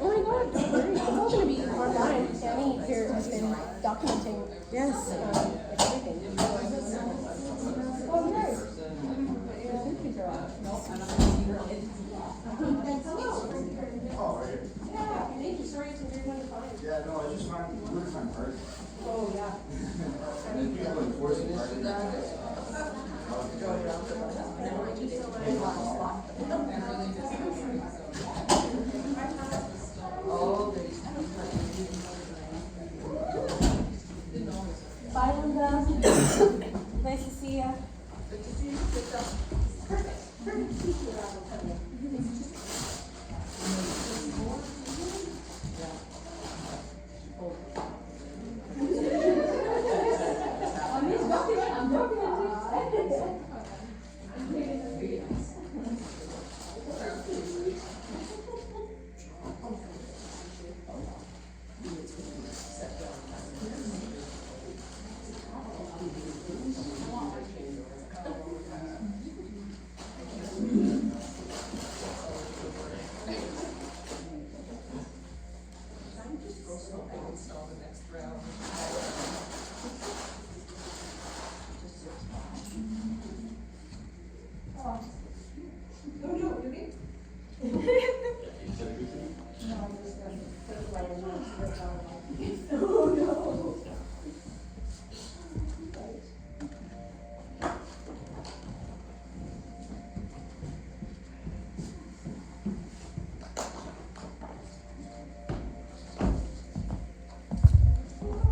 Oh my god, don't worry. It's all gonna be online. Annie here has been documenting Yes. everything. Oh, nice. Thank you. Sorry, it's a weird one to find. Yeah, no, I just find, where to find parking? Oh, yeah. And then people enforcing parking. Bye, Linda. Nice to see ya.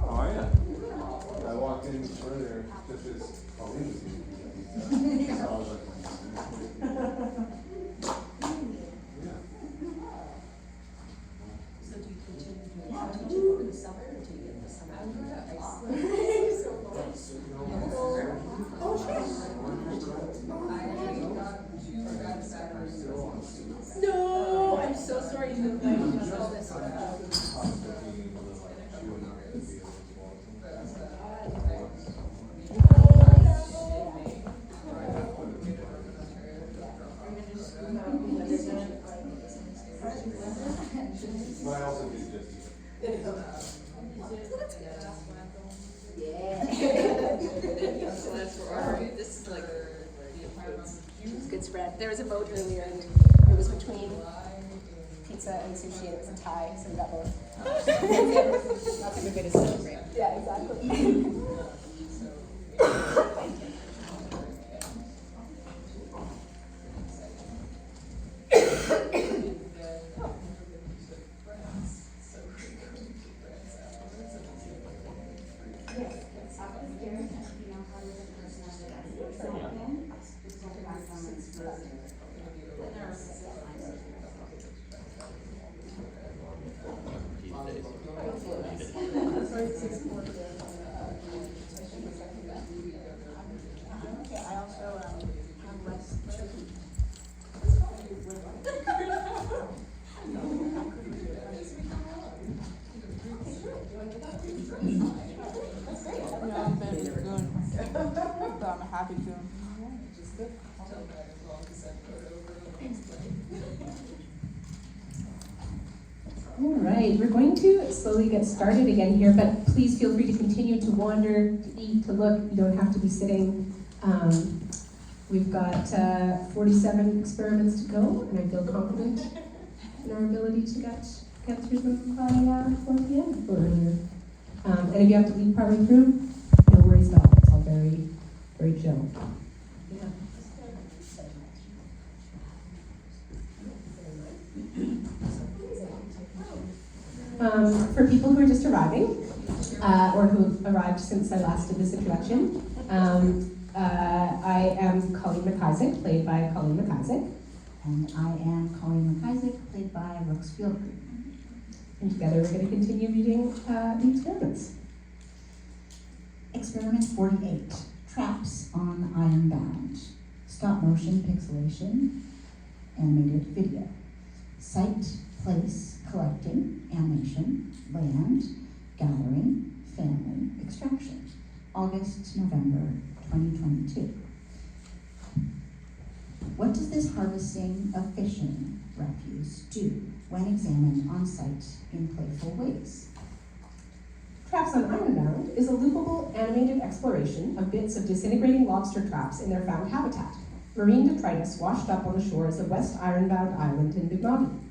Oh, yeah. I walked in further just as Colleen was leaving. So do you continue to teach over the summer, or do you get the summer? No, I'm so sorry to invite you to all this. This is like it's a good spread. There was a vote earlier and it was between pizza and sushi and it was a tie, so we got both. That's a good way to celebrate. Yeah, exactly. I'm a happy goon. All right, we're going to slowly get started again here, but please feel free to continue to wander, to eat, to look. You don't have to be sitting. We've got 47 experiments to go, and I feel confident in our ability to get through them by 4 p.m. or earlier. And if you have to leave partway through, no worries at all. It's all very, very chill. For people who are just arriving, or who have arrived since I last did this introduction, I am Colleen McIsaac, played by Colleen McIsaac. And I am Colleen McIsaac, played by Brooks Fieldgren. And together we're going to continue reading the experiments. Experiment 48, Traps on Ironbound. Stop motion pixelation, animated video. Site, place, collecting, animation, land, gathering, family, extraction. August to November 2022. What does this harvesting of fishing refuse do when examined on site in playful ways? Traps on Ironbound is a loopable animated exploration of bits of disintegrating lobster traps in their found habitat, marine detritus washed up on the shores of West Ironbound Island in Bignabi.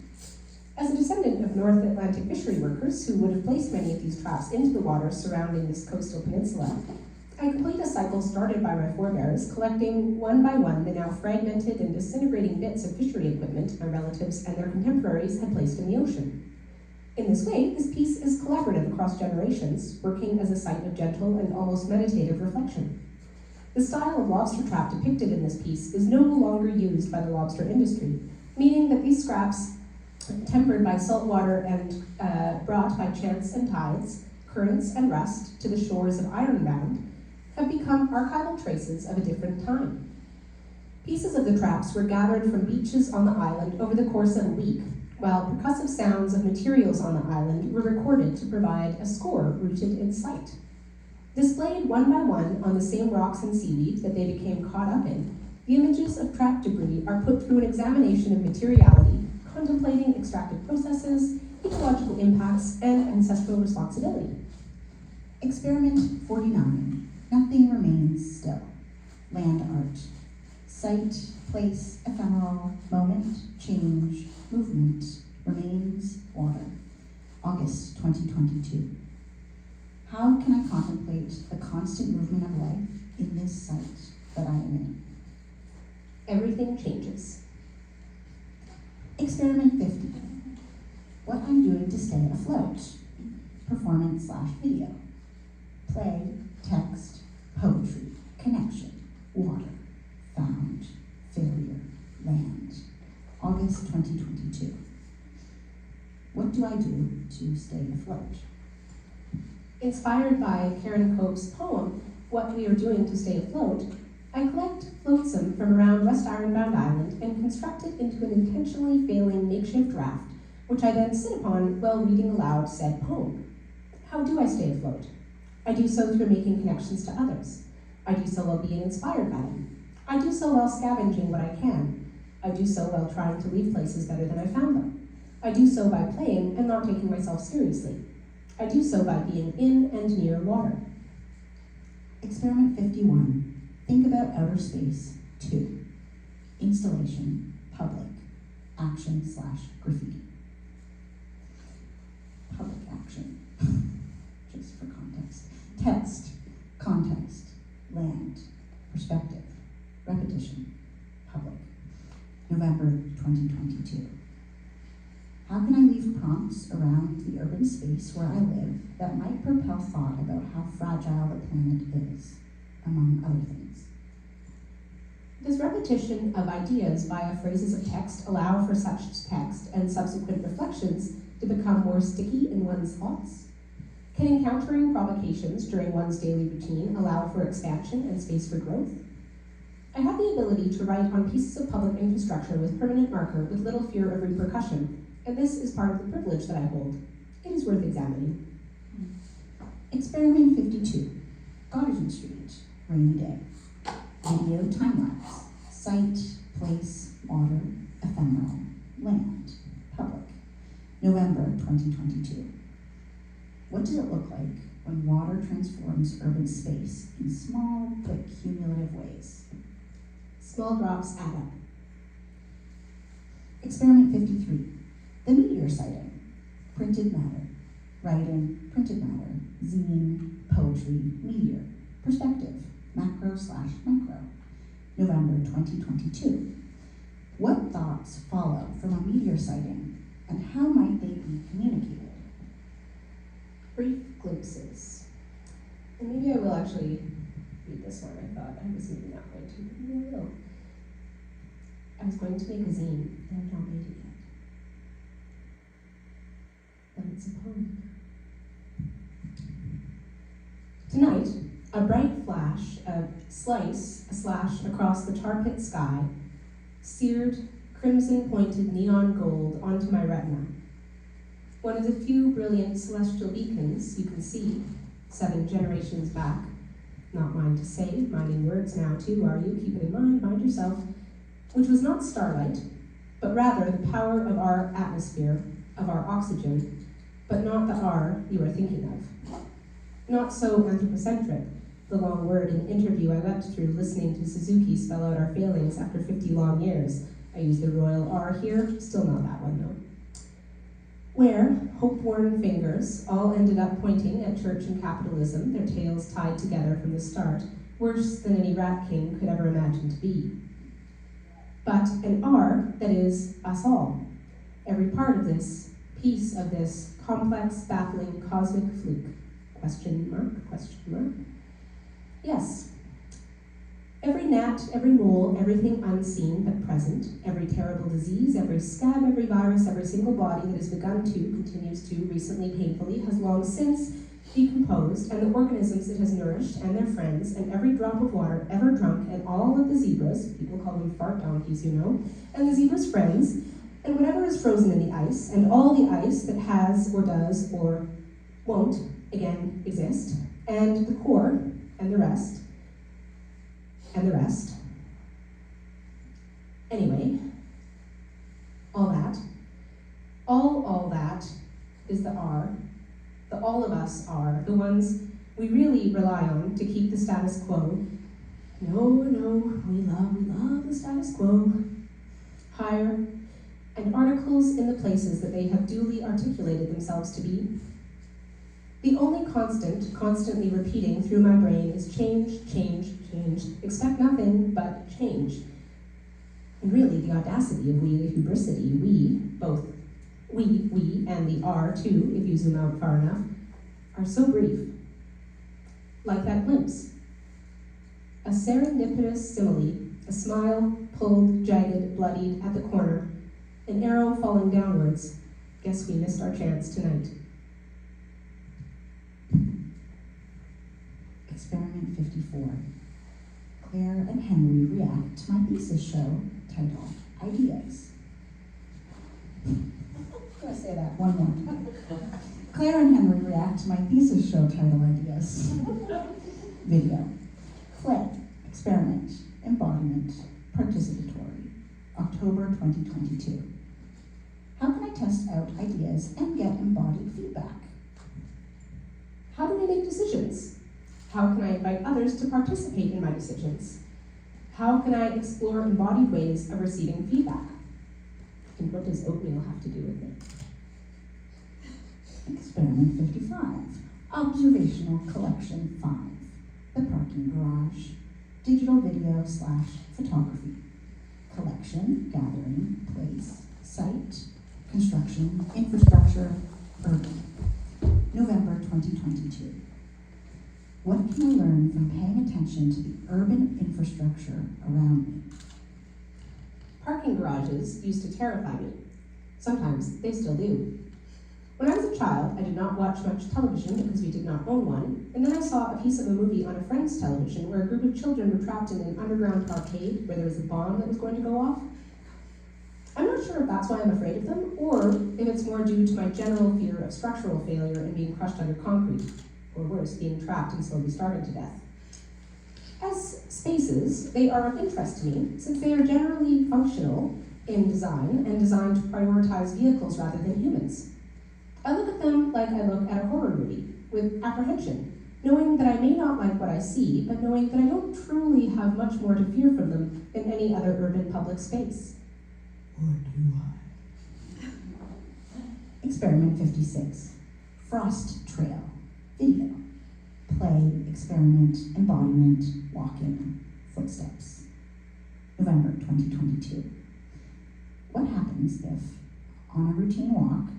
As a descendant of North Atlantic fishery workers who would have placed many of these traps into the waters surrounding this coastal peninsula, I complete a cycle started by my forebears, collecting one by one the now fragmented and disintegrating bits of fishery equipment my relatives and their contemporaries had placed in the ocean. In this way, this piece is collaborative across generations, working as a site of gentle and almost meditative reflection. The style of lobster trap depicted in this piece is no longer used by the lobster industry, meaning that these scraps, tempered by salt water and brought by chance and tides, currents and rust to the shores of Ironbound, have become archival traces of a different time. Pieces of the traps were gathered from beaches on the island over the course of a week, while percussive sounds of materials on the island were recorded to provide a score rooted in sight. Displayed one by one on the same rocks and seaweed that they became caught up in, the images of trap debris are put through an examination of materiality, contemplating extractive processes, ecological impacts, and ancestral responsibility. Experiment 49, Nothing Remains Still. Land art. Site, place, ephemeral, moment, change, movement, remains, water. August 2022. How can I contemplate the constant movement of life in this site that I am in? Everything changes. Experiment 50. What I'm doing to stay afloat. Performance/video. Play, text, poetry, connection, water, August 2022. What do I do to stay afloat? Inspired by Karen Cope's poem, What We Are Doing to Stay Afloat, I collect flotsam from around West Ironbound Island and construct it into an intentionally failing makeshift raft, which I then sit upon while reading aloud said poem. How do I stay afloat? I do so through making connections to others. I do so while being inspired by them. I do so while scavenging what I can. I do so while trying to leave places better than I found them. I do so by playing and not taking myself seriously. I do so by being in and near water. Experiment 51. Think about outer space 2. Installation, public, action/graffiti. Public action, just for context. Text, context, land, perspective, repetition, public. November 2022. How can I leave prompts around the urban space where I live that might propel thought about how fragile the planet is, among other things? Does repetition of ideas via phrases of text allow for such text and subsequent reflections to become more sticky in one's thoughts? Can encountering provocations during one's daily routine allow for expansion and space for growth? I have the ability to write on pieces of public infrastructure with permanent marker with little fear of repercussion, and this is part of the privilege that I hold. It is worth examining. Experiment 52. Goddard Street, rainy day. Video time-lapse. Site, place, water, ephemeral, land, public. November 2022. What does it look like when water transforms urban space in small but cumulative ways? Small drops add up. Experiment 53. The meteor sighting. Printed matter. Writing, printed matter. Zine, poetry, meteor. Perspective. Macro/micro. November 2022. What thoughts follow from a meteor sighting, and how might they be communicated? Brief glimpses. And maybe I will actually read this one. I thought I was maybe not going to, but maybe I will. I was going to make a zine, and I've not made it yet. But it's a poem. Tonight, a bright flash, a slash across the tar pit sky, seared, crimson-pointed neon gold onto my retina. One of the few brilliant celestial beacons you can see 7 generations back. Not mine to say, minding words now too, are you? Keep it in mind yourself. Which was not starlight, but rather the power of our atmosphere, of our oxygen, but not the R you are thinking of. Not so anthropocentric, the long word in interview I wept through listening to Suzuki spell out our failings after 50 long years. I use the royal R here, still not that one though. Where hope-worn fingers all ended up pointing at church and capitalism, their tails tied together from the start, worse than any rat king could ever imagine to be. But an R that is us all, every part of this, piece of this complex, baffling, cosmic fluke. Question mark? Yes. Every gnat, every mole, everything unseen but present, every terrible disease, every scab, every virus, every single body that has begun to, continues to, recently painfully, has long since decomposed, and the organisms it has nourished, and their friends, and every drop of water ever drunk, and all of the zebras, people call them fart donkeys, you know, and the zebras' friends, and whatever is frozen in the ice, and all the ice that has, or does, or won't, again, exist, and the core, and the rest, and the rest. Anyway, all that is the R, the all of us are, the ones we really rely on to keep the status quo. No, we love the status quo. Higher, and articles in the places that they have duly articulated themselves to be. The only constant, constantly repeating through my brain is change. Expect nothing but change. And really, the audacity of we, the hubrisity, we, both we, and the R too, if you zoom out far enough, are so brief. Like that glimpse. A serendipitous simile, a smile, pulled, jagged, bloodied at the corner, An arrow falling downwards. Guess we missed our chance tonight. Experiment 54. Claire and Henry react to my thesis show titled Ideas. I'm gonna say that one more time. Claire and Henry react to my thesis show titled Ideas. Video. Play, experiment, embodiment, participatory. October 2022. How can I test out ideas and get embodied feedback? How do we make decisions? How can I invite others to participate in my decisions? How can I explore embodied ways of receiving feedback? And what does oatmeal have to do with it? Experiment 55. Observational collection 5. The parking garage. Digital video / photography. Collection, gathering, place, site, construction, infrastructure, urban. November 2022. What can I learn from paying attention to the urban infrastructure around me? Parking garages used to terrify me. Sometimes they still do. When I was a child, I did not watch much television because we did not own one, and then I saw a piece of a movie on a friend's television where a group of children were trapped in an underground parkade where there was a bomb that was going to go off. I'm not sure if that's why I'm afraid of them, or if it's more due to my general fear of structural failure and being crushed under concrete, or worse, being trapped and slowly starving to death. As spaces, they are of interest to me, since they are generally functional in design and designed to prioritize vehicles rather than humans. I look at them like I look at a horror movie, with apprehension, knowing that I may not like what I see, but knowing that I don't truly have much more to fear from them than any other urban public space. Or do I? Experiment 56. Frost Trail. Video. Play, experiment, embodiment, walking, footsteps. November 2022. What happens if, on a routine walk,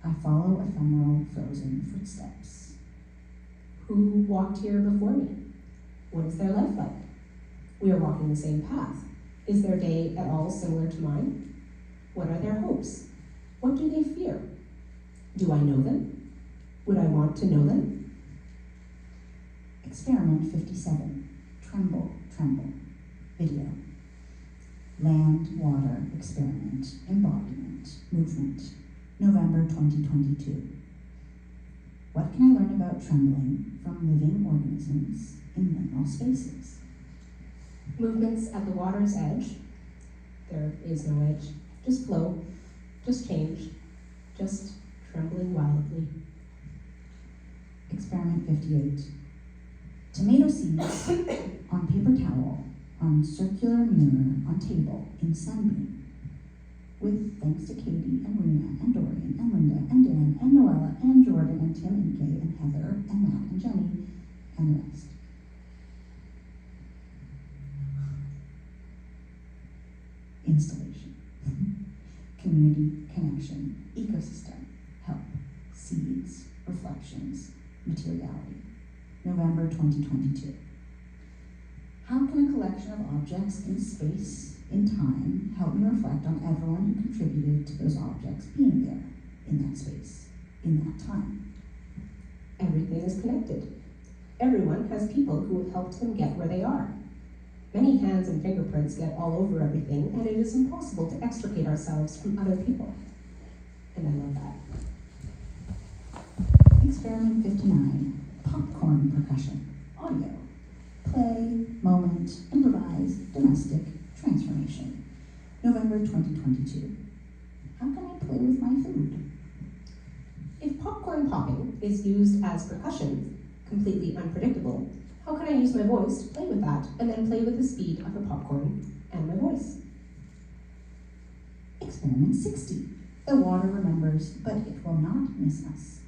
I follow ephemeral frozen footsteps? Who walked here before me? What is their life like? We are walking the same path. Is their day at all similar to mine? What are their hopes? What do they fear? Do I know them? Would I want to know them? Experiment 57. Tremble, tremble. Video. Land, water, experiment, embodiment, movement. November 2022. What can I learn about trembling from living organisms in liminal spaces? Movements at the water's edge. There is no edge. Just flow. Just change. Just trembling wildly. Experiment 58. Tomato seeds on paper towel, on circular mirror, on table, in sunbeam. With thanks to Katie and Rena and Dorian and Linda and Dan and Noella and Jordan and Tim and Kay and Heather and Matt and Jenny and the rest. Installation. Community, connection, ecosystem, help, seeds, reflections, materiality. November 2022. How can a collection of objects in space, in time, help me reflect on everyone who contributed to those objects being there, in that space, in that time? Everything is connected. Everyone has people who have helped them get where they are. Many hands and fingerprints get all over everything, and it is impossible to extricate ourselves from other people. And I love that. Experiment 59. Popcorn percussion. Audio. Play, moment, improvise, domestic, transformation. November 2022. How can I play with my food? If popcorn popping is used as percussion, completely unpredictable, how can I use my voice to play with that and then play with the speed of the popcorn and my voice? Experiment 60. The water remembers, but it will not miss us.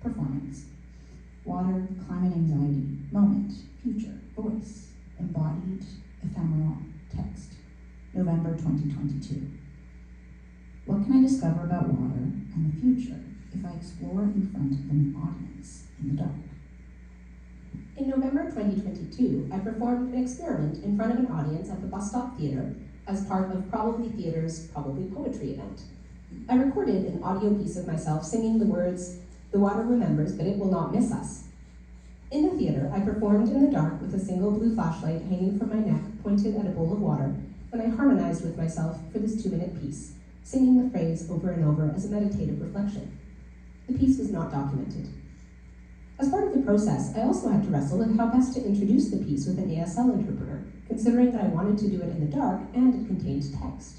Performance. Water, climate anxiety, moment, future, voice, embodied, ephemeral, text. November 2022. What can I discover about water and the future if I explore in front of an audience in the dark? In November 2022, I performed an experiment in front of an audience at the Bus Stop Theatre as part of Probably Theatre's Probably Poetry event. I recorded an audio piece of myself singing the words, "The water remembers, but it will not miss us." In the theater, I performed in the dark with a single blue flashlight hanging from my neck, pointed at a bowl of water, and I harmonized with myself for this 2-minute piece, singing the phrase over and over as a meditative reflection. The piece was not documented. As part of the process, I also had to wrestle with how best to introduce the piece with an ASL interpreter, considering that I wanted to do it in the dark and it contained text.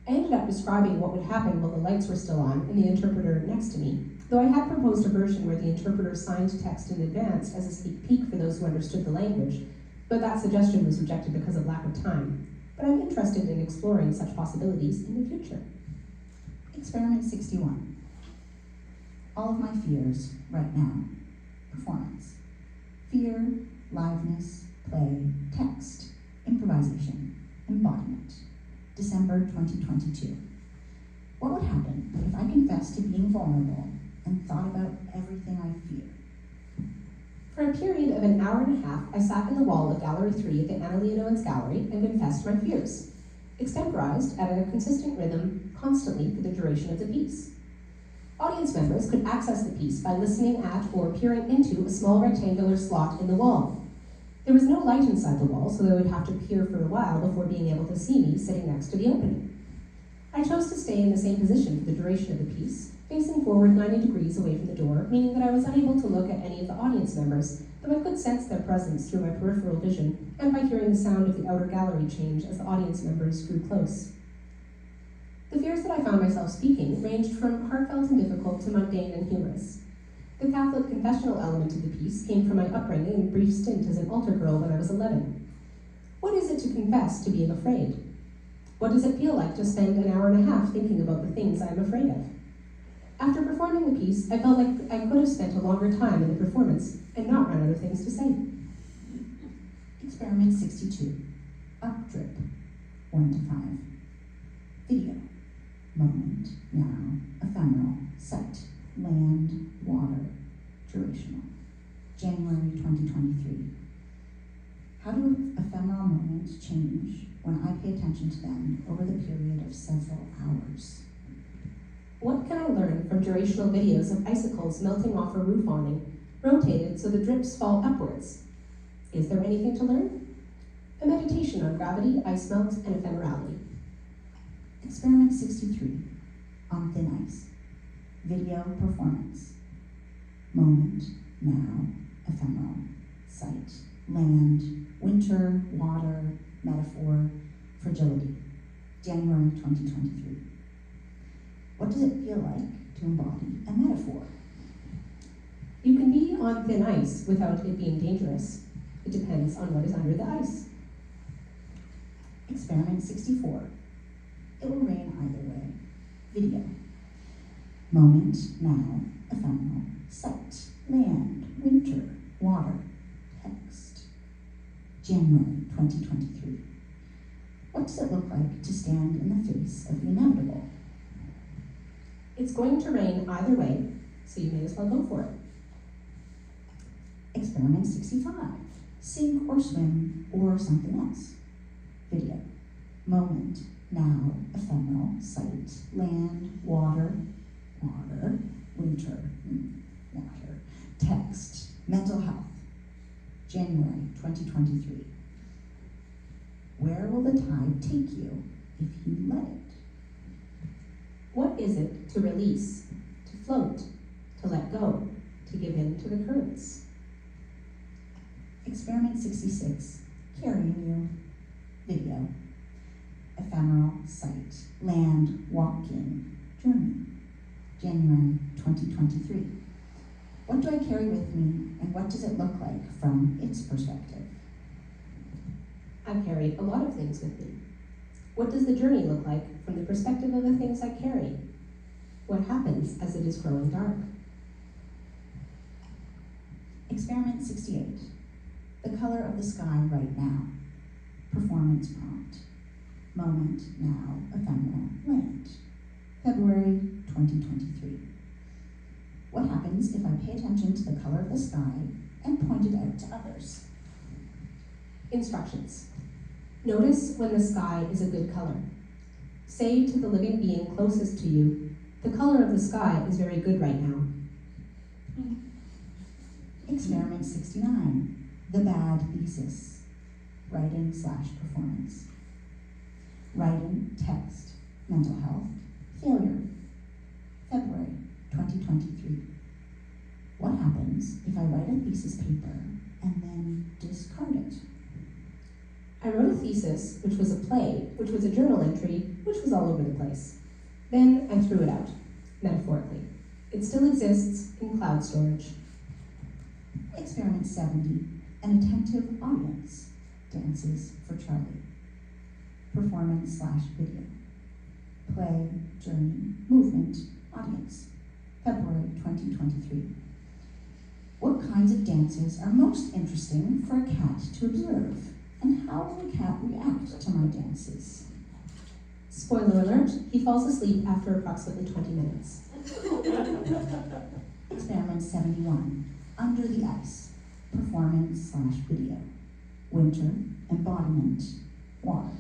I ended up describing what would happen while the lights were still on and the interpreter next to me, though I had proposed a version where the interpreter signed text in advance as a sneak peek for those who understood the language, but that suggestion was rejected because of lack of time. But I'm interested in exploring such possibilities in the future. Experiment 61. All of my fears right now. Performance. Fear, liveness, play, text, improvisation, embodiment. December 2022. What would happen if I confessed to being vulnerable and thought about everything I fear? For a period of an hour and a half, I sat in the wall of Gallery 3 at the Anna Leonowitz Gallery and confessed my fears, extemporized at a consistent rhythm constantly for the duration of the piece. Audience members could access the piece by listening at or peering into a small rectangular slot in the wall. There was no light inside the wall, so they would have to peer for a while before being able to see me sitting next to the opening. I chose to stay in the same position for the duration of the piece, facing forward 90 degrees away from the door, meaning that I was unable to look at any of the audience members, though I could sense their presence through my peripheral vision and by hearing the sound of the outer gallery change as the audience members drew close. The fears that I found myself speaking ranged from heartfelt and difficult to mundane and humorous. The Catholic confessional element of the piece came from my upbringing and brief stint as an altar girl when I was 11. What is it to confess to being afraid? What does it feel like to spend an hour and a half thinking about the things I am afraid of? After performing the piece, I felt like I could have spent a longer time in the performance and not run out of things to say. Experiment 62. Up drip. 1 to 5. Video. Moment, now, ephemeral, site, land, water, durational. January 2023. How do ephemeral moments change when I pay attention to them over the period of several hours? What can I learn from durational videos of icicles melting off a roof awning, rotated so the drips fall upwards? Is there anything to learn? A meditation on gravity, ice melt, and ephemerality. Experiment 63. On thin ice. Video performance. Moment, now, ephemeral, site, land, winter, water, metaphor, fragility. January 2023. What does it feel like to embody a metaphor? You can be on thin ice without it being dangerous. It depends on what is under the ice. Experiment 64. It will rain either way. Video. Moment, now, ephemeral, site, land, winter, water, text. January 2023. What does it look like to stand in the face of the inevitable? It's going to rain either way, so you may as well go for it. Experiment 65. Sink or swim or something else. Video. Moment, now, ephemeral, site, land, water, water, winter, water, text, mental health. January 2023. Where will the tide take you if you let it? What is it to release, to float, to let go, to give in to the currents? Experiment 66. Carrying you. Video. Ephemeral, site, land, walking, journey. January 2023. What do I carry with me, and what does it look like from its perspective? I've carried a lot of things with me. What does the journey look like from the perspective of the things I carry? What happens as it is growing dark? Experiment 68. The color of the sky right now. Performance prompt. Moment, now, ephemeral, land. February 2023. What happens if I pay attention to the color of the sky and point it out to others? Instructions. Notice when the sky is a good color. Say to the living being closest to you, the color of the sky is very good right now. Experiment 69, the bad thesis, writing/performance. Writing, text, mental health, failure. February 2023. What happens if I write a thesis paper and then discard it? I wrote a thesis, which was a play, which was a journal entry, which was all over the place. Then I threw it out, metaphorically. It still exists in cloud storage. Experiment 70, an attentive audience, dances for Charlie. Performance/video. Play, journey, movement, audience. February 2023. What kinds of dances are most interesting for a cat to observe? And how will a cat react to my dances? Spoiler alert, he falls asleep after approximately 20 minutes. Experiment 71, under the ice, performance/video. Winter, embodiment, water.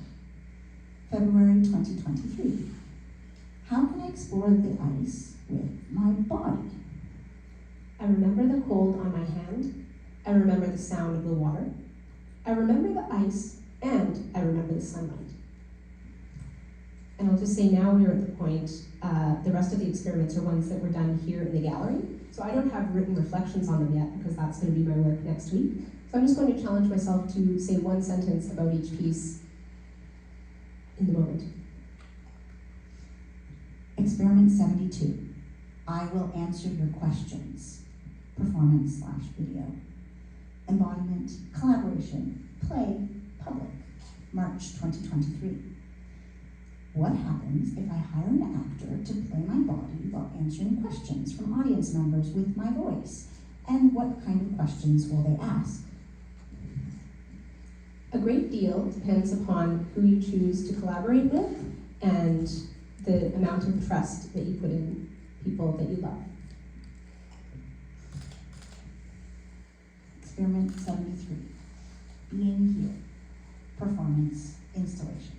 February 2023. How can I explore the ice with my body? I remember the cold on my hand. I remember the sound of the water. I remember the ice, and I remember the sunlight. And I'll just say now we're at the point, the rest of the experiments are ones that were done here in the gallery. So I don't have written reflections on them yet because that's going to be my work next week. So I'm just going to challenge myself to say one sentence about each piece in the moment. Experiment 72, I will answer your questions. Performance/video. Embodiment, collaboration, play, public. March 2023. What happens if I hire an actor to play my body while answering questions from audience members with my voice? And what kind of questions will they ask? A great deal depends upon who you choose to collaborate with and the amount of trust that you put in people that you love. Experiment 73, being here, performance, installation.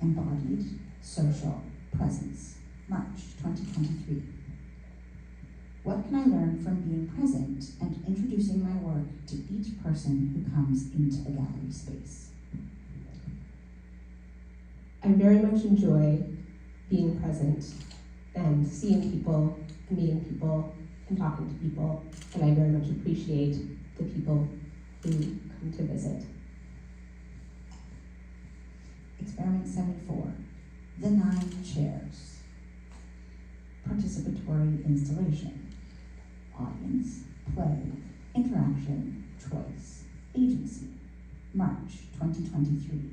Embodied, social, presence, March 2023. What can I learn from being present and introducing my work to each person who comes into the gallery space? I very much enjoy being present and seeing people, and meeting people, and talking to people, and I very much appreciate the people who come to visit. Experiment 74, the 9 chairs. Participatory installation. Audience, play, interaction, choice, agency. March 2023.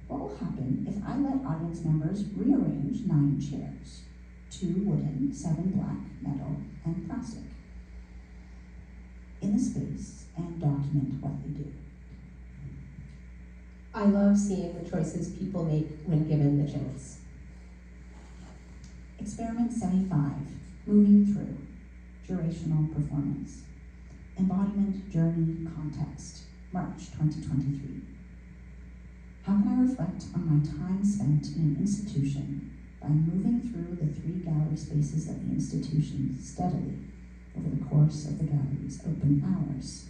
What will happen if I let audience members rearrange 9 chairs? 2 wooden, 7 black, metal, and plastic. In the space and document what they do. I love seeing the choices people make when given the chance. Experiment 75, moving through, durational performance. Embodiment, journey, context, March 2023. How can I reflect on my time spent in an institution by moving through the 3 gallery spaces of the institution steadily over the course of the gallery's open hours?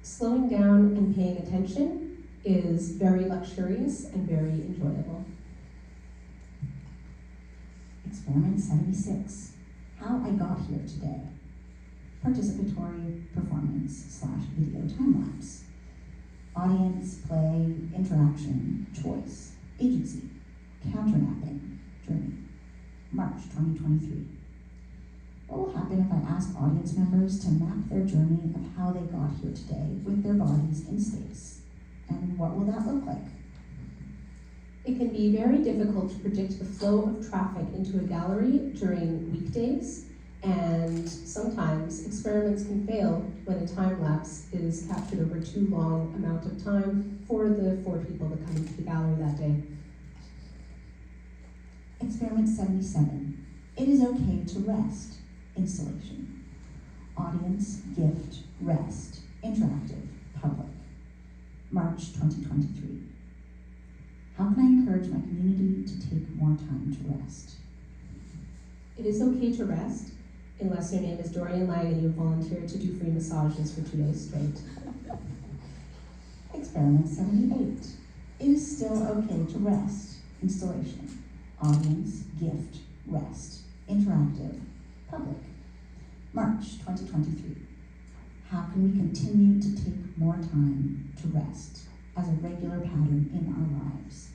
Slowing down and paying attention is very luxurious and very enjoyable. Experiment 76, how I got here today. Participatory performance/video time-lapse. Audience, play, interaction, choice, agency, countermapping, journey. March 2023. What will happen if I ask audience members to map their journey of how they got here today with their bodies in space? And what will that look like? It can be very difficult to predict the flow of traffic into a gallery during weekdays, and sometimes experiments can fail when a time lapse is captured over too long amount of time for the 4 people that come into the gallery that day. Experiment 77, it is okay to rest, installation. Audience, gift, rest, interactive, public. March 2023. How can I encourage my community to take more time to rest? It is okay to rest, unless your name is Dorian Lang and you have volunteered to do free massages for 2 days straight. Experiment 78. It is still okay to rest. Installation. Audience, gift, rest. Interactive, public. March 2023. How can we continue to take more time to rest as a regular pattern in our lives?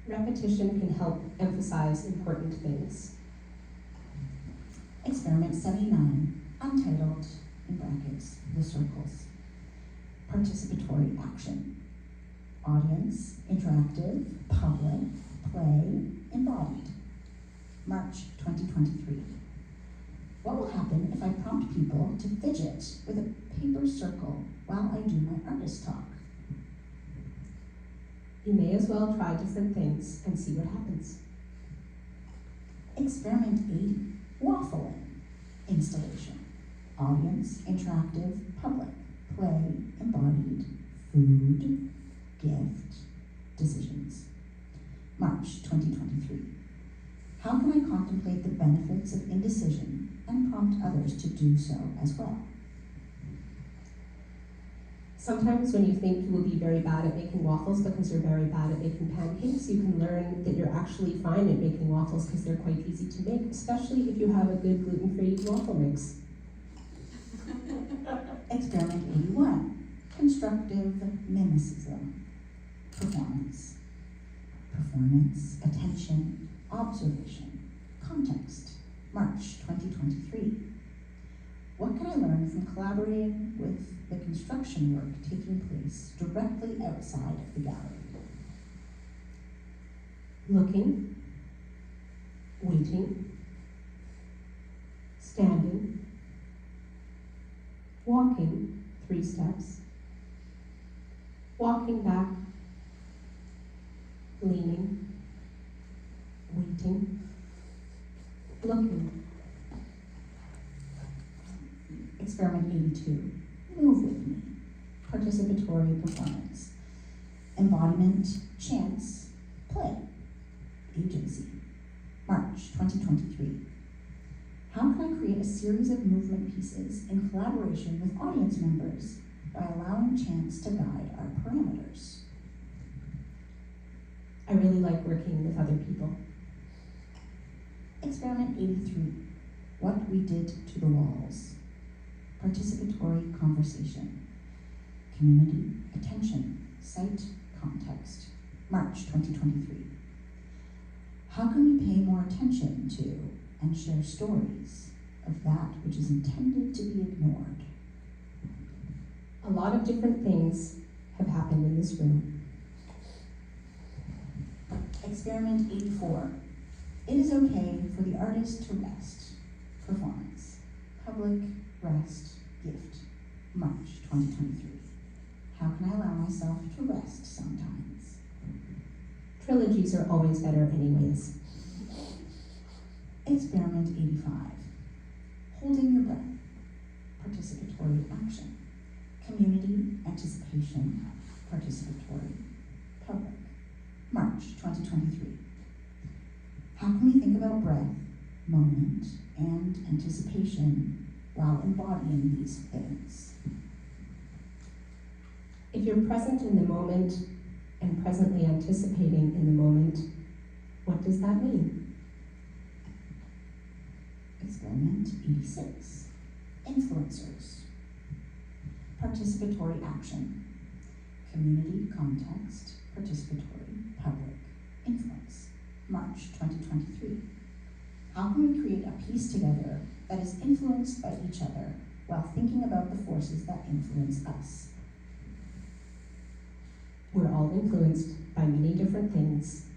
Repetition can help emphasize important things. Experiment 79, untitled, in brackets, the circles. Participatory action. Audience, interactive, public, play, embodied. March 2023. What will happen if I prompt people to fidget with a paper circle while I do my artist talk? You may as well try different things and see what happens. Experiment 80, waffling. Installation. Audience, interactive, public, play, embodied, food, gift, decisions. March 2023. How can I contemplate the benefits of indecision and prompt others to do so as well? Sometimes when you think you will be very bad at making waffles because you're very bad at making pancakes, you can learn that you're actually fine at making waffles because they're quite easy to make, especially if you have a good gluten-free waffle mix. Experiment 81, constructive mimicism. Performance. Performance, attention, observation, context. March 2023. What can I learn from collaborating with the construction work taking place directly outside of the gallery? Looking, waiting, standing, walking 3 steps, walking back, leaning, waiting, looking. Experiment 82, move with me. Participatory performance. Embodiment, chance, play, agency. March 2023. How can I create a series of movement pieces in collaboration with audience members by allowing chance to guide our parameters? I really like working with other people. Experiment 83, what we did to the walls. Participatory conversation. Community, attention, site, context. March 2023. How can we pay more attention to and share stories of that which is intended to be ignored? A lot of different things have happened in this room. Experiment 84. It is okay for the artist to rest. Performance. Public, rest, gift. March 2023. How can I allow myself to rest sometimes? Trilogies are always better anyways. Experiment 85. Holding your breath. Participatory action. Community, anticipation, participatory, public. March 2023. How can we think about breath, moment, and anticipation while embodying these things? If you're present in the moment and presently anticipating in the moment, what does that mean? Experiment 86. Influencers. Participatory action. Community, context, participatory, public, influence. March 2023. How can we create a piece together that is influenced by each other while thinking about the forces that influence us? We're all influenced by many different things.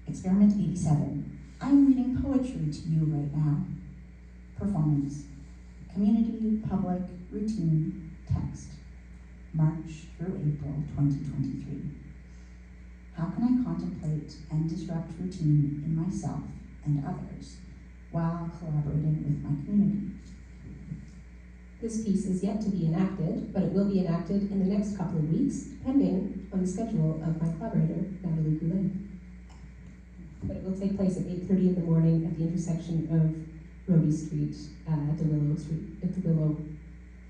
Experiment 87. I'm reading poetry to you right now. Performance. Community, public, routine, text. March through April 2023. How can I contemplate and disrupt routine in myself and others while collaborating with my community? This piece is yet to be enacted, but it will be enacted in the next couple of weeks, depending on the schedule of my collaborator, Natalie Goulet. But it will take place at 8:30 in the morning at the intersection of Roby Street, at the Willow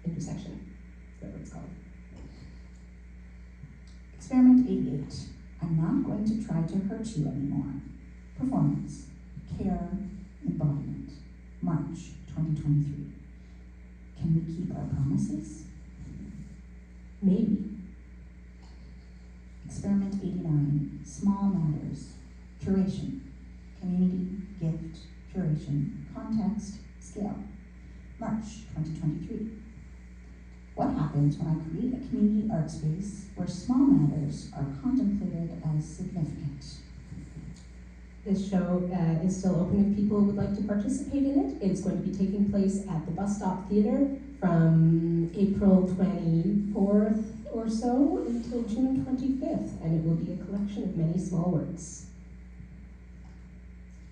intersection, whatever it's called. Experiment 88. I'm not going to try to hurt you anymore. Performance, care, embodiment, March 2023. Can we keep our promises? Maybe. Experiment 89. Small matters, curation, community, gift, curation, context, scale, March 2023. What happens when I create a community art space where small matters are contemplated as significant? This show is still open if people would like to participate in it. It's going to be taking place at the Bus Stop Theatre from April 24th or so until June 25th, and it will be a collection of many small works.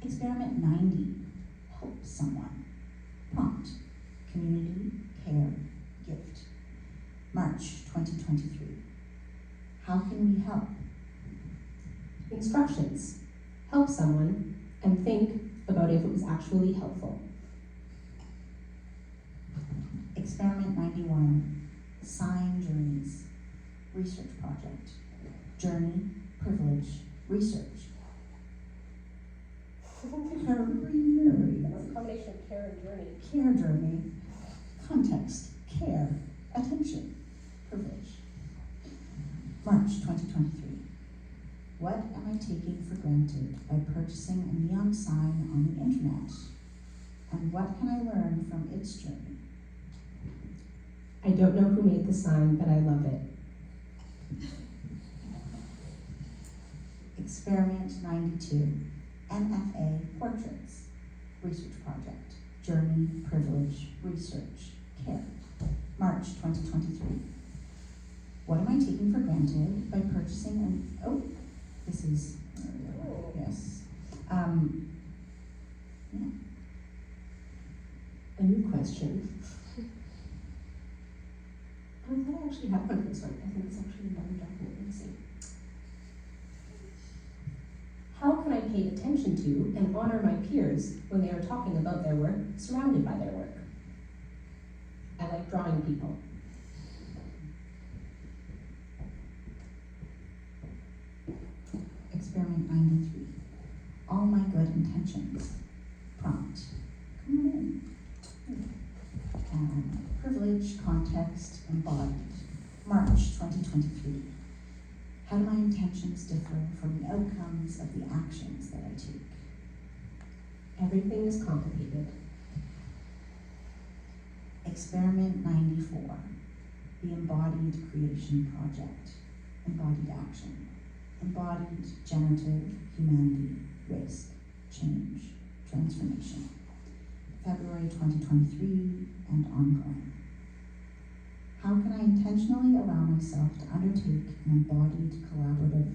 Experiment 90. Help someone. Prompt. Community, care, gift. March 2023. How can we help? Instructions. Help someone and think about if it was actually helpful. Experiment 91. Sign journeys. Research project. Journey, privilege, research. That was a combination of care and journey. Care journey, context, care, attention, privilege. March 2023. What am I taking for granted by purchasing a neon sign on the internet? And what can I learn from its journey? I don't know who made the sign, but I love it. Experiment 92. NFA portraits. Research project. Journey, privilege, research, care. March 2023. What am I taking for granted by purchasing this is, yes. Yeah. A new question. I thought I actually had one for this one. I think it's actually another document. Let me see. How can I pay attention to and honor my peers when they are talking about their work, surrounded by their work? I like drawing people. Experiment 93. All my good intentions. Prompt. Come on in. Privilege, context, embodied. March 2023. How do my intentions differ from the outcomes of the actions that I take? Everything is complicated. Experiment 94. The Embodied Creation Project. Embodied action. Embodied generative humanity, risk, change, transformation. February 2023 and ongoing. How can I intentionally allow myself to undertake an embodied, collaborative,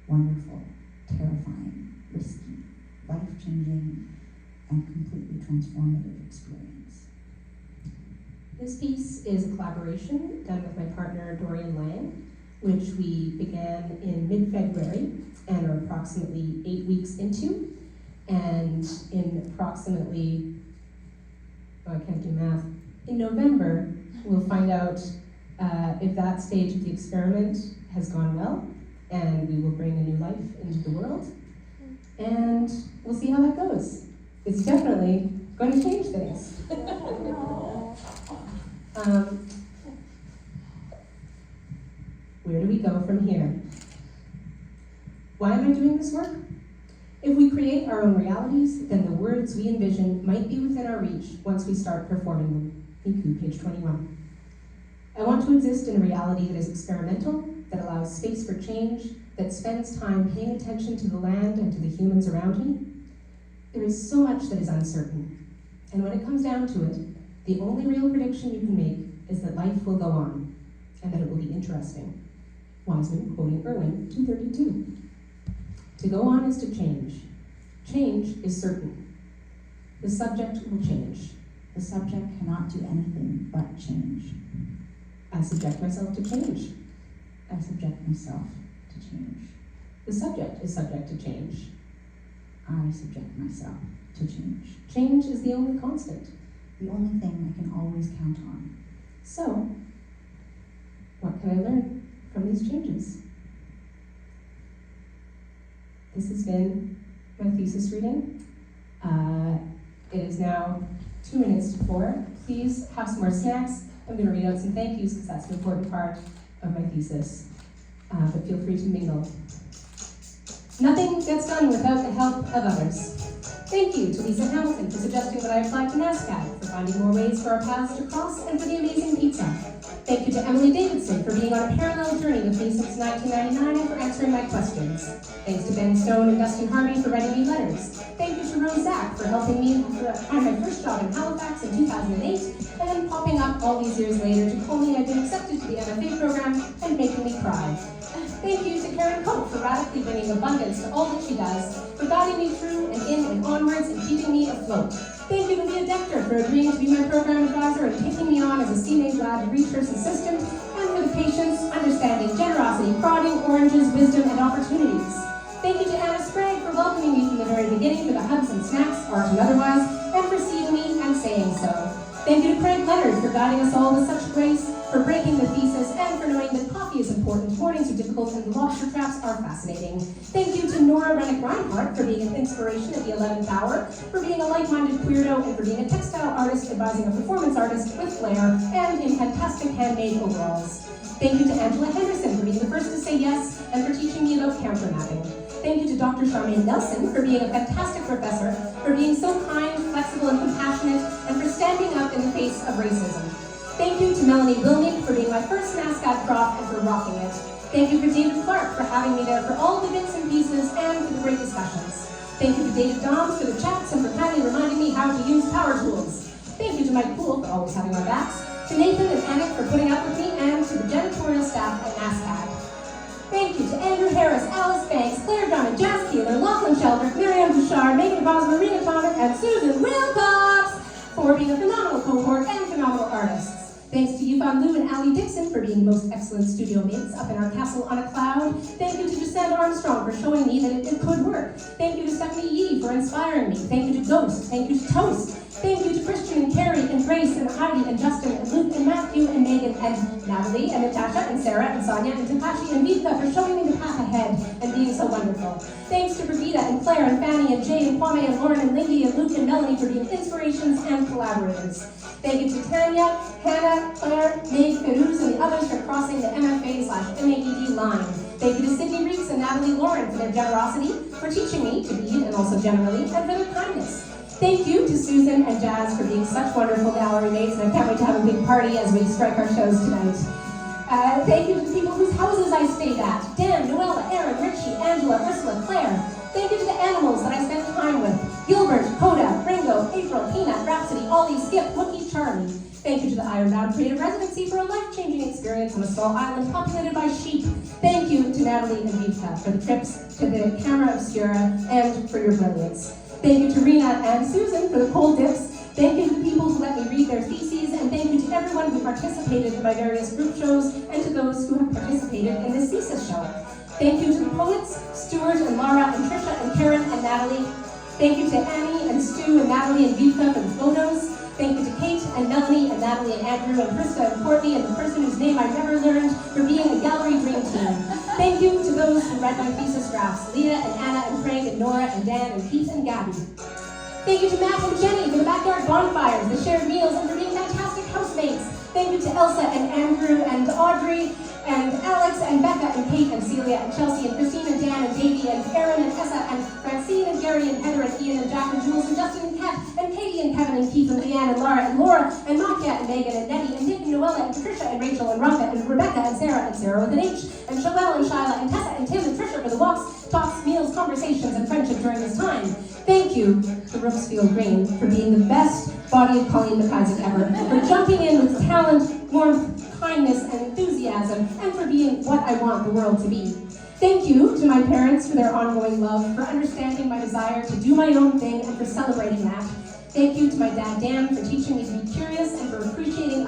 wonderful, terrifying, risky, life-changing, and completely transformative experience? This piece is a collaboration done with my partner Dorian Lang, which we began in mid-February and are approximately 8 weeks into. And in approximately, I can't do math, in November, we'll find out if that stage of the experiment has gone well, and we will bring a new life into the world. And we'll see how that goes. It's definitely going to change things. Where do we go from here? Why am I doing this work? If we create our own realities, then the words we envision might be within our reach once we start performing them. Miku, page 21. I want to exist in a reality that is experimental, that allows space for change, that spends time paying attention to the land and to the humans around me. There is so much that is uncertain, and when it comes down to it, the only real prediction you can make is that life will go on, and that it will be interesting. Wiseman quoting Irwin 232. To go on is to change. Change is certain. The subject will change. The subject cannot do anything but change. I subject myself to change. I subject myself to change. The subject is subject to change. I subject myself to change. Change is the only constant. The only thing I can always count on. So, what can I learn from these changes? This has been my thesis reading. It is now 2 minutes to 4. Please have some more snacks. I'm going to read out some thank yous because that's an important part of my thesis. But feel free to mingle. Nothing gets done without the help of others. Thank you to Lisa Hamilton for suggesting that I apply to NASCAD, for finding more ways for our paths to cross, and for the amazing pizza. Thank you to Emily Davidson for being on a parallel journey with me since 1999 and for answering my questions. Thanks to Ben Stone and Dustin Harvey for writing me letters. Thank you to Rose Zach for helping me find my first job in Halifax in 2008, and then popping up all these years later to tell me I'd been accepted to the MFA program and making me cry. Thank you to Karen Cope for radically bringing abundance to all that she does, for guiding me through and in and onwards and keeping me afloat. Thank you to Leah Dector for agreeing to be my program advisor and taking me on as a CNA lab research assistant, and for the patience, understanding, generosity, prodding, oranges, wisdom, and opportunities. Thank you to Anna Sprague for welcoming me from the very beginning for the hugs and snacks, art and otherwise, and for seeing me and saying so. Thank you to Craig Leonard for guiding us all with such grace, for breaking the thesis, and for knowing that coffee is important, mornings are difficult, and the lobster traps are fascinating. Thank you to Nora Rennick-Reinhardt for being an inspiration at the 11th hour, for being a like-minded queerdo, and for being a textile artist advising a performance artist with flair, and in fantastic handmade overalls. Thank you to Angela Henderson for being the first to say yes, and for teaching me about counter mapping. Thank you to Dr. Charmaine Nelson for being a fantastic professor, for being so kind, flexible, and compassionate, and for standing up in the face of racism. Thank you to Melanie Wilnick for being my first NASCAD prof and for rocking it. Thank you for David Clark for having me there for all the bits and pieces and for the great discussions. Thank you to David Doms for the chats and for kindly reminding me how to use power tools. Thank you to Mike Poole for always having my backs, to Nathan and Anik for putting up with me, and to the janitorial staff at NASCAD. Thank you to Andrew Harris, Alice Banks, Claire Drummond, Jazz Keeler, Lachlan Sheldrick, Miriam Bouchard, Megan Bosma, Marina Thomas, and Susan Wilcox for being a phenomenal cohort and phenomenal artists. Thanks to Yufan Liu and Ali Dixon for being the most excellent studio mates up in our castle on a cloud. Thank you to Giselle Armstrong for showing me that it could work. Thank you to Stephanie Yee for inspiring me. Thank you to Ghost. Thank you to Toast. Thank you to Christian and Carrie and Grace and Heidi and Justin and Luke and Matthew and Megan and Natalie and Natasha and Sarah and Sonia and Takashi and Vika for showing me the path ahead and being so wonderful. Thanks to Brigida and Claire and Fanny and Jay and Kwame and Lauren and Lindy and Luke and Melanie for being inspirations and collaborators. Thank you to Tanya, Hannah, Claire, Meg, Feruz, and the others for crossing the MFA/MAED line. Thank you to Sydney Reeks and Natalie Lauren for their generosity, for teaching me to be and also generally, and for their kindness. Thank you to Susan and Jazz for being such wonderful gallery mates, and I can't wait to have a big party as we strike our shows tonight. Thank you to the people whose houses I stayed at. Dan, Noella, Aaron, Richie, Angela, Ursula, Claire. Thank you to the animals that I spent time with. Gilbert, Coda, Ringo, April, Peanut, Rhapsody, Ollie, Skip, Wookie, Charlie. Thank you to the Ironbound Creative Residency for a life-changing experience on a small island populated by sheep. Thank you to Natalie and Vita for the trips to the Camera Obscura and for your brilliance. Thank you to Rena and Susan for the cold dips. Thank you to the people who let me read their theses, and thank you to everyone who participated in my various group shows and to those who have participated in this thesis show. Thank you to the poets, Stuart and Laura and Trisha and Karen and Natalie. Thank you to Annie and Stu and Natalie and Vika for the photos. Thank you to Kate and Melanie and Natalie and Andrew and Krista and Courtney and the person whose name I never learned for being a gallery dream team. Thank you to those who read my thesis drafts, Leah and Anna and Craig and Nora and Dan and Pete and Gabby. Thank you to Matt and Jenny for the backyard bonfires, the shared meals, and for being fantastic housemates. Thank you to Elsa and Andrew and Audrey and Alex and Becca and Kate and Celia and Chelsea and Christine and Dan and Davey and Erin and Tessa and Francine and Gary and Heather and Ian and Jack and Jules and Justin and Kat and Katie and Kevin and Keith and Leanne and Laura and Makia and Megan and Nettie and Nick and Noella and Patricia and Rachel and Rafa and Rebecca and Sarah with an H and Joelle and Shyla and Tessa and Tim and Trisha for the walks, talks, meals, conversations, and friendship during this time. Thank you to Rooksfield Green for being the best body of Colleen McIsaac ever, for jumping in with talent, warmth, kindness, and enthusiasm, and for being what I want the world to be. Thank you to my parents for their ongoing love, for understanding my desire to do my own thing, and for celebrating that. Thank you to my dad, Dan, for teaching me to be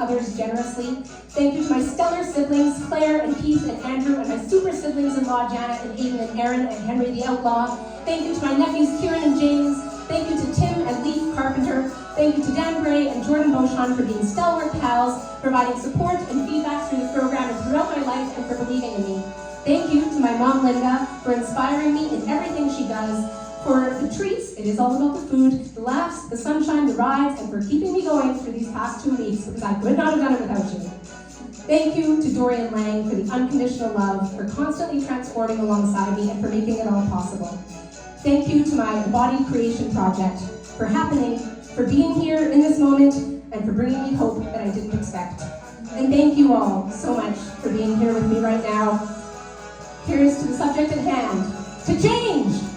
others generously. Thank you to my stellar siblings, Claire and Keith and Andrew, and my super siblings-in-law, Janet and Aiden and Aaron and Henry the Outlaw. Thank you to my nephews, Kieran and James. Thank you to Tim and Leaf Carpenter. Thank you to Dan Gray and Jordan Beauchamp for being stalwart pals, providing support and feedback through the program and throughout my life, and for believing in me. Thank you to my mom, Linda, for inspiring me in everything she does. For the treats, it is all about the food, the laughs, the sunshine, the rides, and for keeping me going for these past 2 weeks, because I could not have done it without you. Thank you to Dorian Lang for the unconditional love, for constantly transforming alongside me, and for making it all possible. Thank you to my Embodied Creation Project for happening, for being here in this moment, and for bringing me hope that I didn't expect. And thank you all so much for being here with me right now. Here's to the subject at hand, to change!